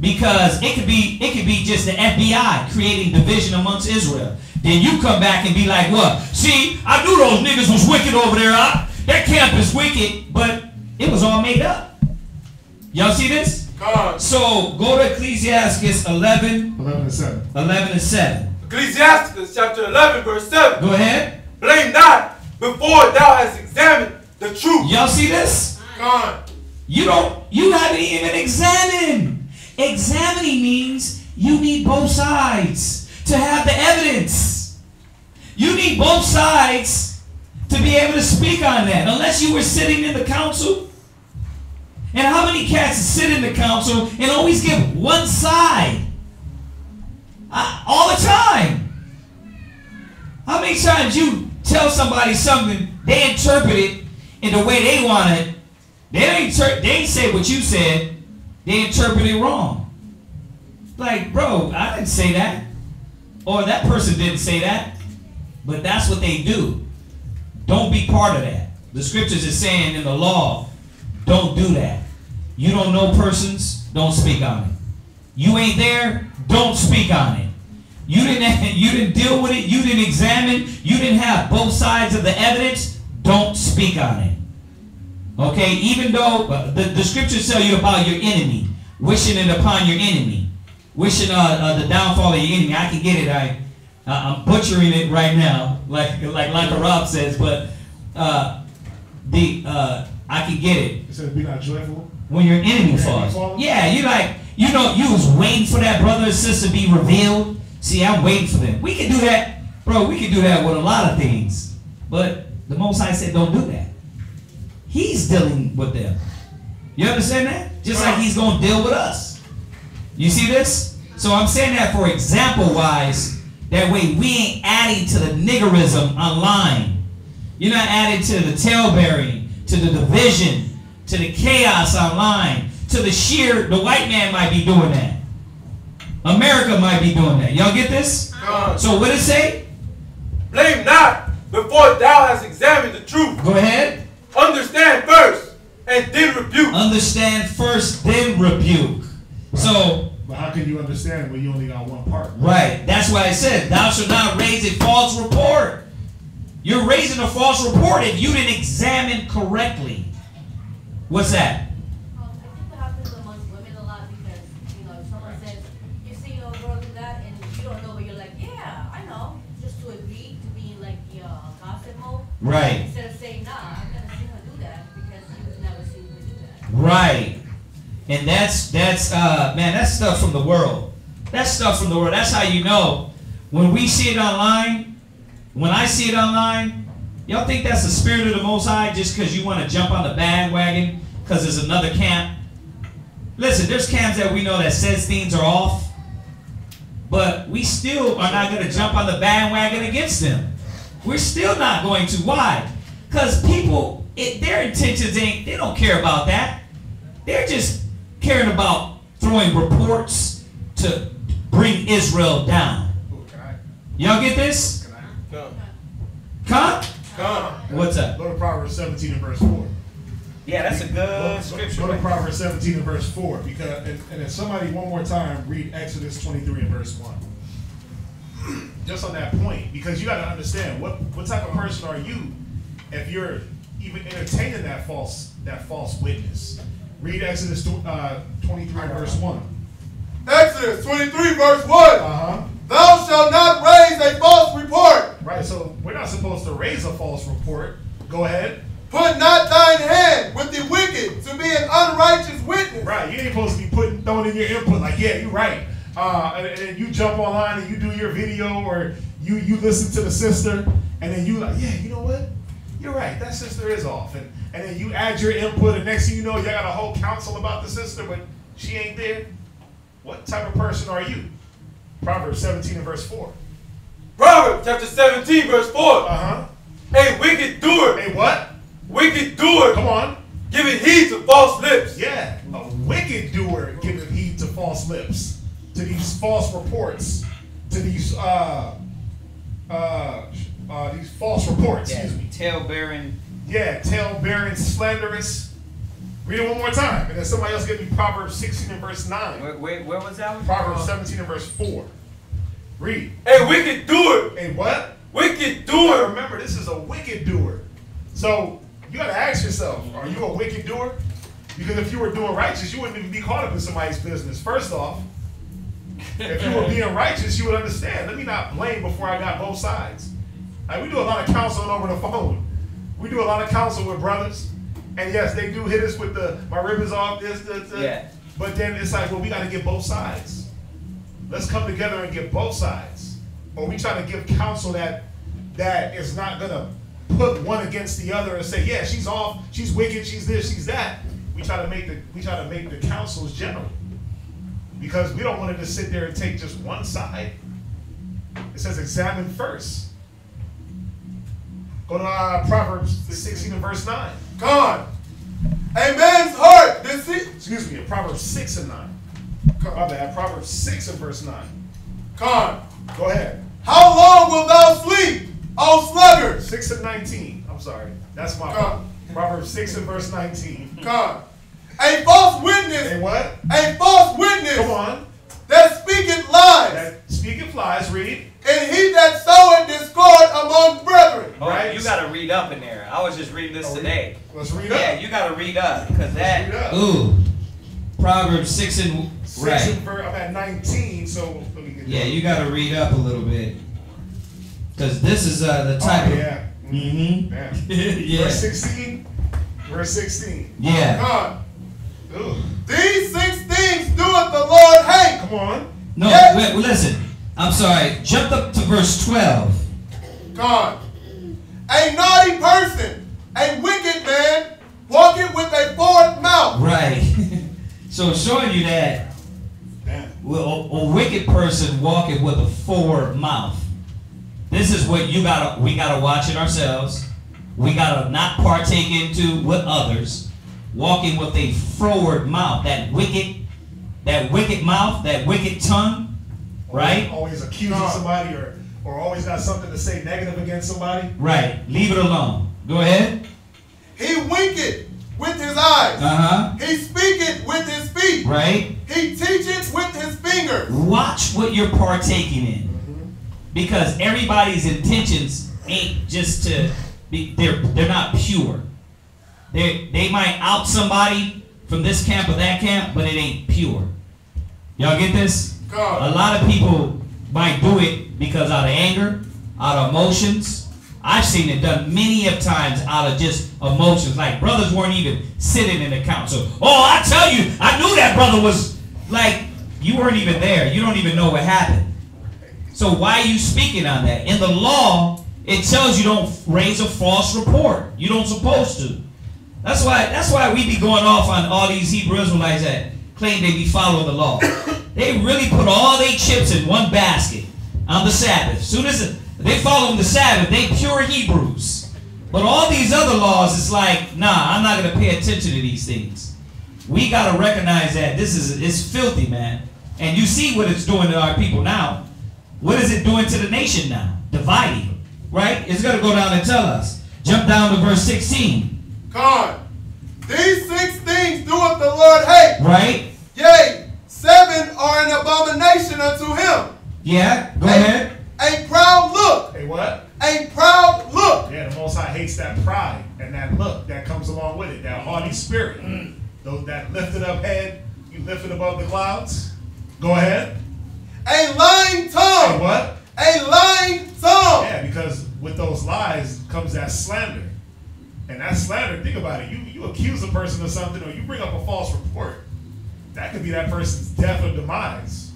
Because it could be just the FBI creating division amongst Israel. Then you come back and be like, what? See, I knew those niggas was wicked over there. That camp is wicked, but it was all made up. Y'all see this? So go to Ecclesiastes 11 and 7. 11 and 7. Ecclesiastes chapter 11 verse 7. Go ahead. Blame not before thou hast examined the truth. Y'all see this? You haven't even examined. Examining means you need both sides to have the evidence. You need both sides to be able to speak on that. Unless you were sitting in the council. And how many cats sit in the council and always give one side? All the time. How many times you tell somebody something, they interpret it in the way they want it. They ain't say what you said. They interpret it wrong. Like, bro, I didn't say that. Or that person didn't say that. But that's what they do. Don't be part of that. The scriptures is saying in the law, don't do that. You don't know persons, don't speak on it. You ain't there, don't speak on it. You didn't deal with it, you didn't examine, you didn't have both sides of the evidence, don't speak on it. Okay, even though the scriptures tell you about your enemy, wishing it upon your enemy, wishing the downfall of your enemy. I can get it. I'm butchering it right now, like Rob says, but I can get it. It says, "Be not joyful when your enemy falls." Yeah, you was waiting for that brother or sister to be revealed. See, I'm waiting for them. We can do that, bro. We can do that with a lot of things, but the Most High said, "Don't do that." He's dealing with them. You understand that? Just like he's going to deal with us. You see this? So I'm saying that for example-wise. That way we ain't adding to the niggerism online. You're not adding to the tail-bearing, to the division, to the chaos online, to the white man might be doing that. America might be doing that. Y'all get this? So what does it say? Blame not before thou hast examined the truth. Go ahead. Understand first, and then rebuke. Understand first, then rebuke. So, but how can you understand when you only got one part? Right. That's why I said, thou shalt not raise a false report. You're raising a false report if you didn't examine correctly. What's that? I think it happens amongst women a lot because, if someone says, you see your girl do that, and you don't know, but you're like, yeah, I know. Just to agree to be in like the gossip mode. Right. Instead of saying, nah, I've never seen her do that because you've never seen her do that. Right. And that's man, that's stuff from the world. That's stuff from the world. That's how you know. When we see it online, when I see it online, y'all think that's the spirit of the Most High just because you want to jump on the bandwagon because there's another camp? Listen, there's camps that we know that says things are off, but we still are not going to jump on the bandwagon against them. We're still not going to. Why? Because people, their intentions they don't care about that. They're just caring about throwing reports to bring Israel down. Y'all get this? Come? What's up? Go to Proverbs 17 and verse 4. Yeah, that's a good scripture. Go to Proverbs 17 and verse 4. Because, and if somebody one more time read Exodus 23 and verse 1. Just on that point, because you got to understand what type of person are you if you're even entertaining that false witness. Read Exodus 23 verse 1. Exodus 23 verse 1. Thou shalt not raise a false report. Right, so we're not supposed to raise a false report. Go ahead. Put not thine hand with the wicked to be an unrighteous witness. Right, you ain't supposed to be throwing in your input like, yeah, you're right. And you jump online and you do your video, or you listen to the sister, and then you like, yeah, you know what? You're right, that sister is off. And then you add your input, and next thing you know, you got a whole counsel about the sister, but she ain't there. What type of person are you? Proverbs 17 and verse 4. Proverbs chapter 17 verse 4. A wicked doer. A what? Wicked doer. Come on. Giving heed to false lips. Yeah, a wicked doer giving heed to false lips, to these false reports, to these false reports. Yeah, excuse me. Tale-bearing. Yeah, tale-bearing, slanderous. Read it one more time, and then somebody else give me Proverbs 16 and verse 9. Where was that one? Proverbs 17 and verse 4. Read. A wicked doer. A what? Wicked doer. Remember, this is a wicked doer. So you got to ask yourself, are you a wicked doer? Because if you were doing righteous, you wouldn't even be caught up in somebody's business. First off, if you were being righteous, you would understand. Let me not blame before I got both sides. Like, we do a lot of counseling over the phone. We do a lot of counsel with brothers. And yes, they do hit us with my ribbons off, this. Yeah. But then it's like, well, we got to get both sides. Let's come together and get both sides. Or we try to give counsel that is not going to put one against the other and say, yeah, she's off, she's wicked, she's this, she's that. We try to make the counsels general. Because we don't want to just sit there and take just one side. It says examine first. Go to Proverbs 16 and verse 9. God. A man's heart deceit. Excuse me, Proverbs 6 and 9. My bad, Proverbs 6 and verse 9. Con. Go ahead. How long will thou sleep, O sluggard? 6 and 19. I'm sorry. That's my fault. Proverbs 6 and verse 19. Con. A false witness. A what? A false witness. Come on. That speaketh lies. That speaketh lies, read. And he that soweth discord among brethren. Oh, right? You got to read up in there. I was just reading this today. Let's read up. Yeah, you got to read up. Because that. Ooh. Proverbs 6 and. Right. I'm at 19, so let me get yeah, you got to read up a little bit. Because this is the type of. Yeah. Mm-hmm. Yeah. Verse 16. Verse 16. Yeah. God. Ooh. These 6 things doeth the Lord hate. Come on. No, wait, listen. I'm sorry. Jump up to verse 12. God. A naughty person, a wicked man, walking with a forward mouth. Right. So showing you that a wicked person walking with a forward mouth. This is what we gotta watch it ourselves. We gotta not partake into with others. Walking with a forward mouth, that wicked mouth, that wicked tongue, right? Always accusing somebody or always got something to say negative against somebody. Right. Leave it alone. Go ahead. He winketh with his eyes. He speaketh with his feet. Right. He teacheth with his fingers. Watch what you're partaking in. Because everybody's intentions ain't just to be, they're not pure. They might out somebody from this camp or that camp, but it ain't pure. Y'all get this? God. A lot of people might do it because out of anger, out of emotions. I've seen it done many of times out of just emotions. Like brothers weren't even sitting in the council. Oh, I tell you, I knew that brother was like, you weren't even there. You don't even know what happened. So why are you speaking on that? In the law, it tells you don't raise a false report. You don't supposed to. That's why we be going off on all these Hebrew Israelites that claim they be following the law. They really put all their chips in one basket on the Sabbath. As soon as they follow the Sabbath, they pure Hebrews. But all these other laws, it's like, nah, I'm not going to pay attention to these things. We got to recognize that it's filthy, man. And you see what it's doing to our people now. What is it doing to the nation now? Dividing, right? It's going to go down and tell us. Jump down to verse 16. God, these 6 things doeth the Lord hate. Right. Yea, 7 are an abomination unto him. Yeah, go ahead. A proud look. A what? A proud look. Yeah, the Most High hates that pride. And and that look that comes along with it, that haughty spirit, that lifted up head, you lifted above the clouds. Go ahead. A lying tongue. A what? A lying tongue. Yeah, because with those lies comes that slander. And that slander, think about it, you accuse a person of something, or you bring up a false report. That could be that person's death or demise.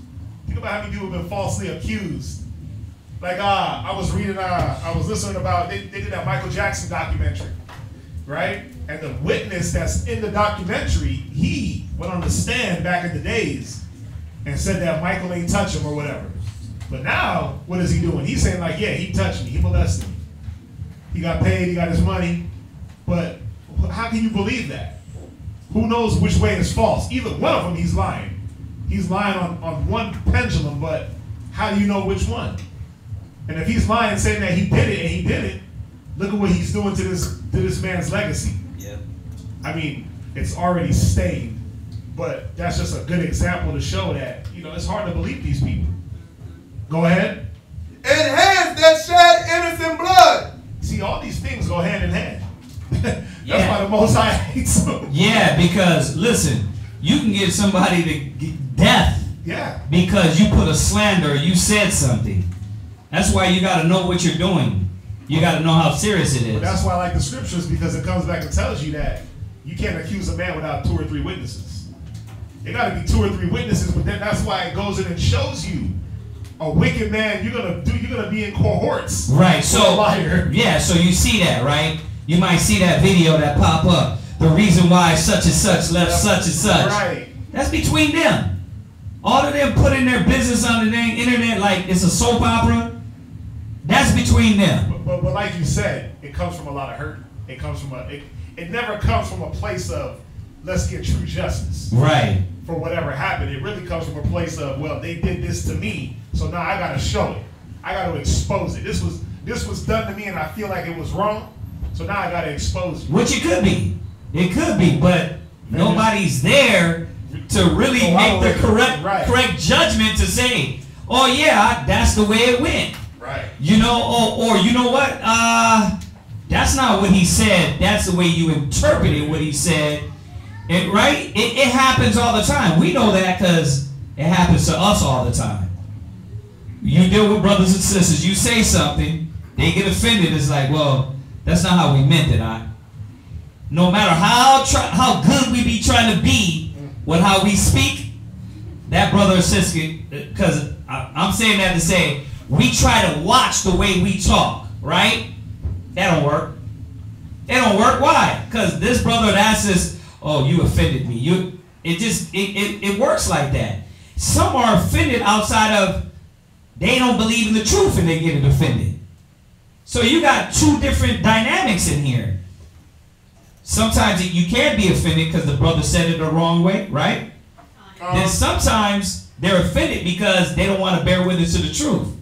Think about how many people have been falsely accused. Like, I was listening about, they did that Michael Jackson documentary, right? And the witness that's in the documentary, he went on the stand back in the days and said that Michael ain't touch him or whatever. But now, what is he doing? He's saying like, yeah, he touched me, he molested me. He got paid, he got his money. But how can you believe that? Who knows which way is false? Either one of them, he's lying. He's lying on one pendulum, but how do you know which one? And if he's lying, saying that he did it and he did it, look at what he's doing to this man's legacy. Yeah. I mean, it's already stained, but that's just a good example to show that, it's hard to believe these people. Go ahead. And hands that shed innocent blood. See, all these things go hand in hand. That's why the Most High hates them. Yeah, because listen, you can give somebody to death. Yeah. Because you put a slander, you said something. That's why you got to know what you're doing. You got to know how serious it is. But that's why I like the scriptures, because it comes back and tells you that you can't accuse a man without 2 or 3 witnesses. It got to be 2 or 3 witnesses, but then that's why it goes in and shows you a wicked man. You're gonna be in cohorts. Right. So liar. Yeah. So you see that, right? You might see that video that pop up. The reason why such and such left such and such. Right. That's between them. All of them putting their business on the dang internet like it's a soap opera. That's between them. But like you said, it comes from a lot of hurt. It comes from it never comes from a place of let's get true justice. Right. For whatever happened. It really comes from a place of, well, they did this to me, so now I gotta show it. I gotta expose it. This was done to me and I feel like it was wrong, so now I gotta expose it. Which it could be. It could be, but nobody's there to really make the correct judgment to say, oh yeah, that's the way it went. Right. Or you know what? That's not what he said. That's the way you interpreted what he said. Right? It happens all the time. We know that because it happens to us all the time. You deal with brothers and sisters. You say something, they get offended. It's like, well, that's not how we meant it. No matter how good we be trying to be with how we speak, that brother or sister, because I'm saying that to say, we try to watch the way we talk, right? That don't work. It don't work. Why? Because this brother or that sister, oh, you offended me. It works like that. Some are offended outside of they don't believe in the truth and they get offended. So you got 2 different dynamics in here. Sometimes you can be offended because the brother said it the wrong way, right? Then sometimes they're offended because they don't want to bear witness to the truth,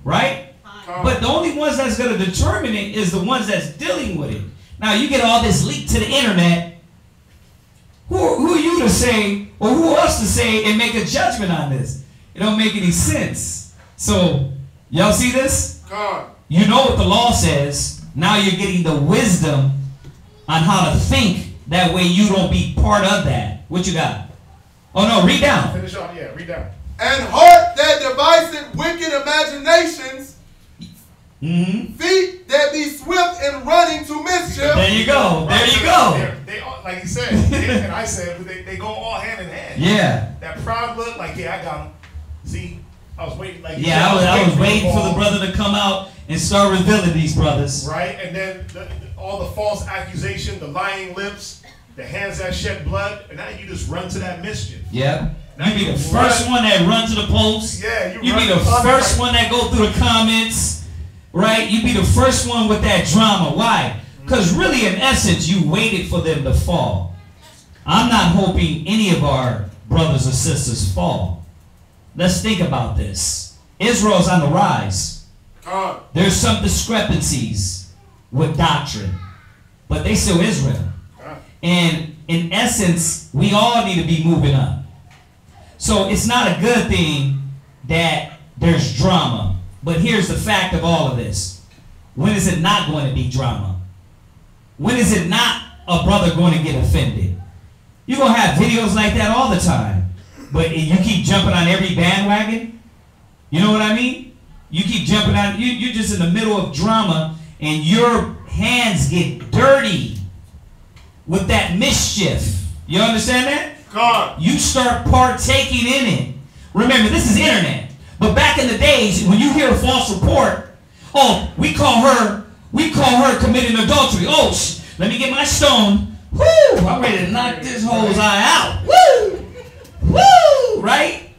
right? But the only ones that's going to determine it is the ones that's dealing with it. Now you get all this leaked to the internet. Who are you to say, or who else to say and make a judgment on this? It don't make any sense. So, y'all see this? You know what the law says. Now you're getting the wisdom on how to think. That way you don't be part of that. What you got? Oh no, read down. Finish off, yeah, read down. And heart that deviseth wicked imaginations. Feet that be swift in running to mischief. There you go. There you go. They all, like he said, and I said, they go all hand in hand. Yeah. That proud look, like, yeah, I got him. See, I was waiting. Like, yeah, I was waiting for the brother to come out and start revealing these brothers. Right, and then all the false accusation, the lying lips, the hands that shed blood, and now you just run to that mischief. Yeah. You be the first one that run to the post. Yeah, you be the first one that go through the comments. Right? You be the first one with that drama. Why? Because really, in essence, you waited for them to fall. I'm not hoping any of our brothers or sisters fall. Let's think about this. Israel's on the rise. There's some discrepancies with doctrine, but they still Israel. And in essence, we all need to be moving up. So it's not a good thing that there's drama. But here's the fact of all of this. When is it not going to be drama? When is it not a brother going to get offended? You're going to have videos like that all the time. But you keep jumping on every bandwagon. You know what I mean? You keep jumping on. You're just in the middle of drama, and your hands get dirty with that mischief. You understand that? God. You start partaking in it. Remember, this is internet. But back in the days, when you hear a false report, oh, we call her committing adultery. Oh, let me get my stone. Woo! I'm ready to knock this hole's eye out. Woo! Woo! Right?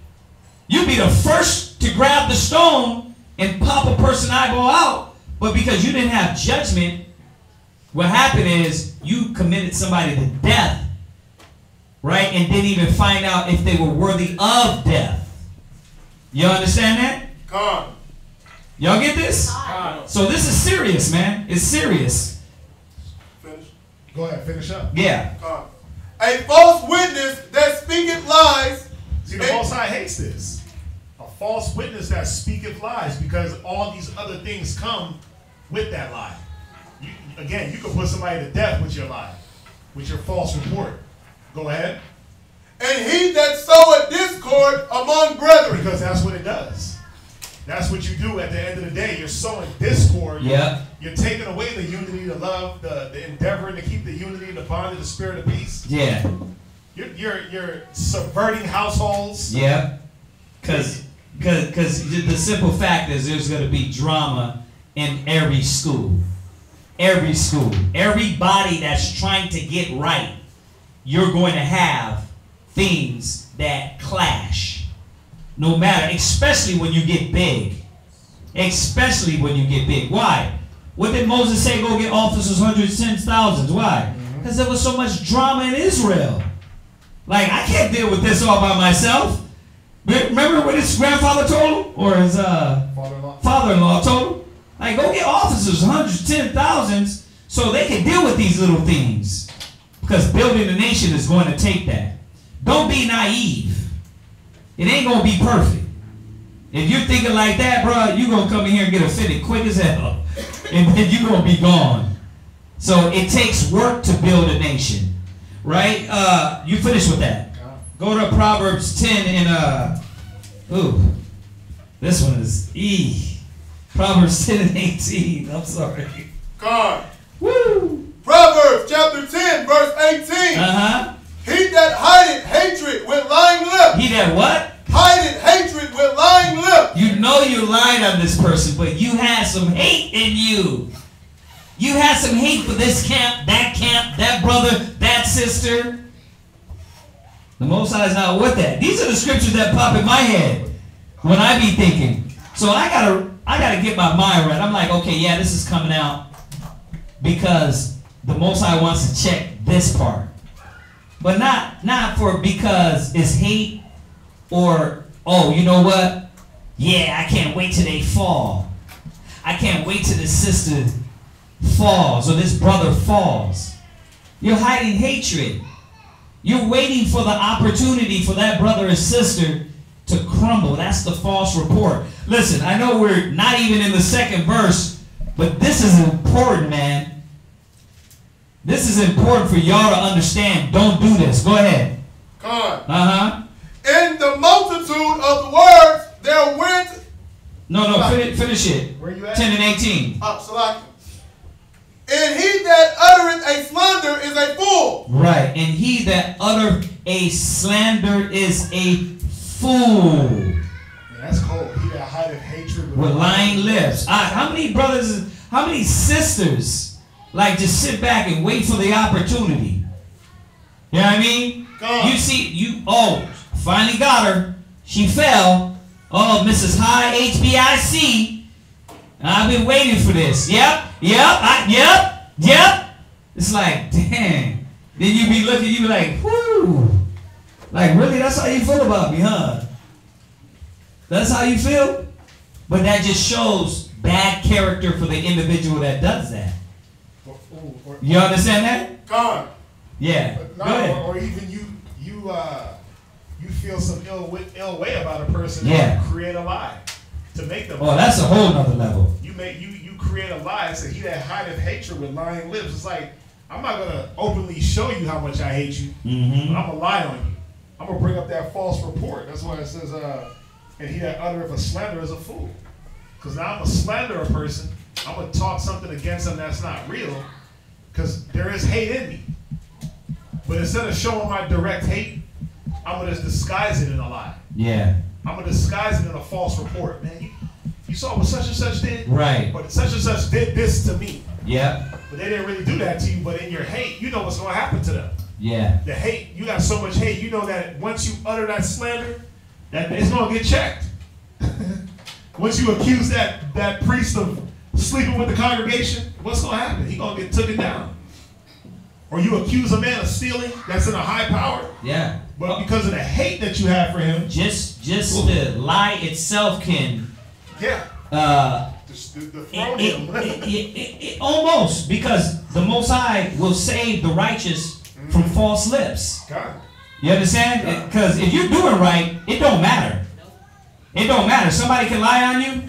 You be the first to grab the stone and pop a person's eyeball out. But because you didn't have judgment, what happened is you committed somebody to death. Right? And didn't even find out if they were worthy of death. You understand that? God. Y'all get this? So this is serious, man. It's serious. Finish. Go ahead, finish up. Yeah. God. A false witness that speaketh lies. See, the Most High hates this. A false witness that speaketh lies, because all these other things come with that lie. Again, you can put somebody to death with your lie, with your false report. Go ahead. And he that soweth discord among brethren. Because that's what it does. That's what you do at the end of the day. You're sowing discord. Yeah. You're taking away the unity, the love, the endeavor to keep the unity, the bond, and the spirit of peace. Yeah. You're subverting households. Yeah. Because the simple fact is there's going to be drama in every school. Every school. Everybody that's trying to get right, you're going to have things that clash. No matter, especially when you get big. Especially when you get big. Why? What did Moses say? Go get officers, hundreds, tens, thousands. Why? Because there was so much drama in Israel. Like, I can't deal with this all by myself. Remember what his grandfather told him? Or his father-in-law told him? Like, go get officers, hundreds, tens, thousands, so they can deal with these little things. Because building a nation is going to take that. Don't be naive. It ain't going to be perfect. If you're thinking like that, bro, you're going to come in here and get offended quick as hell. And then you're going to be gone. So it takes work to build a nation. Right? You finish with that. Go to Proverbs 10 and, this one is Proverbs 10 and 18. I'm sorry. God. Woo! Proverbs chapter 10, verse 18. Uh-huh. He that hideth hatred with lying lips. He that what? Hideth hatred with lying lips. You know you lied on this person, but you had some hate in you. You had some hate for this camp, that brother, that sister. The Most High is not with that. These are the scriptures that pop in my head when I be thinking. So I gotta get my mind right. I'm like, okay, yeah, this is coming out because the Most High wants to check this part. But not because it's hate or, oh, you know what? Yeah, I can't wait till they fall. I can't wait till this sister falls or this brother falls. You're hiding hatred. You're waiting for the opportunity for that brother or sister to crumble. That's the false report. Listen, I know we're not even in the second verse, but this is important, man. This is important for y'all to understand. Don't do this. Go ahead. God. Uh-huh. In the multitude of the words, there went... No, finish it. Where you at? 10 and 18. Salaki. And he that uttereth a slander is a fool. Right. And he that uttereth a slander is a fool. Yeah, that's cold. He that hideth hatred with lying lips. How many brothers, how many sisters like just sit back and wait for the opportunity? You know what I mean? You see, finally got her. She fell. Oh, Mrs. High HBIC. I've been waiting for this. Yep. It's like, dang. Then you be looking, you be like, whoo. Like, really? That's how you feel about me, huh? That's how you feel? But that just shows bad character for the individual that does that. You understand that? God. Yeah. No, go ahead. or even you feel some ill way about a person. Yeah. And create a lie to make them. Oh, that's a whole nother level. You create a lie. So he that hideth hatred with lying lips. It's like I'm not going to openly show you how much I hate you, but I'm going to lie on you. I'm going to bring up that false report. That's why it says, and he that uttereth a slander is a fool. Because now I'm a slanderer person. I'm going to talk something against him that's not real, because there is hate in me. But instead of showing my direct hate, I'm going to disguise it in a lie. Yeah. I'm going to disguise it in a false report. Man, you saw what such and such did? Right. But such and such did this to me. Yeah. But they didn't really do that to you, but in your hate, you know what's going to happen to them. Yeah. The hate, you got so much hate, you know that once you utter that slander, that it's going to get checked. Once you accuse that priest of sleeping with the congregation, what's going to happen? He's going to get taken down. Or you accuse a man of stealing that's in a high power. Yeah. But because of the hate that you have for him. Just the lie itself can. Yeah. Almost, because the Most High will save the righteous from false lips. God. You understand? Because if you're doing right, it don't matter. It don't matter. Somebody can lie on you,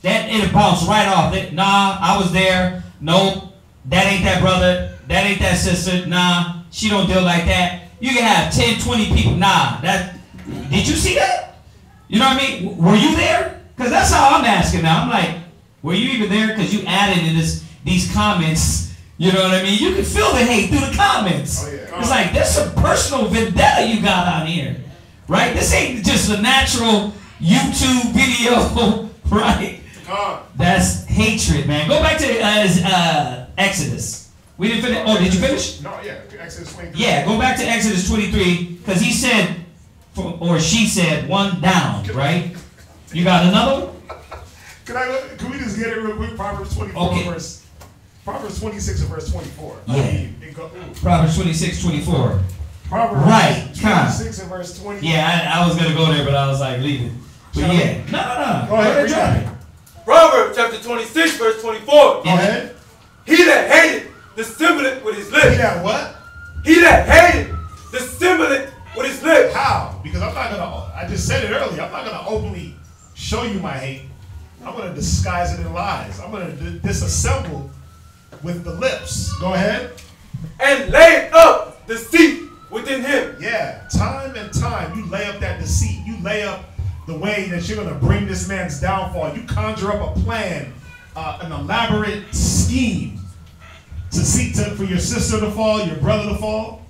that it'll bounce right off. Nah, I was there. Nope, that ain't that brother. That ain't that sister. Nah, she don't deal like that. You can have 10, 20 people. Nah, did you see that? You know what I mean? Were you there? Because that's how I'm asking now. I'm like, were you even there? Because you added in these comments. You know what I mean? You can feel the hate through the comments. Oh, yeah. It's like, there's some personal vendetta you got on here. Right? This ain't just a natural YouTube video. Right? That's hatred, man. Go back to Exodus. We didn't finish. Oh, did you finish? No, yeah. Exodus 23. Yeah, go back to Exodus 23, because he said, or she said, one down, right? You got another one? Can we just get it real quick? Proverbs 24 verse. Proverbs 26 and verse 24. Yeah. Proverbs 26, 24. Proverbs right. 26 and verse 20. Yeah, I was going to go there, but I was like, leave it. But yeah. No. Go ahead, Johnny. Proverbs chapter 26, verse 24. Go ahead. He that hated dissembleth with his lips. He that what? He that hated dissembleth with his lips. How? Because I'm not going to, I just said it earlier, I'm not going to openly show you my hate. I'm going to disguise it in lies. I'm going to disassemble with the lips. Go ahead. And lay up deceit within him. Yeah, time and time you lay up that deceit. You lay up the way that you're going to bring this man's downfall. You conjure up a plan, an elaborate scheme to seek for your sister to fall, your brother to fall.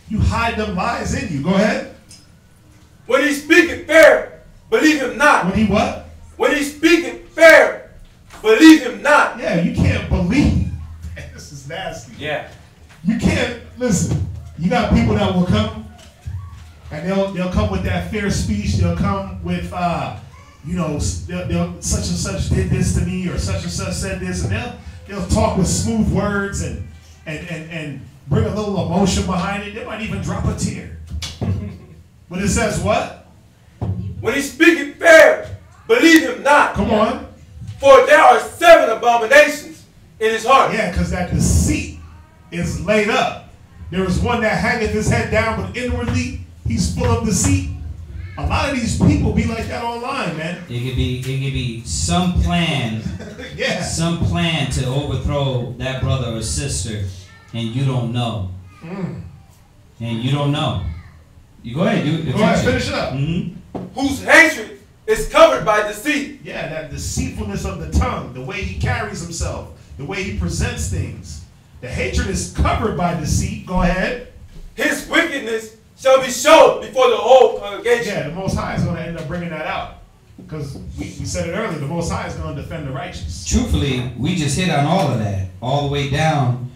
You hide them lies in you. Go ahead. When he speaketh fair, believe him not. When he what? When he speaketh fair, believe him not. Yeah, you can't believe. This is nasty. Yeah. You can't, listen, you got people that will come, and they'll come with that fair speech. They'll come with, you know, they'll such and such did this to me, or such and such said this, and they'll talk with smooth words and bring a little emotion behind it. They might even drop a tear. But it says what? When he speaketh fair, believe him not. Come on. For there are 7 abominations in his heart. Yeah, because that deceit is laid up. There is one that hangeth his head down, but inwardly he's full of deceit. A lot of these people be like that online, man. It could be some plan, yeah, some plan to overthrow that brother or sister, and you don't know. And you don't know. You go ahead, dude. Go ahead, finish it up. Whose hatred is covered by deceit. Yeah, that deceitfulness of the tongue, the way he carries himself, the way he presents things. The hatred is covered by deceit. Go ahead. His wickedness shall be shown before the whole congregation. Yeah, the Most High is going to end up bringing that out. Because we said it earlier, the Most High is going to defend the righteous. Truthfully, we just hit on all of that, all the way down.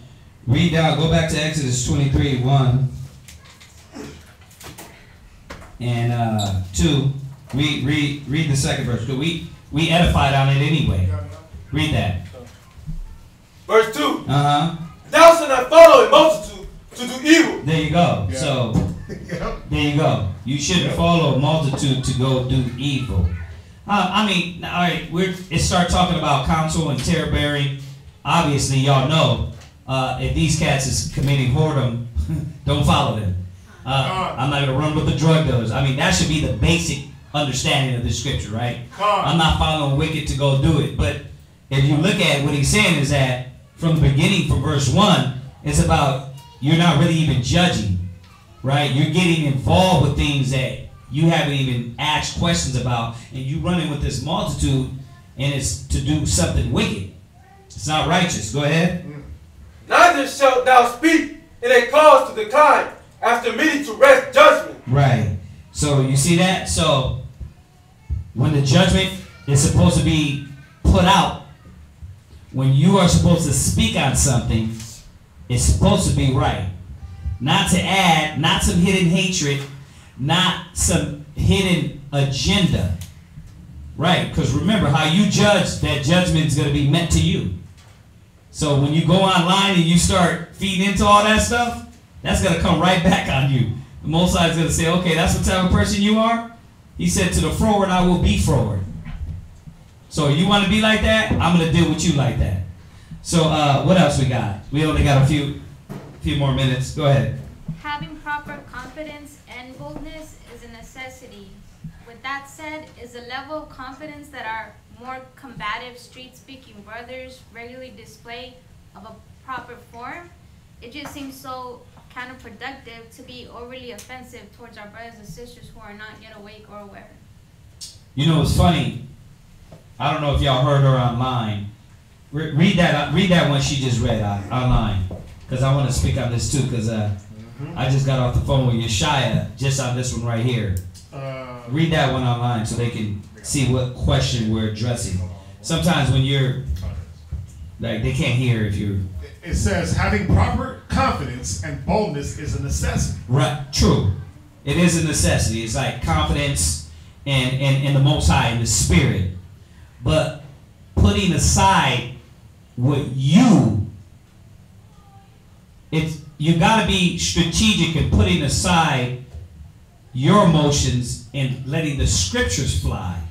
Read down, go back to Exodus 23, 1 and 2. Read the second verse. We edified on it anyway. Read that. Verse 2. Thou shalt not follow a multitude to do evil. There you go. Yeah. So, there you go. You shouldn't follow a multitude to go do evil. I mean, all right, it start talking about counsel and terror bearing. Obviously, y'all know if these cats is committing whoredom, don't follow them. I'm not going to run with the drug dealers. I mean, that should be the basic understanding of the scripture, right? I'm not following wicked to go do it. But if you look at what he's saying is that from the beginning, from verse 1, It's about you're not really even judging, right? You're getting involved with things that you haven't even asked questions about, and you running with this multitude, and it's to do something wicked. It's not righteous. Go ahead. Neither shalt thou speak in a cause to decline after meeting to rest judgment. Right. So you see that? So when the judgment is supposed to be put out, when you are supposed to speak on something, it's supposed to be right. Not to add, not some hidden hatred, not some hidden agenda. Right? Because remember, how you judge, that judgment is going to be meant to you. So when you go online and you start feeding into all that stuff, that's going to come right back on you. The Most High is going to say, okay, that's what type of person you are? He said, to the froward, I will be froward. So you want to be like that? I'm going to deal with you like that. So what else we got? We only got a few more minutes. Go ahead. Having proper confidence and boldness is a necessity. With that said, is a level of confidence that our more combative, street-speaking brothers regularly display of a proper form? It just seems so counterproductive to be overly offensive towards our brothers and sisters who are not yet awake or aware. You know, it's funny. I don't know if y'all heard her online. Read that one she just read online, because I want to speak on this too, because I just got off the phone with Yeshaya just on this one right here. Read that one online so they can see what question we're addressing. Sometimes when you're, like, they can't hear if you're... It says, having proper confidence and boldness is a necessity. Right, true. It is a necessity. It's like confidence and the Most High, in the Spirit. But putting aside what you got to be strategic in putting aside your emotions and letting the scriptures fly.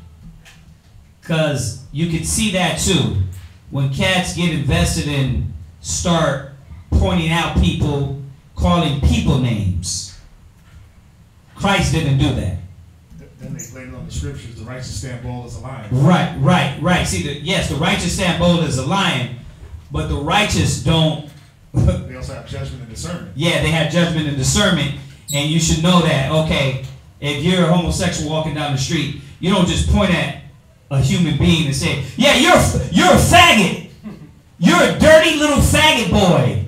Because you can see that too. When cats get invested in start pointing out people, calling people names. Christ didn't do that. Then they blame it on the scriptures. The righteous stand bold as a lion. Right. See, yes, the righteous stand bold as a lion, but the righteous don't. They also have judgment and discernment. Yeah, they have judgment and discernment, and you should know that. Okay, if you're a homosexual walking down the street, you don't just point at a human being and say, "Yeah, you're a faggot. You're a dirty little faggot boy,"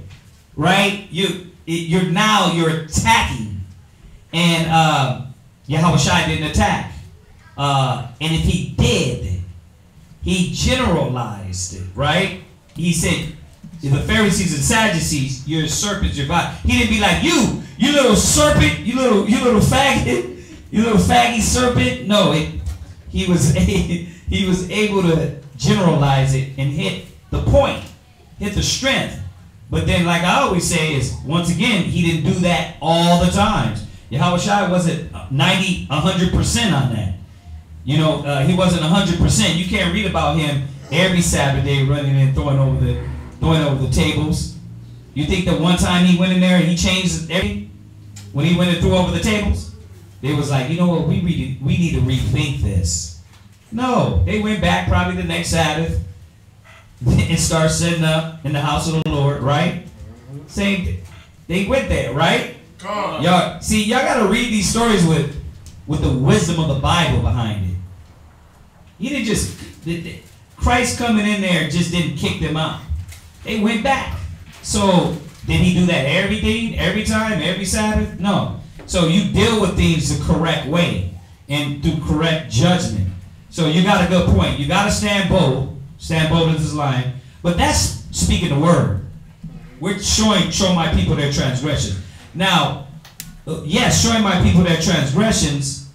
right? You're attacking, and Yahushua didn't attack. And if he did, he generalized it, right? He said, the Pharisees and Sadducees, you're serpents, you're vile. He didn't be like, you little serpent, you little faggot, you little faggy serpent. No, he was able to generalize it and hit the point, hit the strength. But then, like I always say, is once again, he didn't do that all the times. Yahushua wasn't 90, 100% on that. You know, he wasn't 100%. You can't read about him every Sabbath day running and throwing over the tables. You think that one time he went in there and he changed everything? When he went and threw over the tables? They was like, you know what, we need to rethink this. No, they went back probably the next Sabbath and started setting up in the house of the Lord, right? Same thing. They went there, right? Y'all gotta read these stories with the wisdom of the Bible behind it. He didn't just, Christ coming in there just didn't kick them out. They went back. So did he do that every time, every Sabbath? No. So you deal with things the correct way and through correct judgment. So you got a good point. You got to stand bold as this lion. But that's speaking the word. We're showing my people their transgressions. Now, yes, showing my people their transgressions,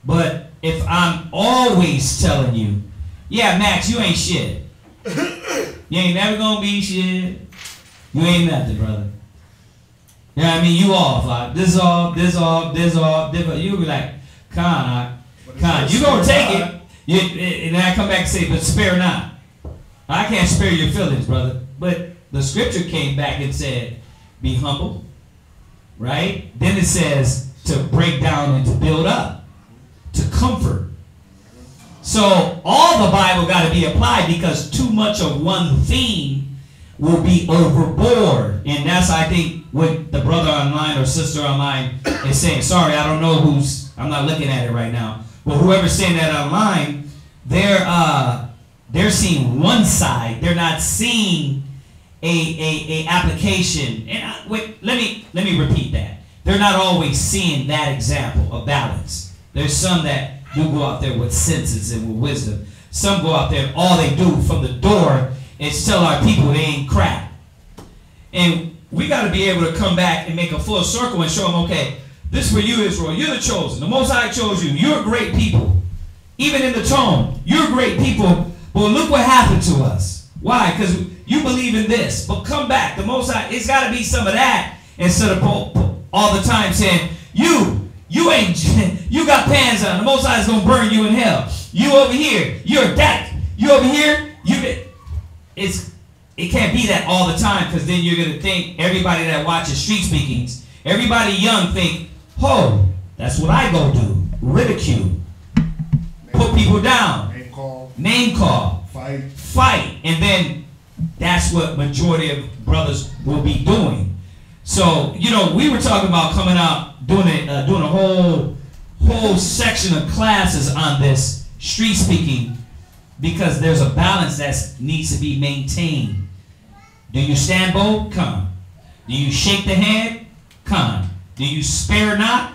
but if I'm always telling you, yeah, Max, you ain't shit. You ain't never gonna be shit. You ain't nothing, brother. You know what I mean? You off. This off. You'll be like, Con, you gonna take it. And then I come back and say, but spare not. I can't spare your feelings, brother. But the scripture came back and said, be humble. Right? Then it says to break down and to build up, to comfort. So all the Bible got to be applied, because too much of one theme will be overboard. And that's, I think, what the brother online or sister online is saying. Sorry, I don't know who's, I'm not looking at it right now. But whoever's saying that online, they're seeing one side. They're not seeing a application. And wait, let me repeat that. They're not always seeing that example of balance. There's some that do go out there with senses and with wisdom. Some go out there and all they do from the door is tell our people they ain't crap. And we got to be able to come back and make a full circle and show them, okay, this is for you, Israel. You're the chosen. The Most High chose you. You're great people. Even in the tone, you're great people. But look what happened to us. Why? Because you believe in this. But come back. The Most High, it's got to be some of that instead of all the time saying, you ain't, you got pants on. The Most High is going to burn you in hell. You over here, you're that. You over here, it can't be that all the time, because then you're going to think everybody that watches street speakings, everybody young think, oh, that's what I go do. Ridicule. Put people down. Name call. Fight. And then that's what majority of brothers will be doing. So, you know, we were talking about coming out, doing a whole section of classes on this street speaking, because there's a balance that needs to be maintained. Do you stand bold? Come. Do you shake the hand? Come. Do you spare not?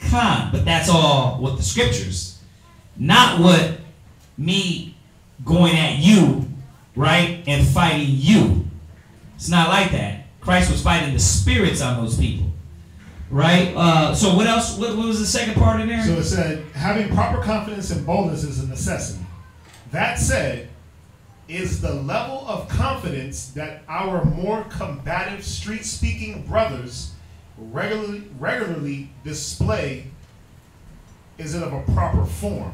Come. But that's all with the scriptures, not what me going at you, right, and fighting you. It's not like that. Christ was fighting the spirits on those people. Right? So what else? What was the second part in there? So it said, having proper confidence and boldness is a necessity. That said, is the level of confidence that our more combative street-speaking brothers regularly display, is it of a proper form?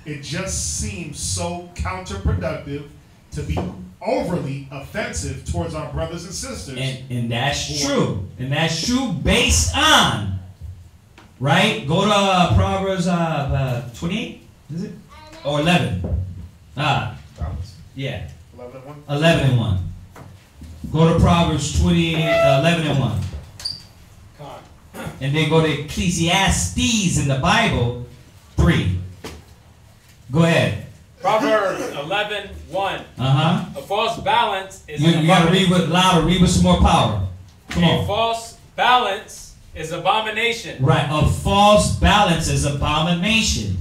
It just seems so counterproductive to be overly offensive towards our brothers and sisters. And that's true. And that's true based on, right? Go to Proverbs 28, is it? Or 11. Yeah. 11 and 1? 11 and 1. Go to Proverbs 11 and 1. And then go to Ecclesiastes in the Bible, 3. Go ahead. Proverbs 11:1. A false balance is you got to read with louder, read with some more power. Come on. A false balance is abomination. Right. A false balance is abomination.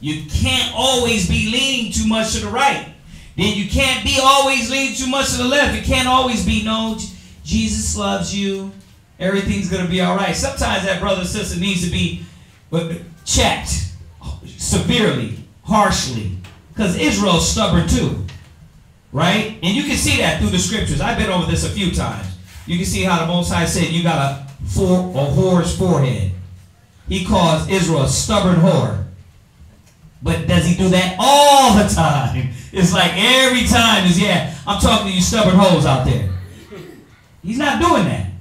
You can't always be leaning too much to the right. Then you can't be always leaning too much to the left. It can't always be, no, Jesus loves you. Everything's going to be all right. Sometimes that brother and sister needs to be checked severely, harshly. Because Israel's stubborn too. Right? And you can see that through the scriptures. I've been over this a few times. You can see how the Most High said you got a whore's forehead. He calls Israel a stubborn whore. But does he do that all the time? It's like every time is, yeah, I'm talking to you stubborn hoes out there. He's not doing that.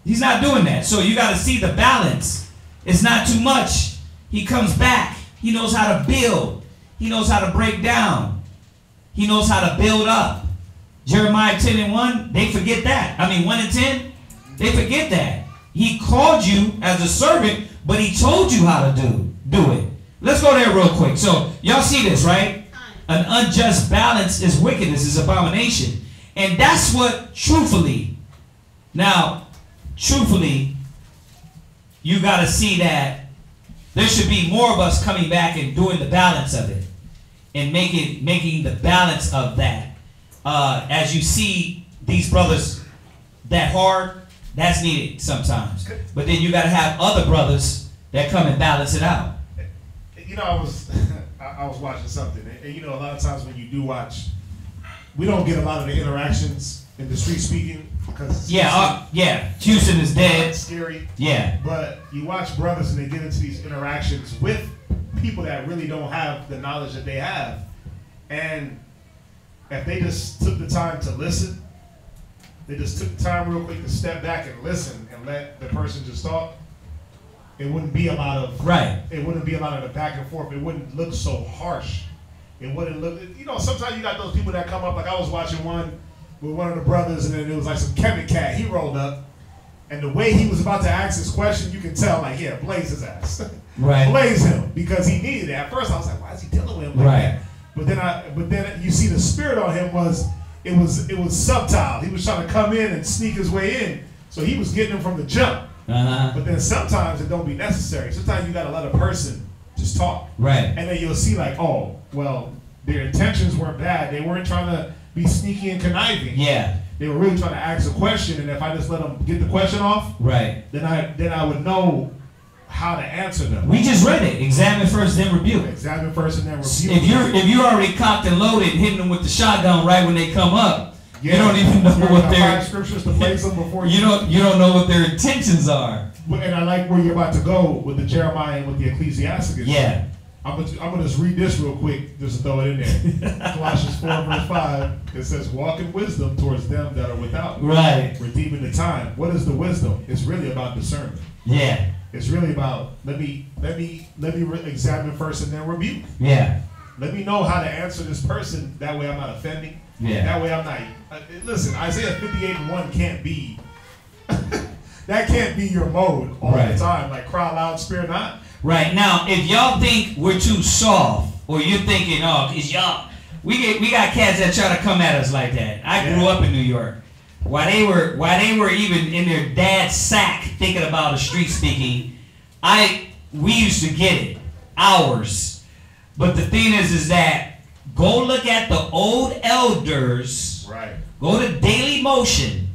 He's not doing that. So you got to see the balance. It's not too much. He comes back. He knows how to build. He knows how to break down. He knows how to build up. Jeremiah 10 and 1, they forget that. I mean 1 and 10, they forget that. He called you as a servant, but he told you how to do it. Let's go there real quick. So y'all see this, right? An unjust balance is wickedness, is abomination. And that's what truthfully, you got to see that there should be more of us coming back and doing the balance of it. And making the balance of that. As you see these brothers that hard, that's needed sometimes. But then you got to have other brothers that come and balance it out. You know, I was watching something, and you know, a lot of times when you do watch, we don't get a lot of the interactions in the street speaking because Houston is dead. Scary. Yeah. But you watch brothers and they get into these interactions with people that really don't have the knowledge that they have, and if they just took the time to listen, they just took the time real quick to step back and listen and let the person just talk, it wouldn't be a lot of it wouldn't be a lot of the back and forth. It wouldn't look so harsh. It wouldn't look, you know, sometimes you got those people that come up, like I was watching one with one of the brothers, and then there was like some chemic cat. He rolled up, and the way he was about to ask his question, you can tell, like, yeah, blaze his ass. Right. Blaze him, because he needed it. At first, I was like, why is he dealing with him like that? But then you see the spirit on him was subtle. He was trying to come in and sneak his way in, so he was getting him from the jump. But then sometimes it don't be necessary. Sometimes you gotta let a person just talk. Right. And then you'll see like, oh, well, their intentions weren't bad. They weren't trying to be sneaky and conniving. Yeah. They were really trying to ask a question, and if I just let them get the question off, right, then I would know how to answer them. We just read it. Examine first, then rebuke. Examine first, and then rebuke. If you're already cocked and loaded, hitting them with the shotgun right when they come up, you don't even know what their scriptures to place them before you don't know what their intentions are. And I like where you're about to go with the Jeremiah and with the Ecclesiasticus. Yeah. I'm gonna just read this real quick, just to throw it in there. Colossians 4 verse 5. It says, "Walk in wisdom towards them that are without." Right. Redeeming the time. What is the wisdom? It's really about discernment. Yeah. It's really about let me examine first and then rebuke. Yeah. Let me know how to answer this person. That way I'm not offending. Yeah. That way I'm not. Listen, Isaiah 58:1 can't be. That can't be your mode all the time. Like cry loud, spare not. Right. Now, if y'all think we're too soft, or you're thinking, oh, cause y'all, we got cats that try to come at us like that. I grew up in New York. While they were even in their dad's sack thinking about a street speaking, we used to get it, hours. But the thing is that go look at the old elders. Right. Go to Daily Motion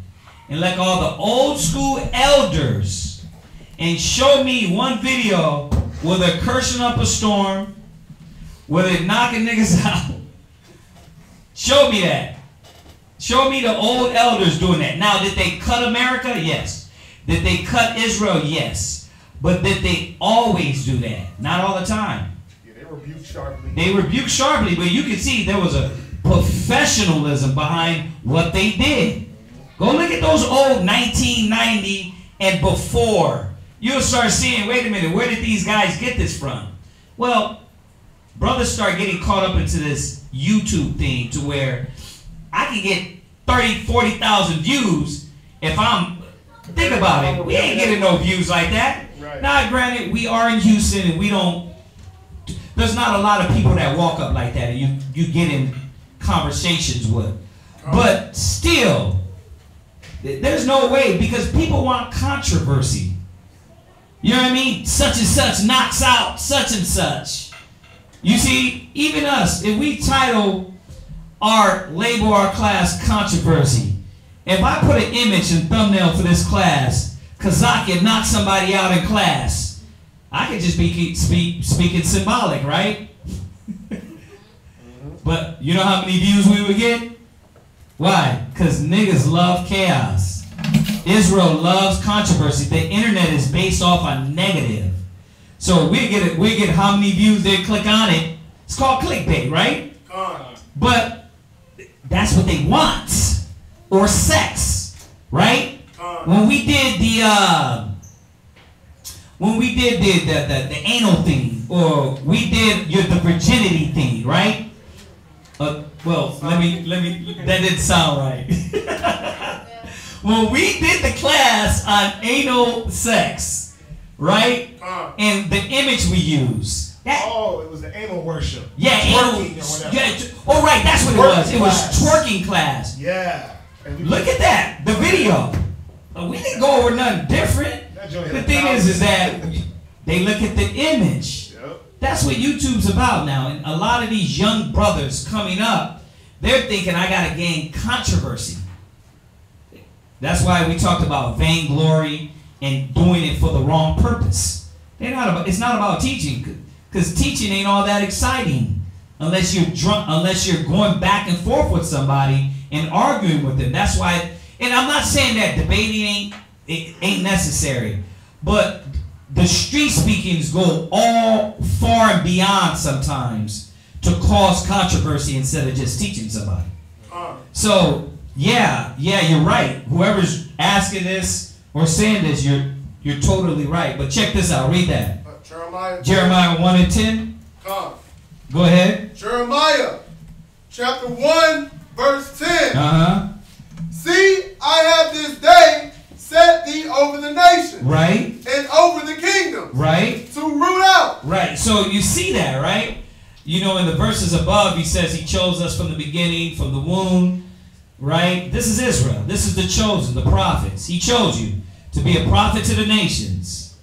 and look all the old school elders and show me one video where they're cursing up a storm, where they're knocking niggas out. Show me that. Show me the old elders doing that. Now, did they cut America? Yes. Did they cut Israel? Yes. But did they always do that? Not all the time. Yeah, they rebuked sharply. They rebuked sharply, but you can see there was a professionalism behind what they did. Go look at those old 1990 and before. You'll start seeing, wait a minute, where did these guys get this from? Well, brothers start getting caught up into this YouTube thing to where I can get 30, 40,000 views if I'm, think about it, we ain't getting no views like that. Right. Now, granted, we are in Houston and there's not a lot of people that walk up like that and you get in conversations with. But still, there's no way, because people want controversy. You know what I mean? Such and such knocks out such and such. You see, even us, if we label our class controversy, if I put an image and thumbnail for this class, Kazaki knocked somebody out in class, I could just be speaking symbolic, right? But you know how many views we would get? Why? Because niggas love chaos. Israel loves controversy. The internet is based off on negative. So we get how many views they click on it. It's called clickbait, right? But that's what they want. Or sex, right? When we did the anal thing, or we did the virginity thing, right? Well, let me. That didn't sound right. When we did the class on anal sex, right? And the image we use. It was the anal worship. Yeah, twerking or whatever. Yeah. Oh, right, that's what it was. It was twerking class. Yeah. Look at that, the video. We didn't go over nothing different. The thing is that they look at the image. Yep. That's what YouTube's about now. And a lot of these young brothers coming up, they're thinking, I gotta gain controversy. That's why we talked about vainglory and doing it for the wrong purpose. It's not about teaching, because teaching ain't all that exciting unless you're drunk, unless you're going back and forth with somebody and arguing with them. That's why, and I'm not saying that debating ain't necessary, but the street speakings go all far and beyond sometimes to cause controversy instead of just teaching somebody. So yeah, you're right. Whoever's asking this or saying this, you're totally right. But check this out. Read that. Jeremiah 1 and 10. Go ahead. Jeremiah chapter 1 verse 10. Right. So you see that, right? You know, in the verses above, he says he chose us from the beginning, from the womb, right? This is Israel. This is the chosen, the prophets. He chose you to be a prophet to the nations.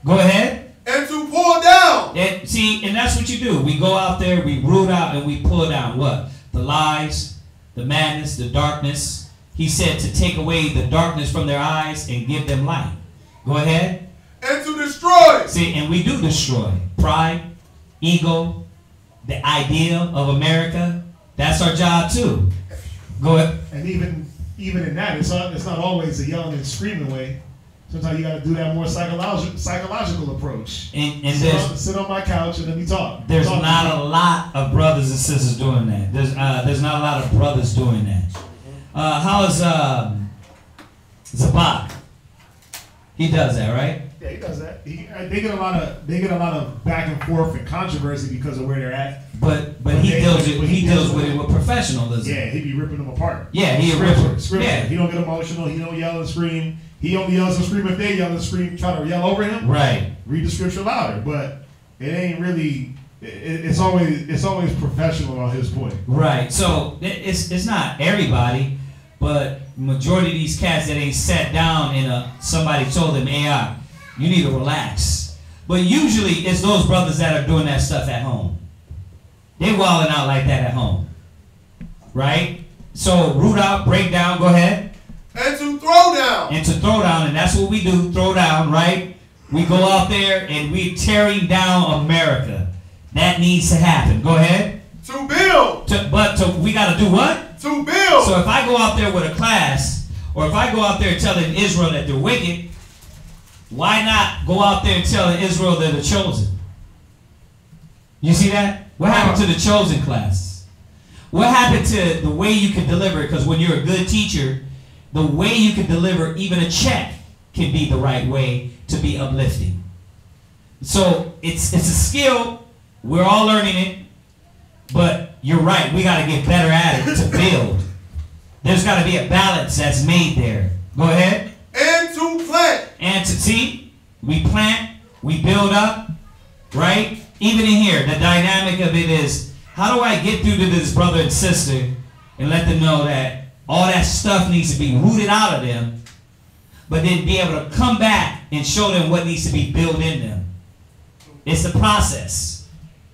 Go ahead. And to pull down. And see, and that's what you do. We go out there, we root out, and we pull down what? The lies, the madness, the darkness. He said to take away the darkness from their eyes and give them light. Go ahead. And to destroy. See, and we do destroy. Pride, ego, the ideal of America. That's our job too. Go ahead. And even in that, it's not always a yelling and screaming way. Sometimes you got to do that more psychological approach. And sit on my couch and let me talk. There's not a lot of brothers and sisters doing that. There's not a lot of brothers doing that. How is Zabak? He does that, right? Yeah, he does that. They get a lot of back and forth and controversy because of where they're at. But he deals with it with professionalism. Yeah, he be ripping them apart. Yeah, he ripper. Yeah, he don't get emotional. He don't yell and scream. He only yells and scream if they yell and scream, try to yell over him. Right. Read the scripture louder, but it ain't really. It's always professional on his point. Right. So it's not everybody, but majority of these cats that ain't sat down and somebody told them, "Hey, you need to relax." But usually it's those brothers that are doing that stuff at home. They wilding out like that at home, right? So root out, break down. Go ahead. And to throw down. And to throw down, and that's what we do, throw down, right? We go out there and we're tearing down America. That needs to happen. Go ahead. To build. We got to do what? To build. So if I go out there with a class, or if I go out there telling Israel that they're wicked, why not go out there and tell Israel they're the chosen? You see that? What happened to the chosen class? What happened to the way you can deliver it? Because when you're a good teacher, the way you can deliver even a check can be the right way to be uplifting. So it's a skill. We're all learning it. But you're right. We got to get better at it to build. There's got to be a balance that's made there. Go ahead. And to plant. And to see, we plant, we build up, right? Even in here, the dynamic of it is, how do I get through to this brother and sister and let them know that all that stuff needs to be rooted out of them, but then be able to come back and show them what needs to be built in them. It's the process.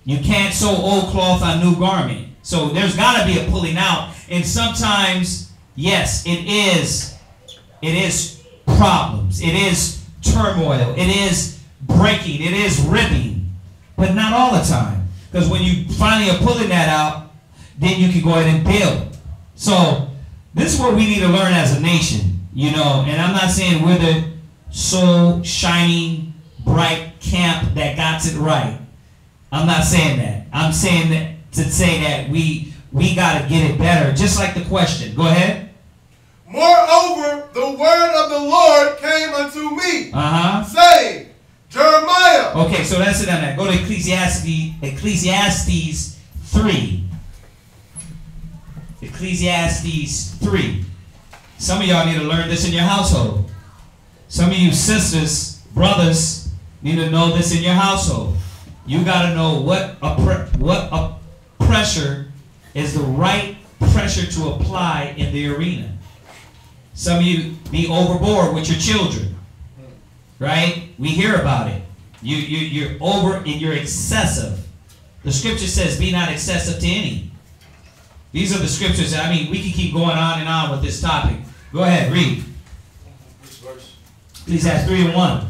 You can't sew old cloth on new garment. So there's got to be a pulling out. And sometimes, yes, it is problems. It is turmoil. It is breaking. It is ripping. But not all the time. Because when you finally are pulling that out, then you can go ahead and build. So this is what we need to learn as a nation, you know, and I'm not saying we're the soul shining, bright camp that got it right. I'm not saying that. I'm saying that to say that we got to get it better, just like the question. Go ahead. Moreover, the word of the Lord came unto me, saying, Jeremiah. Okay, so that's it on that. Go to Ecclesiastes 3. Ecclesiastes 3. Some of y'all need to learn this in your household. Some of you sisters, brothers, need to know this in your household. You got to know what a pressure is the right pressure to apply in the arena. Some of you be overboard with your children, right? We hear about it. You're over and you're excessive. The scripture says, "Be not excessive to any." These are the scriptures. I mean, we can keep going on and on with this topic. Go ahead, read. Which verse? Ecclesiastes 3:1.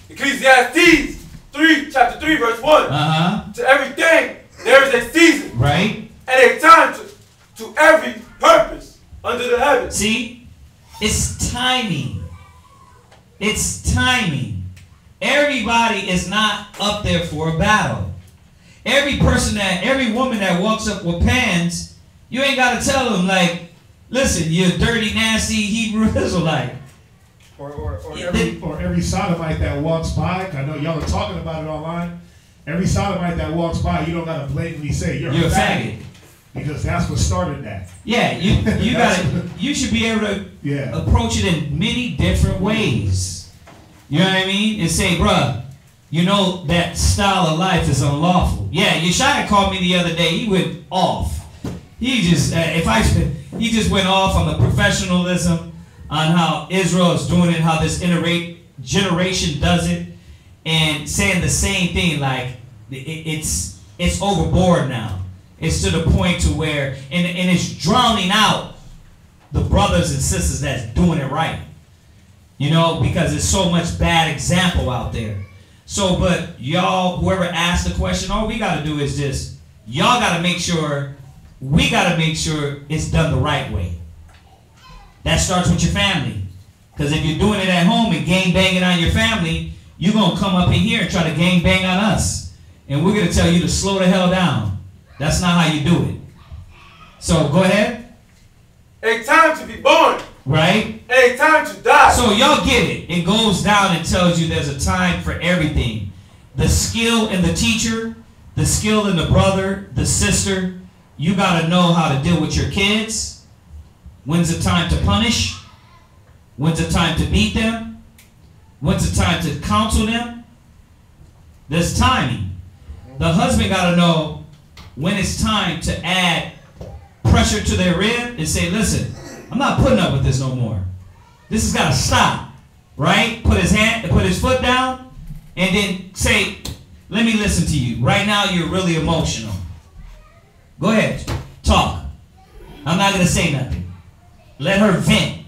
Ecclesiastes 3, chapter 3, verse 1. To everything there is a season. Right. And a time to every purpose under the heaven. See? It's timing. It's timing. Everybody is not up there for a battle. Every woman that walks up with pants, you ain't got to tell them, like, listen, you're a dirty, nasty Hebrew Israelite. Or every sodomite that walks by, I know y'all are talking about it online, every sodomite that walks by, you don't got to blatantly say, you're a faggot. Because that's what started that. Yeah, you should be able to approach it in many different ways. You know what I mean? And say, bruh, you know that style of life is unlawful. Yeah, Yeshua called me the other day. He went off. He just he just went off on the professionalism, on how Israel is doing it, how this generation does it, and saying the same thing. Like it's overboard now. It's to the point to where and it's drowning out the brothers and sisters that's doing it right. You know, because there's so much bad example out there. So, but y'all, whoever asked the question, all we got to do is just, y'all got to make sure, we got to make sure it's done the right way. That starts with your family. Because if you're doing it at home and gang banging on your family, you're going to come up in here and try to gang bang on us. And we're going to tell you to slow the hell down. That's not how you do it. So, go ahead. A time to be born. Right? A time to die. So y'all get it. It goes down and tells you there's a time for everything. The skill in the teacher, the skill in the brother, the sister. You got to know how to deal with your kids. When's the time to punish? When's the time to beat them? When's the time to counsel them? There's timing. The husband got to know when it's time to add pressure to their rib and say, listen, I'm not putting up with this no more. This has got to stop, right? Put his foot down, and then say, let me listen to you. Right now, you're really emotional. Go ahead, talk. I'm not going to say nothing. Let her vent.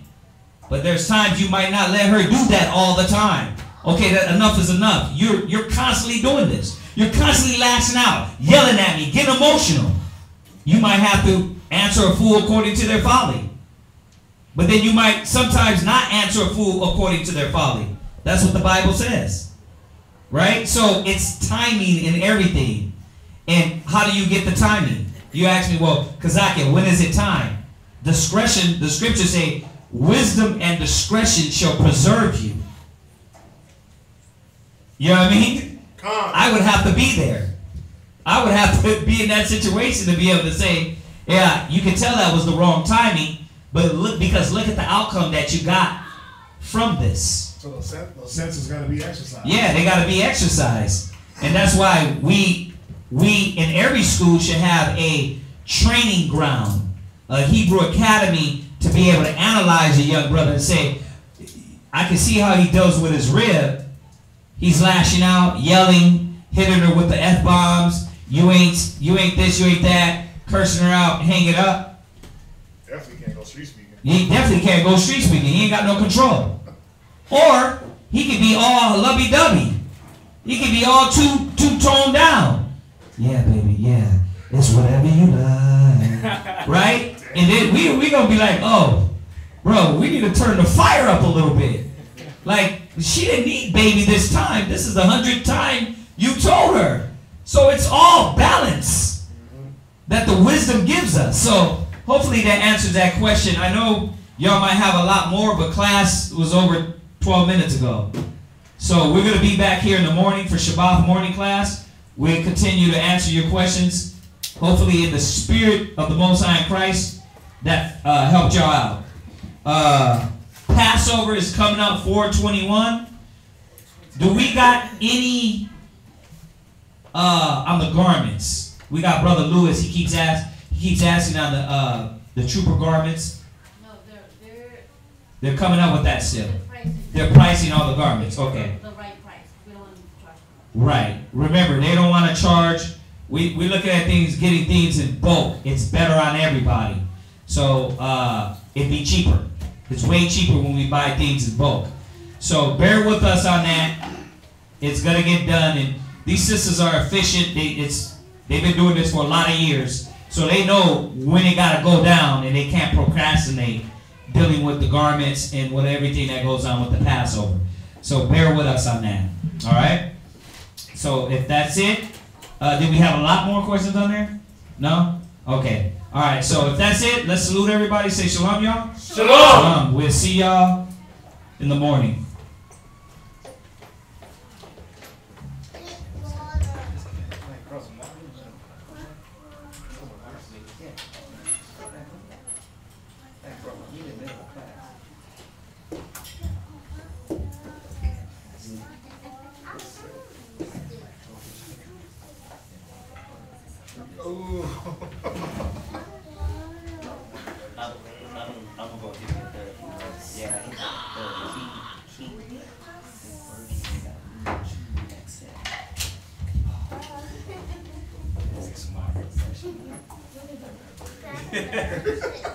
But there's times you might not let her do that all the time. Okay, that enough is enough. You're constantly doing this. You're constantly lashing out, yelling at me, getting emotional. You might have to answer a fool according to their folly. But then you might sometimes not answer a fool according to their folly. That's what the Bible says. Right? So it's timing in everything. And how do you get the timing? You ask me, well, Kazaki, when is it time? Discretion, the scriptures say, wisdom and discretion shall preserve you. You know what I mean? I would have to be there. I would have to be in that situation to be able to say, yeah, you can tell that was the wrong timing. But look at the outcome that you got from this. So those senses got to be exercised. Yeah, they got to be exercised. And that's why we in every school should have a training ground, a Hebrew academy, to be able to analyze a young brother and say, I can see how he deals with his rib. He's lashing out, yelling, hitting her with the F-bombs. You ain't this, you ain't that, cursing her out, hang it up. Definitely can't go street speaking. He definitely can't go street speaking. He ain't got no control. Or he could be all lovey-dovey. He could be all too toned down. Yeah, baby, yeah. It's whatever you like. Right? And then we gonna be like, oh, bro, we need to turn the fire up a little bit. Like, she didn't need baby this time. This is the 100th time you told her. So it's all balance that the wisdom gives us. So hopefully that answers that question. I know y'all might have a lot more, but class was over 12 minutes ago. So we're going to be back here in the morning for Shabbat morning class. We'll continue to answer your questions, hopefully in the spirit of the Most High in Christ that helped y'all out. Passover is coming up 4/21. Do we got any on the garments? We got Brother Lewis. He keeps asking on the trooper garments. No, they're coming up with that still. They're pricing all the garments. Okay. The right price. We don't want to charge them. Right. Remember, they don't want to charge. We're looking at things, getting things in bulk. It's better on everybody. So it'd be cheaper. It's way cheaper when we buy things in bulk. So bear with us on that. It's gonna get done, and these sisters are efficient. They've been doing this for a lot of years, so they know when it gotta go down, and they can't procrastinate dealing with the garments and with everything that goes on with the Passover. So bear with us on that. All right. So if that's it, did we have a lot more questions on there? No? Okay. All right. So if that's it, let's salute everybody. Say shalom, y'all. Shalom. Shalom. We'll see y'all in the morning. I'm gonna go give you a third. Yeah, he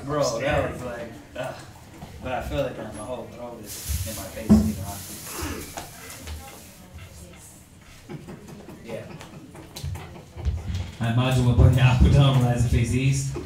bro, that was like, but I feel like my whole throat is in my face, yeah. I imagine we're putting out, put down, rise and face east.